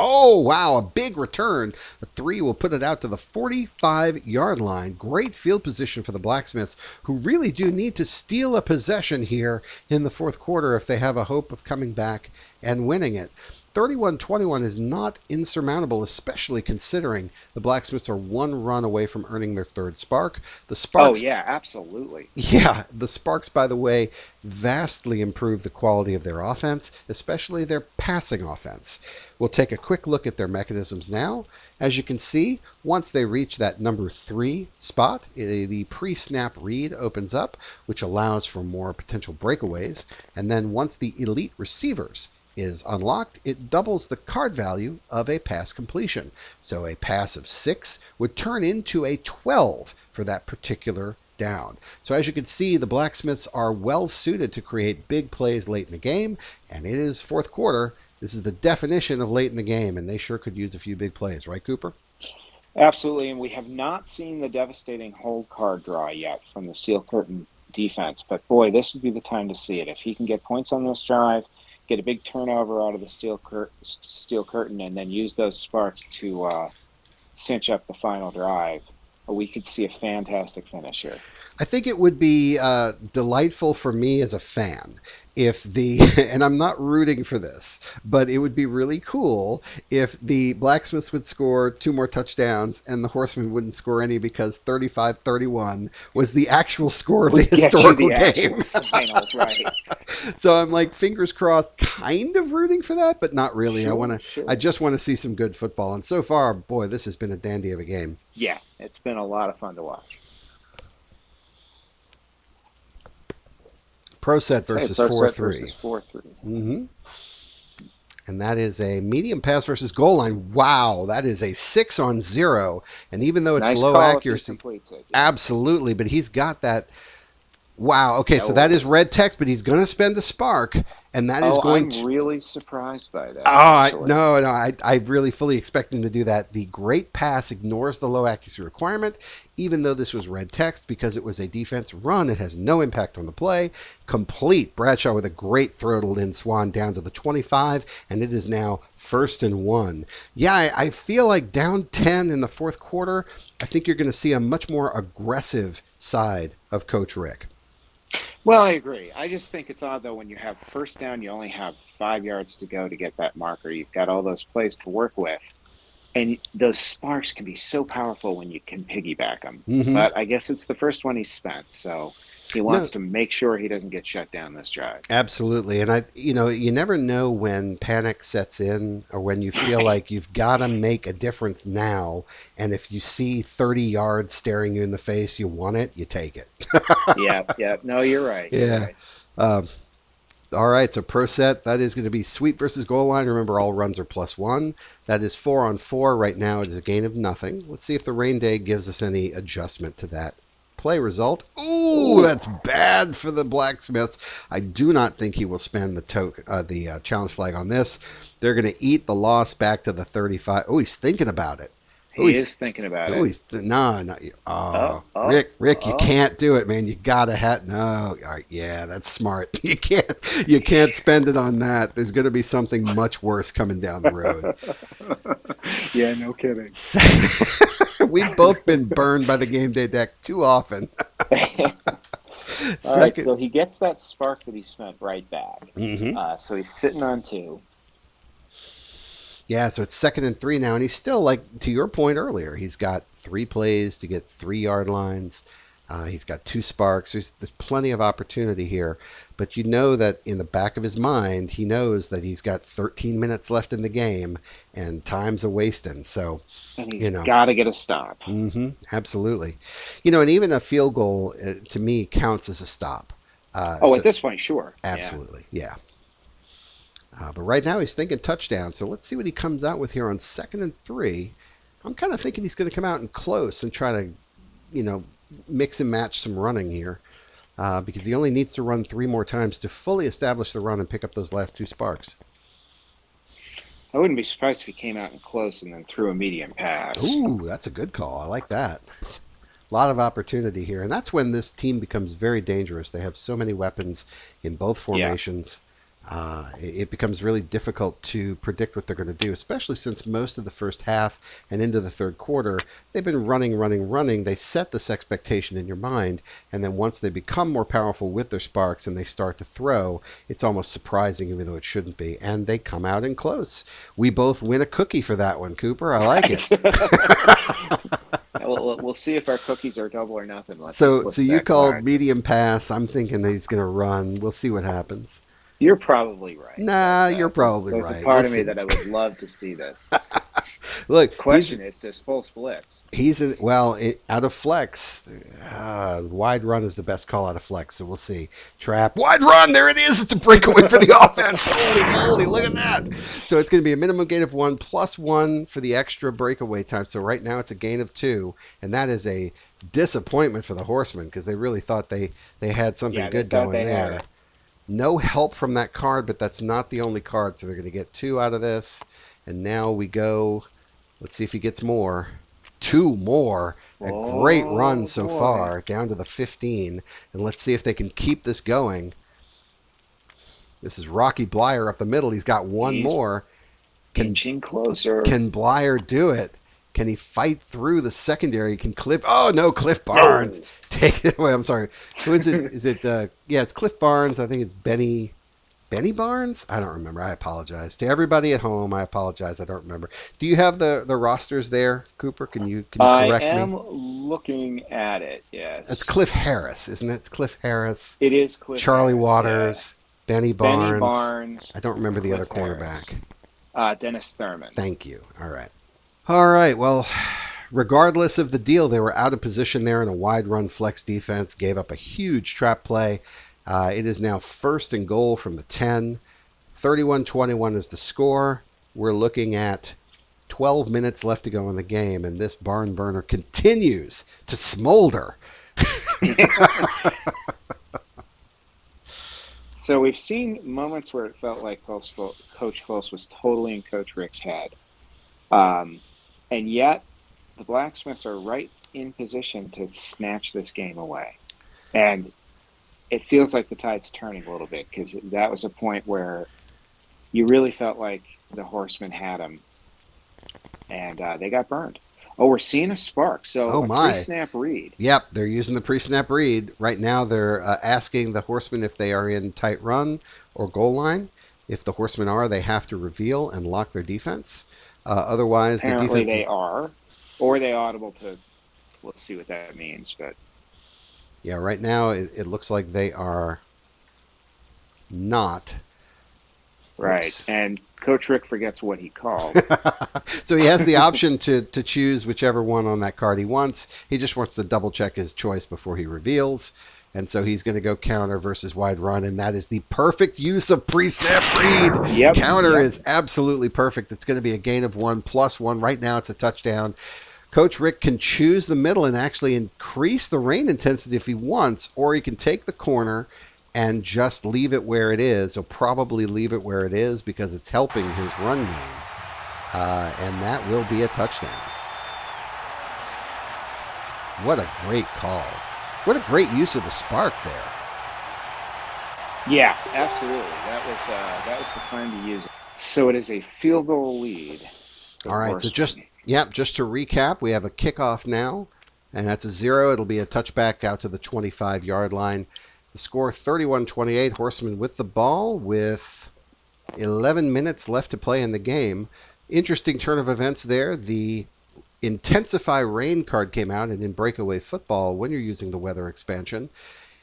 Oh, wow, a big return. The 3 will put it out to the 45-yard line. Great field position for the Blacksmiths, who really do need to steal a possession here in the fourth quarter if they have a hope of coming back and winning it. 31-21 is not insurmountable, especially considering the Blacksmiths are 1 run away from earning their 3rd Spark. The Sparks, oh, yeah, absolutely. Yeah, the Sparks, by the way, vastly improve the quality of their offense, especially their passing offense. We'll take a quick look at their mechanisms now. As you can see, once they reach that number 3 spot, the pre-snap read opens up, which allows for more potential breakaways. And then once the elite receivers is unlocked, it doubles the card value of a pass completion. So a pass of 6 would turn into a 12 for that particular down. So as you can see, the Blacksmiths are well suited to create big plays late in the game, and it is fourth quarter. This is the definition of late in the game, and they sure could use a few big plays, right, Cooper? Absolutely, and we have not seen the devastating hold card draw yet from the Steel Curtain defense, but boy, this would be the time to see it. If he can get points on this drive, get a big turnover out of the Steel Curtain, and then use those sparks to cinch up the final drive, we could see a fantastic finish here. I think it would be delightful for me as a fan if and I'm not rooting for this, but it would be really cool if the Blacksmiths would score 2 more touchdowns and the Horsemen wouldn't score any, because 35-31 was the actual score of the historical game. Finals, right. So I'm like, fingers crossed, kind of rooting for that, but not really. Sure, I just want to see some good football. And so far, boy, this has been a dandy of a game. Yeah, it's been a lot of fun to watch. Pro set versus 4-3. Mm-hmm. And that is a medium pass versus goal line. Wow, that is a 6-on-0. And even though it's nice low accuracy, it, yeah. Absolutely, but he's got that. Wow, okay, so that is red text, but he's going to spend a spark, and that is going I'm really surprised by that. No, I really fully expect him to do that. The great pass ignores the low accuracy requirement, even though this was red text, because it was a defense run. It has no impact on the play. Complete. Bradshaw with a great throw to Lynn Swan down to the 25, and it is now 1st and 1. Yeah, I feel like down 10 in the fourth quarter, I think you're going to see a much more aggressive side of Coach Rick. Well, I agree. I just think it's odd, though, when you have first down, you only have 5 yards to go to get that marker. You've got all those plays to work with. And those sparks can be so powerful when you can piggyback them. Mm-hmm. But I guess it's the first one he spent, so he wants to make sure he doesn't get shut down this drive. Absolutely. And you never know when panic sets in, or when you feel like you've got to make a difference now. And if you see 30 yards staring you in the face, you want it, you take it. Yeah. No, you're right. Yeah. You're right. All right, so pro set, that is going to be sweep versus goal line. Remember, all runs are +1. That is 4-on-4. Right now, it is a gain of nothing. Let's see if the rain day gives us any adjustment to that play result. Ooh, that's bad for the Blacksmiths. I do not think he will spend the challenge flag on this. They're going to eat the loss back to the 35. Oh, he's thinking about it. He is thinking about it. Rick, you can't do it, man. You gotta have no. Yeah, that's smart. You can't spend it on that. There's going to be something much worse coming down the road. Yeah, no kidding. We've both been burned by the game day deck too often. All right, so he gets that spark that he spent right back. Mm-hmm. So he's sitting on 2. Yeah, so it's 2nd and 3 now, and he's still, like, to your point earlier, he's got 3 plays to get 3 yard lines. He's got 2 sparks. There's plenty of opportunity here, but you know that in the back of his mind, he knows that he's got 13 minutes left in the game, and time's a wasting. So, and he's got to get a stop. Mm-hmm, absolutely. And even a field goal, to me, counts as a stop. At this point, sure. Absolutely, yeah. But right now he's thinking touchdown, so let's see what he comes out with here on 2nd and 3. I'm kind of thinking he's going to come out and close and try to, mix and match some running here, because he only needs to run 3 more times to fully establish the run and pick up those last 2 sparks. I wouldn't be surprised if he came out and close and then threw a medium pass. Ooh, that's a good call. I like that. A lot of opportunity here, and that's when this team becomes very dangerous. They have so many weapons in both Yeah. formations. It becomes really difficult to predict what they're going to do, especially since most of the first half and into the third quarter, they've been running. They set this expectation in your mind, and then once they become more powerful with their sparks and they start to throw, it's almost surprising, even though it shouldn't be, and they come out in close. We both win a cookie for that one, Cooper. I like it. We'll see if our cookies are double or nothing. So you called medium pass. I'm thinking that he's going to run. We'll see what happens. You're probably right. Nah, you're probably right. There's a part of me that I would love to see this. Look, question is this full splits. He's out of flex. Wide run is the best call out of flex, so we'll see. Trap, wide run, there it is. It's a breakaway for the offense. Holy moly, look at that. So it's going to be a minimum gain of 1 plus 1 for the extra breakaway time. So right now it's a gain of 2, and that is a disappointment for the Horsemen because they really thought they had something good going there. No help from that card, but that's not the only card, so they're going to get 2 out of this. And now we go, let's see if he gets more. 2 more. A great run so far, down to the 15. And let's see if they can keep this going. This is Rocky Blyer up the middle. He's got 1 more. Inching closer. Can Blyer do it? Can he fight through the secondary? Can Cliff... Oh, no, Cliff Barnes. No. Take it away. I'm sorry. Who is it? Is it... yeah, it's Cliff Barnes. I think it's Benny Barnes? I don't remember. I apologize. To everybody at home, I apologize. I don't remember. Do you have the rosters there, Cooper? Can you correct me? I am looking at it, yes. It's Cliff Harris, isn't it? It's Cliff Harris. It is Cliff Charlie Harris, Waters. Yeah. Benny Barnes. I don't remember the other cornerback. Dennis Thurman. Thank you. All right. Well, regardless of the deal, they were out of position there in a wide run flex defense, gave up a huge trap play. It is now 1st and goal from the 10. 31-21 is the score. We're looking at 12 minutes left to go in the game, and this barn burner continues to smolder. So we've seen moments where it felt like Coach Close was totally in Coach Rick's head. And yet, the Blacksmiths are right in position to snatch this game away. And it feels like the tide's turning a little bit because that was a point where you really felt like the Horsemen had them. And they got burned. Oh, we're seeing a spark. So pre-snap read. Yep, they're using the pre-snap read. Right now they're asking the Horsemen if they are in tight run or goal line. If the Horsemen are, they have to reveal and lock their defense. Otherwise, apparently the defense they are, or they audible to. Let's see what that means. But yeah, right now it looks like they are not. Right, Oops. And Coach Rick forgets what he called. So he has the option to choose whichever one on that card he wants. He just wants to double check his choice before he reveals. And so he's going to go counter versus wide run, and that is the perfect use of pre-snap read. Yep, counter is absolutely perfect. It's going to be a gain of 1 plus 1. Right now it's a touchdown. Coach Rick can choose the middle and actually increase the rain intensity if he wants, or he can take the corner and just leave it where it is. He'll probably leave it where it is because it's helping his run game. And that will be a touchdown. What a great call. What a great use of the spark there. Yeah, absolutely. That was the time to use it. So it is a field goal lead. All right, so just to recap, we have a kickoff now, and that's a 0. It'll be a touchback out to the 25-yard line. The score 31-28, Horsemen with the ball with 11 minutes left to play in the game. Interesting turn of events there. The Intensify Rain card came out, and in Breakaway Football, when you're using the weather expansion,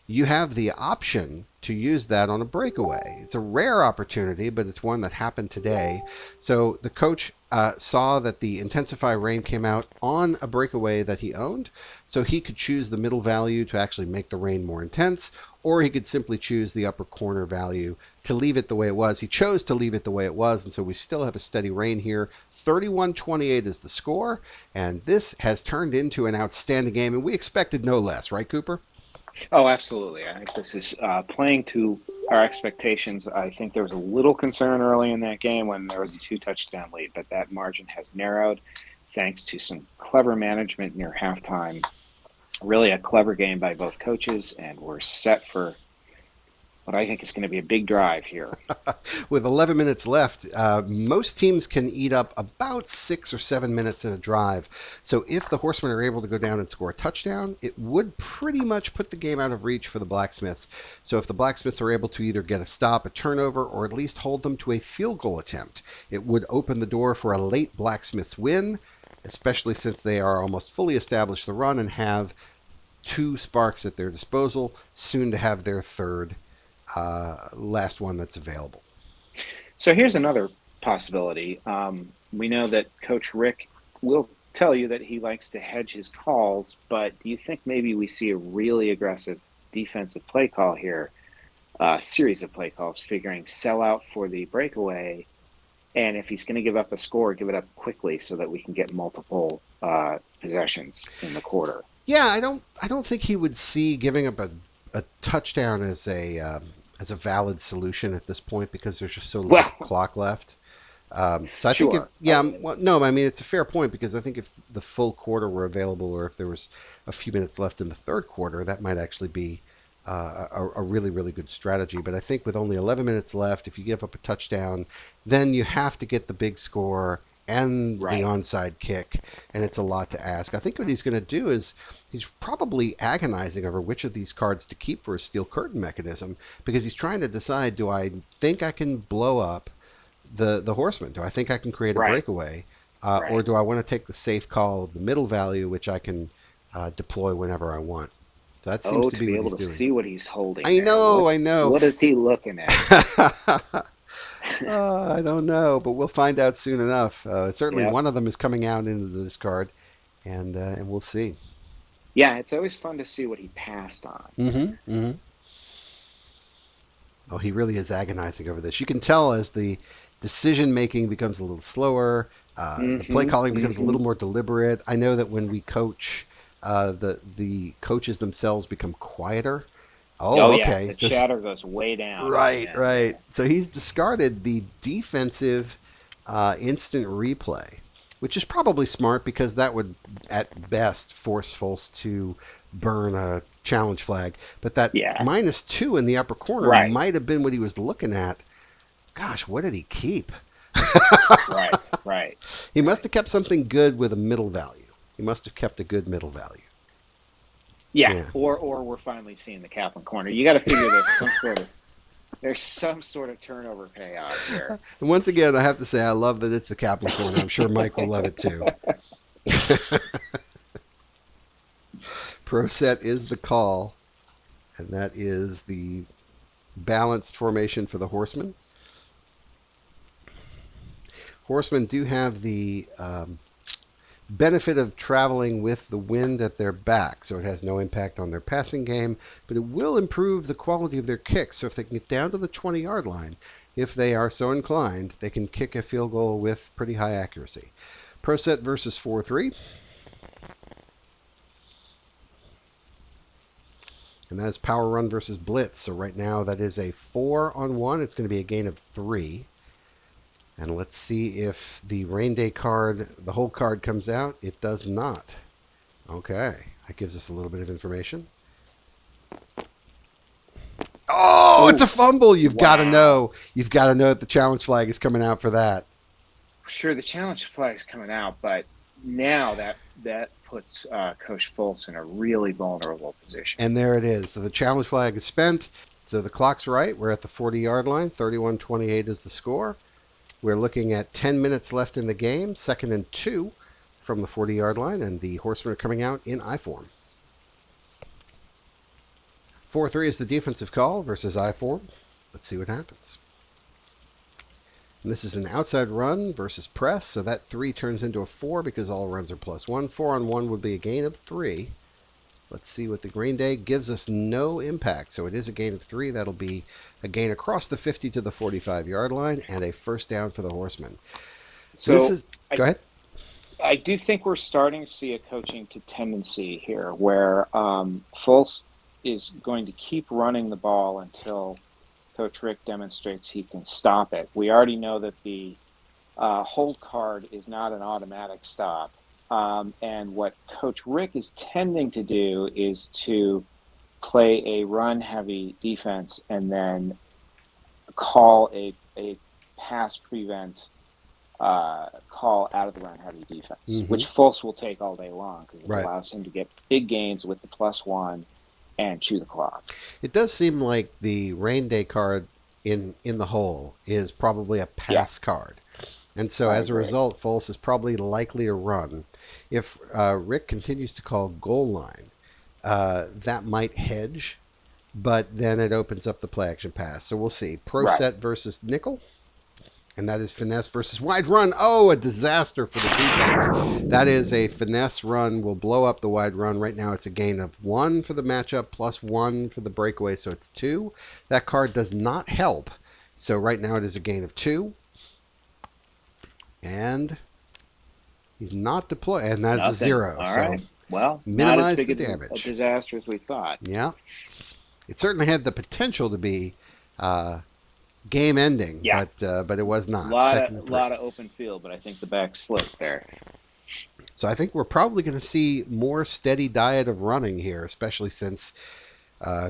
you have the option to use that on a breakaway. It's a rare opportunity, but it's one that happened today. So the coach saw that the Intensify Rain came out on a breakaway that he owned, so he could choose the middle value to actually make the rain more intense, or he could simply choose the upper corner value to leave it the way it was. He chose to leave it the way it was, and so we still have a steady rain here. 31-28 is the score, and this has turned into an outstanding game, and we expected no less, right, Cooper? Oh, absolutely. I think this is playing to our expectations. I think there was a little concern early in that game when there was a 2 touchdown lead, but that margin has narrowed thanks to some clever management near halftime. Really a clever game by both coaches, and we're set for what I think is going to be a big drive here. With 11 minutes left, most teams can eat up about 6 or 7 minutes in a drive. So if the Horsemen are able to go down and score a touchdown, it would pretty much put the game out of reach for the Blacksmiths. So if the Blacksmiths are able to either get a stop, a turnover, or at least hold them to a field goal attempt, it would open the door for a late Blacksmiths win, especially since they are almost fully established the run and have 2 sparks at their disposal, soon to have their third. Last one that's available. So here's another possibility. We know that Coach Rick will tell you that he likes to hedge his calls, but do you think maybe we see a really aggressive defensive play call here, a series of play calls, figuring sell out for the breakaway, and if he's going to give up a score, give it up quickly so that we can get multiple possessions in the quarter? Yeah, I don't think he would see giving up a touchdown as a valid solution at this point because there's just so little clock left. So I sure. think, no, I mean, it's a fair point because I think if the full quarter were available or if there was a few minutes left in the third quarter, that might actually be a really, really good strategy. But I think with only 11 minutes left, if you give up a touchdown, then you have to get the big score and the onside kick, and it's a lot to ask. I think what he's going to do is he's probably agonizing over which of these cards to keep for a steel curtain mechanism because he's trying to decide, do I think I can blow up the Horsemen? Do I think I can create a breakaway? Or do I want to take the safe call of the middle value, which I can deploy whenever I want? So that seems to be able what he's to doing. see what he's holding. I know. What is he looking at? I don't know, but we'll find out soon enough. Certainly one of them is coming out into the discard, and we'll see. Yeah, it's always fun to see what he passed on. Mm-hmm. Oh, he really is agonizing over this. You can tell as the decision-making becomes a little slower, the play calling becomes a little more deliberate. I know that when we coach, the coaches themselves become quieter. Oh, okay. Yeah. The chatter goes way down. Right. So he's discarded the defensive instant replay, which is probably smart because that would, at best, force Fultz to burn a challenge flag. But that -2 in the upper corner might have been what he was looking at. Gosh, what did he keep? Right. He must have kept something good with a middle value. He must have kept a good middle value. Yeah. Or we're finally seeing the Kaplan corner. You got to figure there's some sort of turnover payout here. And once again, I have to say I love that it's the Kaplan corner. I'm sure Mike will love it too. Pro set is the call, and that is the balanced formation for the Horsemen. Horsemen do have the benefit of traveling with the wind at their back, so it has no impact on their passing game, but it will improve the quality of their kicks. So if they can get down to the 20-yard line, if they are so inclined, they can kick a field goal with pretty high accuracy. Pro set versus 4-3. And that is power run versus blitz. So right now that is a 4-on-1. It's going to be a gain of 3. And let's see if the Rain Day card, the whole card comes out. It does not. Okay. That gives us a little bit of information. Oh, it's a fumble. You've got to know. You've got to know that the challenge flag is coming out for that. Sure, the challenge flag is coming out, but now that puts Coach Fultz in a really vulnerable position. And there it is. So the challenge flag is spent. So the clock's right. We're at the 40-yard line. 31-28 is the score. We're looking at 10 minutes left in the game, 2nd and 2 from the 40-yard line, and the Horsemen are coming out in I form. 4-3 is the defensive call versus I form. Let's see what happens. And this is an outside run versus press, so that 3 turns into a 4 because all runs are +1. 4-on-1 would be a gain of 3. Let's see what the Green Day gives us. No impact, so it is a gain of 3. That'll be a gain across the 50 to the 45-yard line and a first down for the Horsemen. So go ahead. I do think we're starting to see a coaching tendency here where Fultz is going to keep running the ball until Coach Rick demonstrates he can stop it. We already know that the hold card is not an automatic stop. And what Coach Rick is tending to do is to play a run-heavy defense and then call a pass prevent call out of the run-heavy defense, which Fultz will take all day long because it allows him to get big gains with the +1 and chew the clock. It does seem like the rain day card in the hole is probably a pass card. And so as a result, Fultz is probably likely to run. If Rick continues to call goal line, that might hedge, but then it opens up the play action pass. So we'll see. Pro set versus nickel. And that is finesse versus wide run. Oh, a disaster for the defense. That is a finesse run. Will blow up the wide run. Right now it's a gain of 1 for the matchup, +1 for the breakaway, so it's 2. That card does not help. So right now it is a gain of 2. And he's not deployed. And that's a 0. All so right. Well, minimize not as big the damage. A disaster as we thought. Yeah. It certainly had the potential to be game ending, but it was not. A lot of open field, but I think the back slipped there. So I think we're probably going to see more steady diet of running here, especially since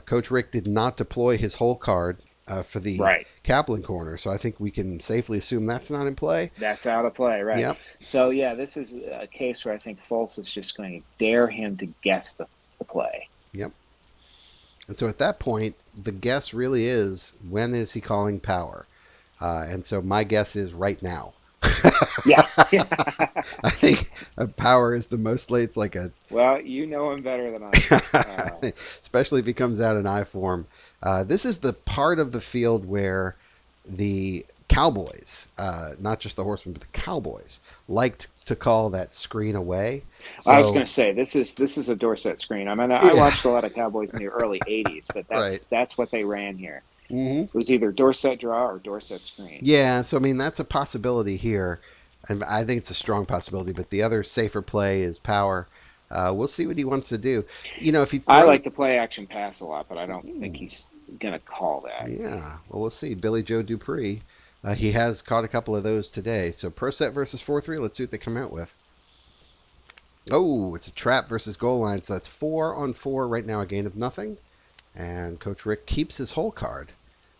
Coach Rick did not deploy his whole card for the Kaplan corner. So I think we can safely assume that's not in play. That's out of play, right? Yep. So yeah, this is a case where I think Fultz is just going to dare him to guess the play. Yep. And so at that point, the guess really is, when is he calling power? And so my guess is right now. Yeah. I think power is the most late. It's like a... Well, you know him better than I do. Especially if he comes out in I form. This is the part of the field where the Cowboys, not just the Horsemen, but the Cowboys, liked to call that screen away. So, I was going to say, this is a Dorsett screen. I mean, I watched a lot of Cowboys in the early 80s, but that's what they ran here. It was either Dorsett draw or Dorsett screen. Yeah, so I mean, that's a possibility here, and I think it's a strong possibility, but the other safer play is power. We'll see what he wants to do. You know, if he I like the play action pass a lot, but I don't think he's going to call that. Yeah, well, we'll see. Billy Joe Dupree, he has caught a couple of those today. So pro set versus 4-3, let's see what they come out with. Oh, it's a trap versus goal line, so that's 4-on-4 right now, a gain of nothing. And Coach Rick keeps his whole card.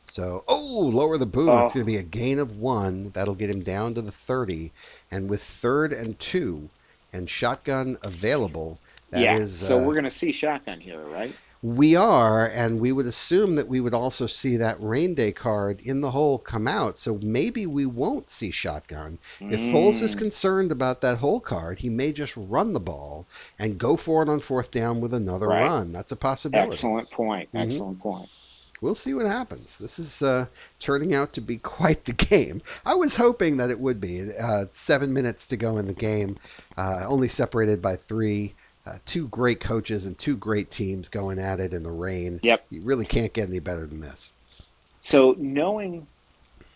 So, lower the boom. That's going to be a gain of 1. That'll get him down to the 30. And with 3rd and 2 and shotgun available, that is... So we're going to see shotgun here, right? We are, and we would assume that we would also see that rain day card in the hole come out. So maybe we won't see shotgun. If Foles is concerned about that hole card, he may just run the ball and go for it on 4th down with another run. That's a possibility. Excellent point. Excellent point. We'll see what happens. This is turning out to be quite the game. I was hoping that it would be. 7 minutes to go in the game, only separated by 3. 2 great coaches and 2 great teams going at it in the rain. Yep. You really can't get any better than this. So knowing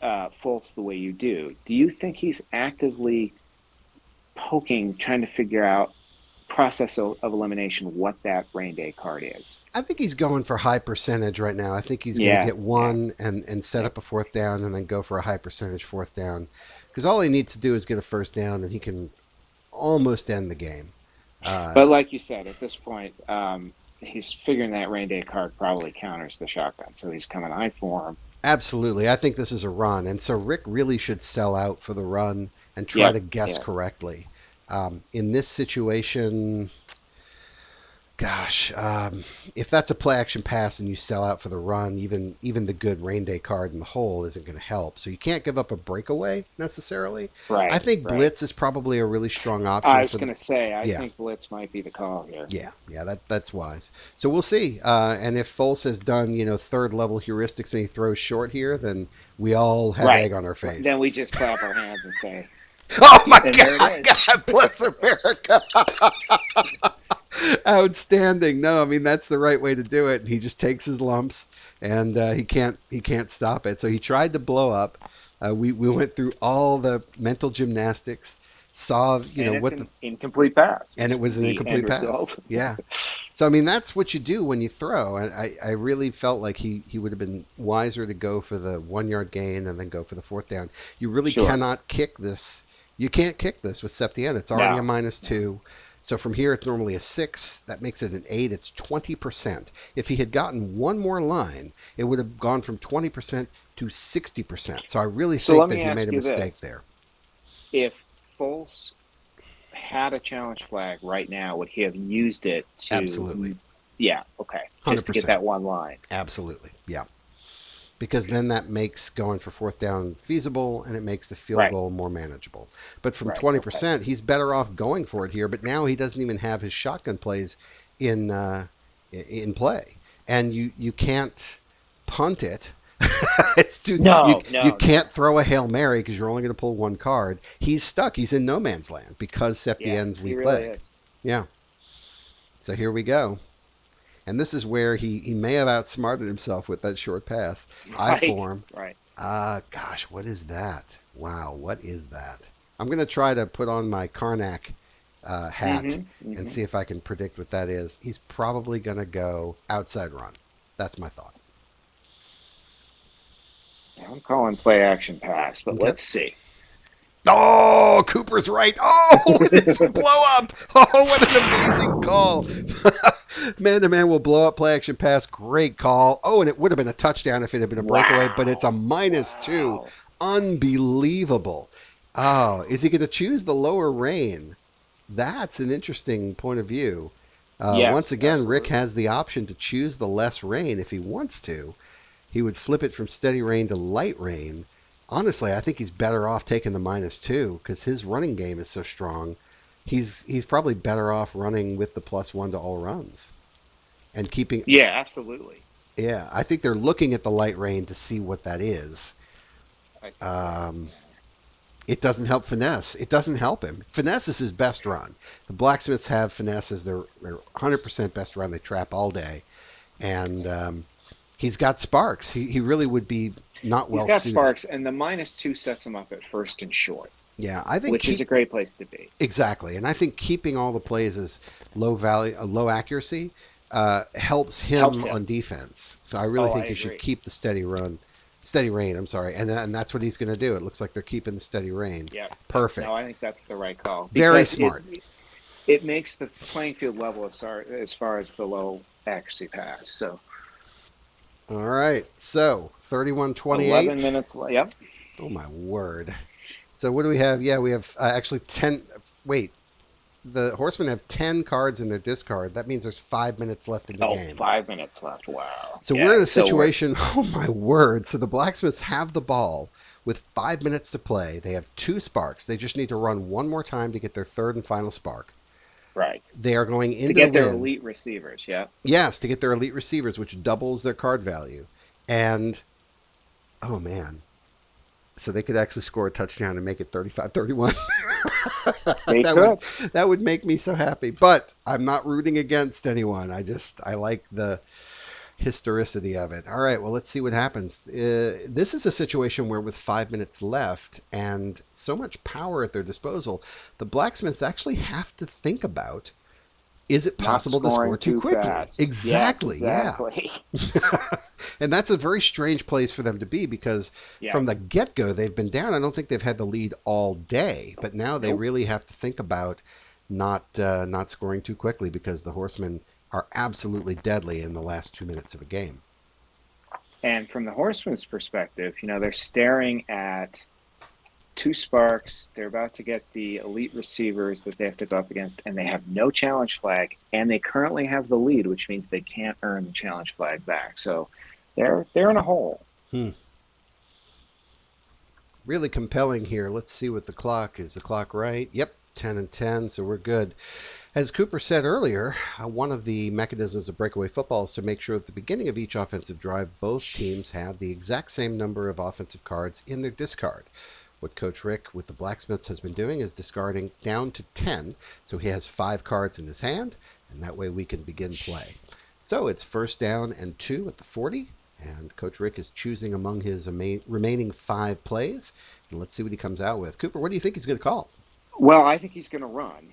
Fultz the way you do you think he's actively poking, trying to figure out process of elimination, what that rain day card is? I think he's going for high percentage right now. I think he's going to get 1 and set up a 4th down and then go for a high percentage 4th down. Because all he needs to do is get a 1st down and he can almost end the game. But like you said, at this point, he's figuring that rain day card probably counters the shotgun, so he's coming I form. Absolutely. I think this is a run, and so Rick really should sell out for the run and try to guess correctly. In this situation, gosh, if that's a play action pass and you sell out for the run, even the good rain day card in the hole isn't going to help. So you can't give up a breakaway necessarily. Right. I think blitz is probably a really strong option. I was going to say, I think blitz might be the call here. Yeah, that's wise. So we'll see. And if Foles has done 3rd level heuristics and he throws short here, then we all have egg on our face. Then we just clap our hands and say, "Oh my God! God bless America!" Outstanding. No, I mean, that's the right way to do it. He just takes his lumps, and he can't stop it. So he tried to blow up. We went through all the mental gymnastics, saw, And it's what an incomplete pass. and it was an The incomplete end pass. result. Yeah. So, I mean, that's what you do when you throw. And I really felt like he would have been wiser to go for the 1 yard gain and then go for the fourth down. You really Sure. cannot kick this. You can't kick this with Septien. It's already a No. -2. So from here, it's normally a 6. That makes it an 8. It's 20%. If he had gotten one more line, it would have gone from 20% to 60%. So I really So think let that me he ask made a you mistake this. there. If Foles had a challenge flag right now, would he have used it Absolutely. to, yeah, okay, just to get 100%. that one line? Absolutely. Yeah. Because then that makes going for fourth down feasible and it makes the field Right. goal more manageable. But from Right. Okay. 20%, he's better off going for it here. But now he doesn't even have his shotgun plays in in play, and you can't punt it. It's too No, you no, no. can't throw a Hail Mary because you're only going to pull one card. He's stuck. He's in no man's land because Yeah, Septien's he weak really leg. is. Yeah. So here we go. And this is where he may have outsmarted himself with that short pass. I Right. form. Right. Gosh, what is that? Wow, what is that? I'm going to try to put on my Karnak hat Mm-hmm. and Mm-hmm. see if I can predict what that is. He's probably going to go outside run. That's my thought. I'm calling play action pass, but Okay. let's see. Oh, Cooper's right. Oh, it's a blow up. Oh, what an amazing call. Man to man will blow up play action pass. Great call. Oh, and it would have been a touchdown if it had been a breakaway, but it's a Wow. -2. Wow. Unbelievable. Oh, is he going to choose the lower rein? That's an interesting point of view. Once Yes, again, Rick absolutely. has the option to choose the less rein if he wants to. He would flip it from steady rein to light rein. Honestly, I think he's better off taking the -2 because his running game is so strong. He's probably better off running with the +1 to all runs and keeping. Yeah, absolutely. Yeah, I think they're looking at the light rein to see what that is. I think you're right. Um, it doesn't help finesse. It doesn't help him. Finesse is his best run. The Blacksmiths have finesse as their 100% best run. They trap all day, and he's got sparks. He really would be not He's well got suited. sparks, and the -2 sets him up at first and short, Yeah, I think which is a great place to be. exactly, and I think keeping all the plays as low value, low accuracy, helps Helps him him. on defense. So I really Oh, think I he should agree. keep the steady rein. I'm sorry, and that's what he's going to do. It looks like they're keeping the steady rein. Yeah. No, Perfect. I think that's the right call Very because smart. it makes the playing field level as far as the low accuracy pass. So All right, so 11 31-28. minutes. Yep. Oh my word. So what do we have? Yeah, we have actually 10. Wait, the Horsemen have 10 cards in their discard. That means there's 5 minutes left in the Oh, game. 5 minutes left. Wow. So we're Yeah. in a So we're situation, oh my word. So the Blacksmiths have the ball with 5 minutes to play. They have 2 sparks. They just need to run one more time to get their third and final spark. right They are going to into get the their wind. elite receivers. Yeah. Yes, to get their elite receivers, which doubles their card value. And, oh man. So they could actually score a touchdown and make it 35-31. They that could. would make me so happy. But I'm not rooting against anyone. I like the historicity of it. All right, well, let's see what happens. This is a situation where with 5 minutes left and so much power at their disposal, the Blacksmiths actually have to think about, is it Not possible to scoring score too quickly? fast. Exactly, Yes, yeah. exactly. And that's a very strange place for them to be because Yeah. from the get-go they've been down. I don't think they've had the lead all day, but now they Nope. really have to think about not scoring too quickly because the Horsemen are absolutely deadly in the last 2 minutes of a game. And from the Horsemen's perspective, they're staring at 2 sparks. They're about to get the elite receivers that they have to go up against, and they have no challenge flag, and they currently have the lead, which means they can't earn the challenge flag back. So they're in a hole. Really compelling here. Let's see what the clock is. The clock right? Yep, 10 and 10, so we're good. As Cooper said earlier, one of the mechanisms of breakaway football is to make sure at the beginning of each offensive drive, both teams have the exact same number of offensive cards in their discard. What Coach Rick with the Blacksmiths has been doing is discarding down to 10, so he has 5 cards in his hand, and that way we can begin play. So it's 1st down and 2 at the 40, and Coach Rick is choosing among his remaining 5 plays, and let's see what he comes out with. Cooper, what do you think he's going to call? Well, I think he's going to run.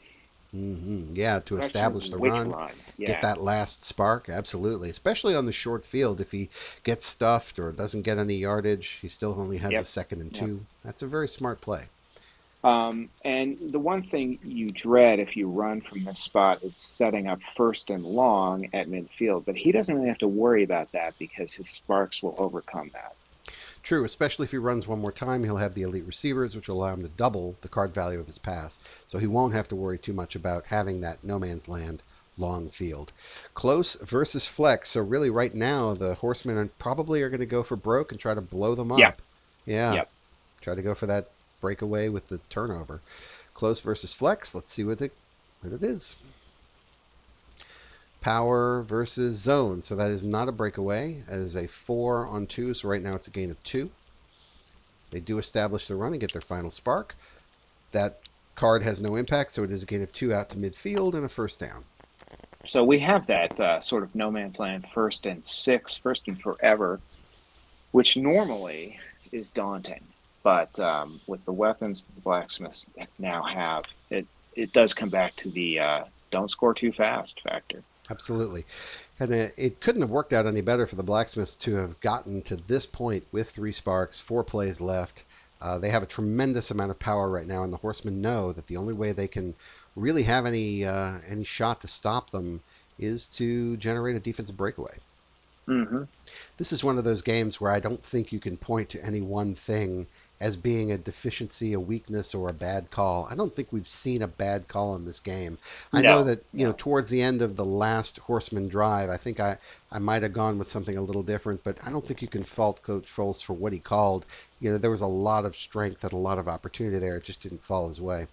Yeah, to The question is establish the which run, run. get Yeah. that last spark. Absolutely. Especially on the short field. If he gets stuffed or doesn't get any yardage, he still only has a Yep. second and Yep. two. That's a very smart play. And the one thing you dread if you run from this spot is setting up first and long at midfield. But he doesn't really have to worry about that because his sparks will overcome that. True, especially if he runs one more time, he'll have the elite receivers, which will allow him to double the card value of his pass. So he won't have to worry too much about having that no man's land long field. Close versus flex. So really, right now, the Horsemen probably are going to go for broke and try to blow them Yep. up. Yeah, Yep. try to go for that breakaway with the turnover. Close versus flex. Let's see what it is. Power versus zone. So that is not a breakaway. That is a 4-on-2. So right now it's a gain of 2. They do establish the run and get their final spark. That card has no impact, so it is a gain of 2 out to midfield and a first down. So we have that sort of no man's land first and 6, first and forever, which normally is daunting. But with the weapons the Blacksmiths now have, it does come back to the don't score too fast factor. Absolutely. And it couldn't have worked out any better for the Blacksmiths to have gotten to this point with 3 sparks, 4 plays left. They have a tremendous amount of power right now, and the Horsemen know that the only way they can really have any shot to stop them is to generate a defensive breakaway. Mm-hmm. This is one of those games where I don't think you can point to any one thing as being a deficiency, a weakness, or a bad call. I don't think we've seen a bad call in this game. I know that, towards the end of the last Horseman drive, I think I might have gone with something a little different, but I don't think you can fault Coach Foles for what he called. There was a lot of strength and a lot of opportunity there. It just didn't fall his way.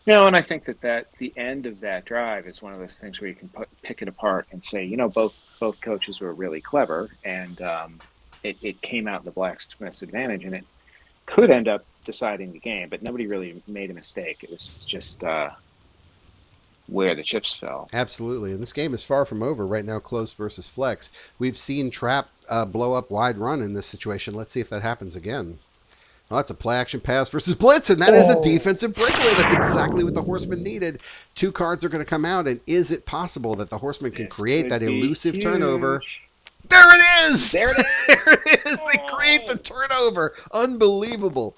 No, and I think that the end of that drive is one of those things where you can pick it apart and say, both coaches were really clever, and it came out in the Blacksmiths' advantage, and it could end up deciding the game, but nobody really made a mistake. It was just where the chips fell. Absolutely, and this game is far from over right now. Close versus flex. We've seen trap blow up wide run in this situation. Let's see if that happens again. Oh, that's a play action pass versus blitz, and that is a defensive breakaway. That's exactly what the Horsemen needed. 2 cards are going to come out, and is it possible that the Horsemen can create that elusive turnover? There it is! There it is! There it is! They create the turnover. Unbelievable.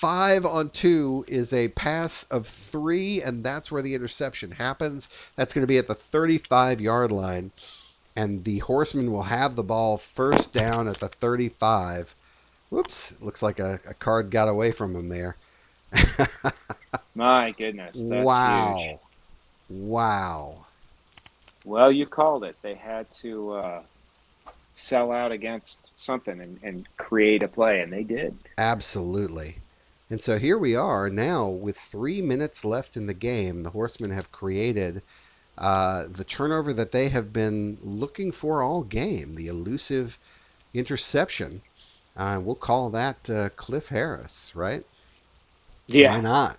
5-on-2 is a pass of 3, and that's where the interception happens. That's going to be at the 35-yard line, and the Horsemen will have the ball first down at the 35. Whoops, looks like a card got away from him there. My goodness, that's wow. huge. Wow. Well, you called it. They had to sell out against something and create a play, and they did. Absolutely. And so here we are now with 3 minutes left in the game. The Horsemen have created the turnover that they have been looking for all game, the elusive interception. We'll call that Cliff Harris, right? Yeah. Why not?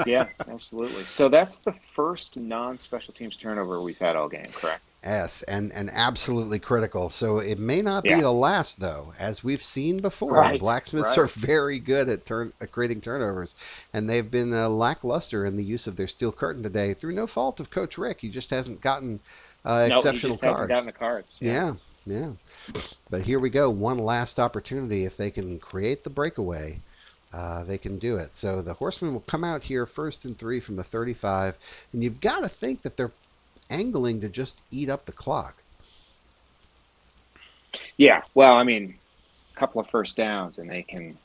Yeah, absolutely. So that's the first non-special teams turnover we've had all game, correct? Yes, and absolutely critical. So it may not be the last, though, as we've seen before. Right, The Blacksmiths are very good at creating turnovers, and they've been lackluster in the use of their steel curtain today through no fault of Coach Rick. He just hasn't gotten exceptional cards. Hasn't gotten the cards. Yeah. But here we go. One last opportunity. If they can create the breakaway, they can do it. So the Horsemen will come out here first and 3 from the 35, and you've got to think that they're angling to just eat up the clock. Yeah, well, I mean, a couple of first downs and they can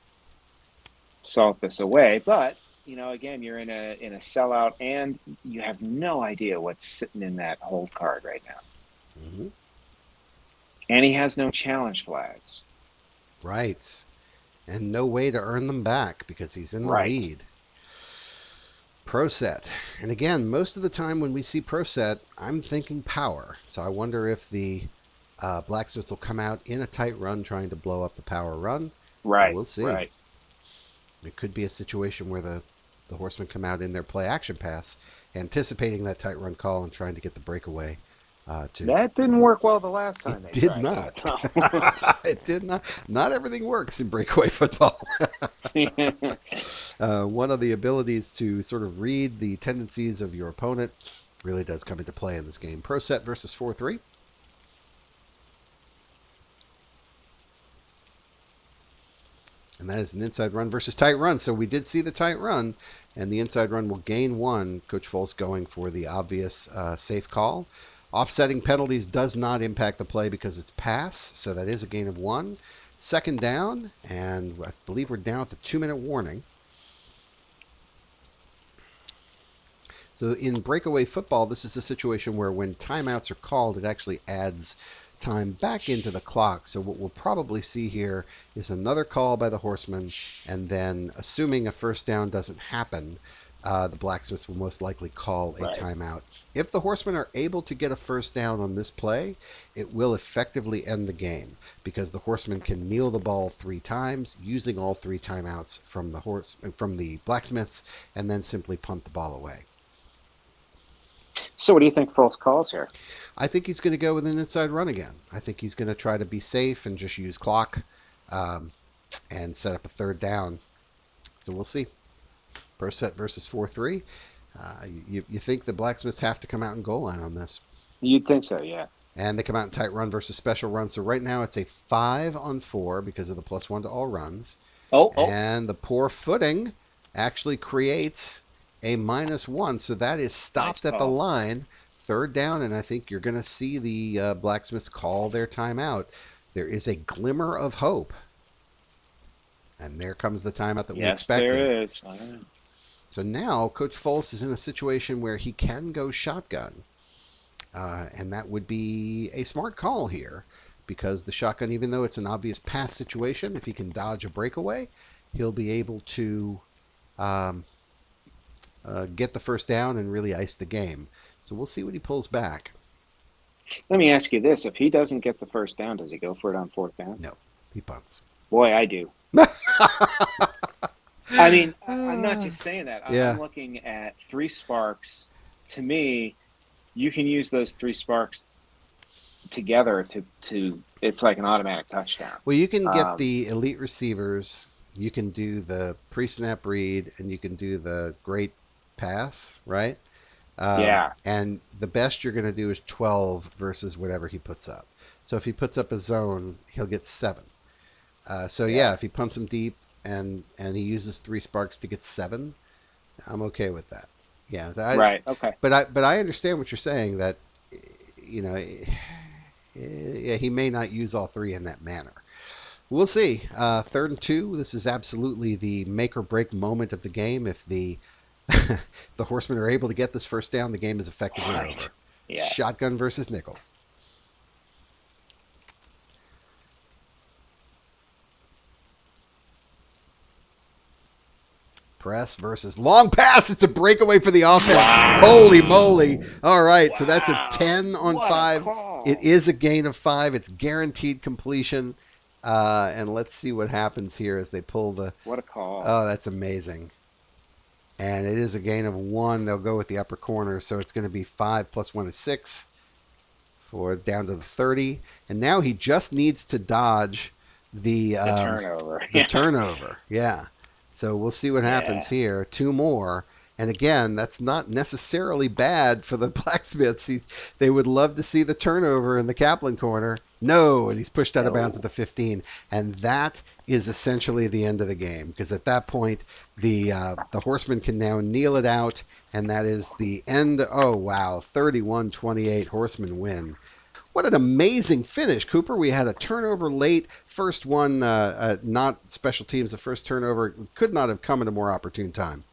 salt this away. But again, you're in a sellout, and you have no idea what's sitting in that hold card right now. Mm-hmm. And he has no challenge flags. Right, and no way to earn them back because he's in the lead. Pro set. And again, most of the time when we see pro set, I'm thinking power. So I wonder if the Blacksmiths will come out in a tight run trying to blow up the power run. Right. We'll see. Right. It could be a situation where the Horsemen come out in their play action pass, anticipating that tight run call and trying to get the breakaway That didn't work well the last time they did tried not. it. It did not. Not everything works in breakaway football. One of the abilities to sort of read the tendencies of your opponent really does come into play in this game. Pro set versus 4-3. And that is an inside run versus tight run. So we did see the tight run, and the inside run will gain 1. Coach Foles going for the obvious safe call. Offsetting penalties does not impact the play because it's pass, so that is a gain of 1. Second down, and I believe we're down at the 2-minute warning. So in breakaway football, this is a situation where when timeouts are called, it actually adds time back into the clock. So what we'll probably see here is another call by the Horsemen, and then assuming a first down doesn't happen, the Blacksmiths will most likely call a timeout. If the Horsemen are able to get a first down on this play, it will effectively end the game because the Horsemen can kneel the ball 3 times using all 3 timeouts from the Blacksmiths, and then simply punt the ball away. So what do you think Foles calls here? I think he's going to go with an inside run again. I think he's going to try to be safe and just use clock and set up a third down. So we'll see. Pro set versus 4-3. You think the Blacksmiths have to come out in goal line on this? You'd think so, yeah. And they come out in tight run versus special run. So right now it's a 5-on-4 because of the +1 to all runs. And the poor footing actually creates a -1. So that is stopped at the line. Third down, and I think you're going to see the Blacksmiths call their timeout. There is a glimmer of hope. And there comes the timeout that we expected. Yes, there is. So now Coach Foles is in a situation where he can go shotgun. And that would be a smart call here because the shotgun, even though it's an obvious pass situation, if he can dodge a breakaway, he'll be able to get the first down and really ice the game. So we'll see what he pulls back. Let me ask you this. If he doesn't get the first down, does he go for it on 4th down? No, he punts. Boy, I do. I mean, I'm not just saying that. I'm looking at 3 sparks. To me, you can use those 3 sparks together to it's like an automatic touchdown. Well, you can get the elite receivers. You can do the pre-snap read, and you can do the great pass, right? And the best you're going to do is 12 versus whatever he puts up. So if he puts up a zone, he'll get 7. If he punts him deep and he uses 3 sparks to get 7, I'm okay with that. Yeah. Okay. But I understand what you're saying that, he may not use all 3 in that manner. We'll see. 3rd and 2. This is absolutely the make or break moment of the game. If the Horsemen are able to get this first down, the game is effectively over. Yeah. Shotgun versus nickel. Press versus long pass. It's a breakaway for the offense. Wow. Holy moly. All right, so that's a 10-on-5. It is a gain of 5. It's guaranteed completion. And let's see what happens here as they pull the... What a call. Oh, that's amazing. And it is a gain of 1. They'll go with the upper corner, so it's going to be 5 + 1 is 6 for down to the 30. And now he just needs to dodge the turnover. The turnover, yeah. So we'll see what happens here. 2 more. And again, that's not necessarily bad for the Blacksmiths. They would love to see the turnover in the Kaplan corner. No, and he's pushed out of bounds at the 15. And that is essentially the end of the game. Because at that point, the Horsemen can now kneel it out. And that is the end. Oh, wow. 31-28. Horsemen win. What an amazing finish, Cooper. We had a turnover late. First one, not special teams. The first turnover could not have come at a more opportune time.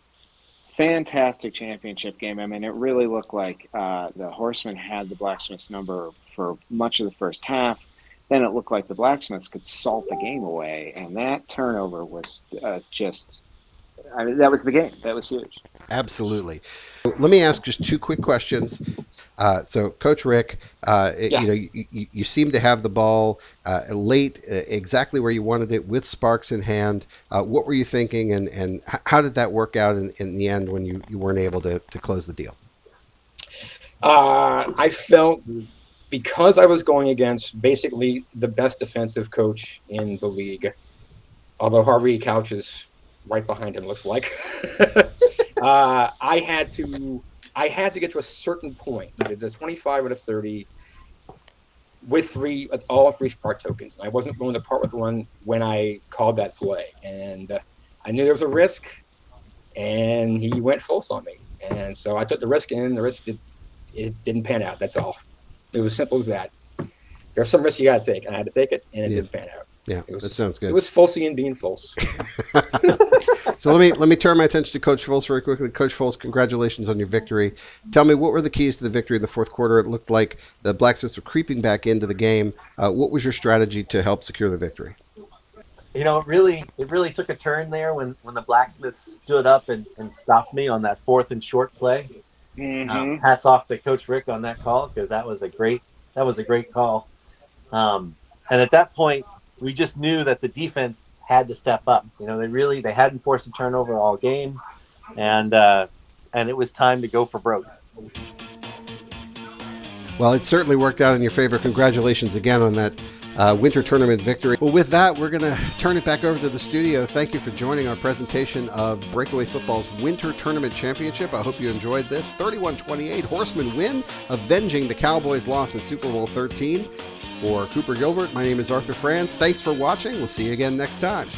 Fantastic championship game. I mean, it really looked like the Horsemen had the Blacksmiths number for much of the first half. Then it looked like the Blacksmiths could salt the game away. And that turnover was that was the game. That was huge. Absolutely. Let me ask just 2 quick questions. So, Coach Rick, you seem to have the ball late, exactly where you wanted it, with sparks in hand. What were you thinking, and how did that work out in the end when you weren't able to close the deal? I felt because I was going against basically the best defensive coach in the league, although Harvey Couch is right behind him, looks like. I had to get to a certain point, either the 25 or the 30, with all three part tokens. I wasn't willing to part with one when I called that play, and I knew there was a risk, and he went false on me, and so I took the risk, and the risk didn't pan out. That's all. It was simple as that. There's some risk you got to take, and I had to take it, and it didn't pan out. Yeah, that sounds good. It was falsian being false. So let me turn my attention to Coach Foles very quickly. Coach Foles, congratulations on your victory. Tell me, what were the keys to the victory in the fourth quarter? It looked like the Blacksmiths were creeping back into the game. What was your strategy to help secure the victory? You know, it really took a turn there when the Blacksmiths stood up and stopped me on that 4th and short play. Mm-hmm. Hats off to Coach Rick on that call, because that was a great call. And at that point, we just knew that the defense had to step up. You know, they hadn't forced a turnover all game, and it was time to go for broke. Well, it certainly worked out in your favor. Congratulations again on that winter tournament victory. Well, with that, we're going to turn it back over to the studio. Thank you for joining our presentation of Breakaway Football's Winter Tournament Championship. I hope you enjoyed this. 31-28, Horsemen win, avenging the Cowboys' loss in Super Bowl XIII. For Cooper Gilbert, my name is Arthur Franz. Thanks for watching. We'll see you again next time.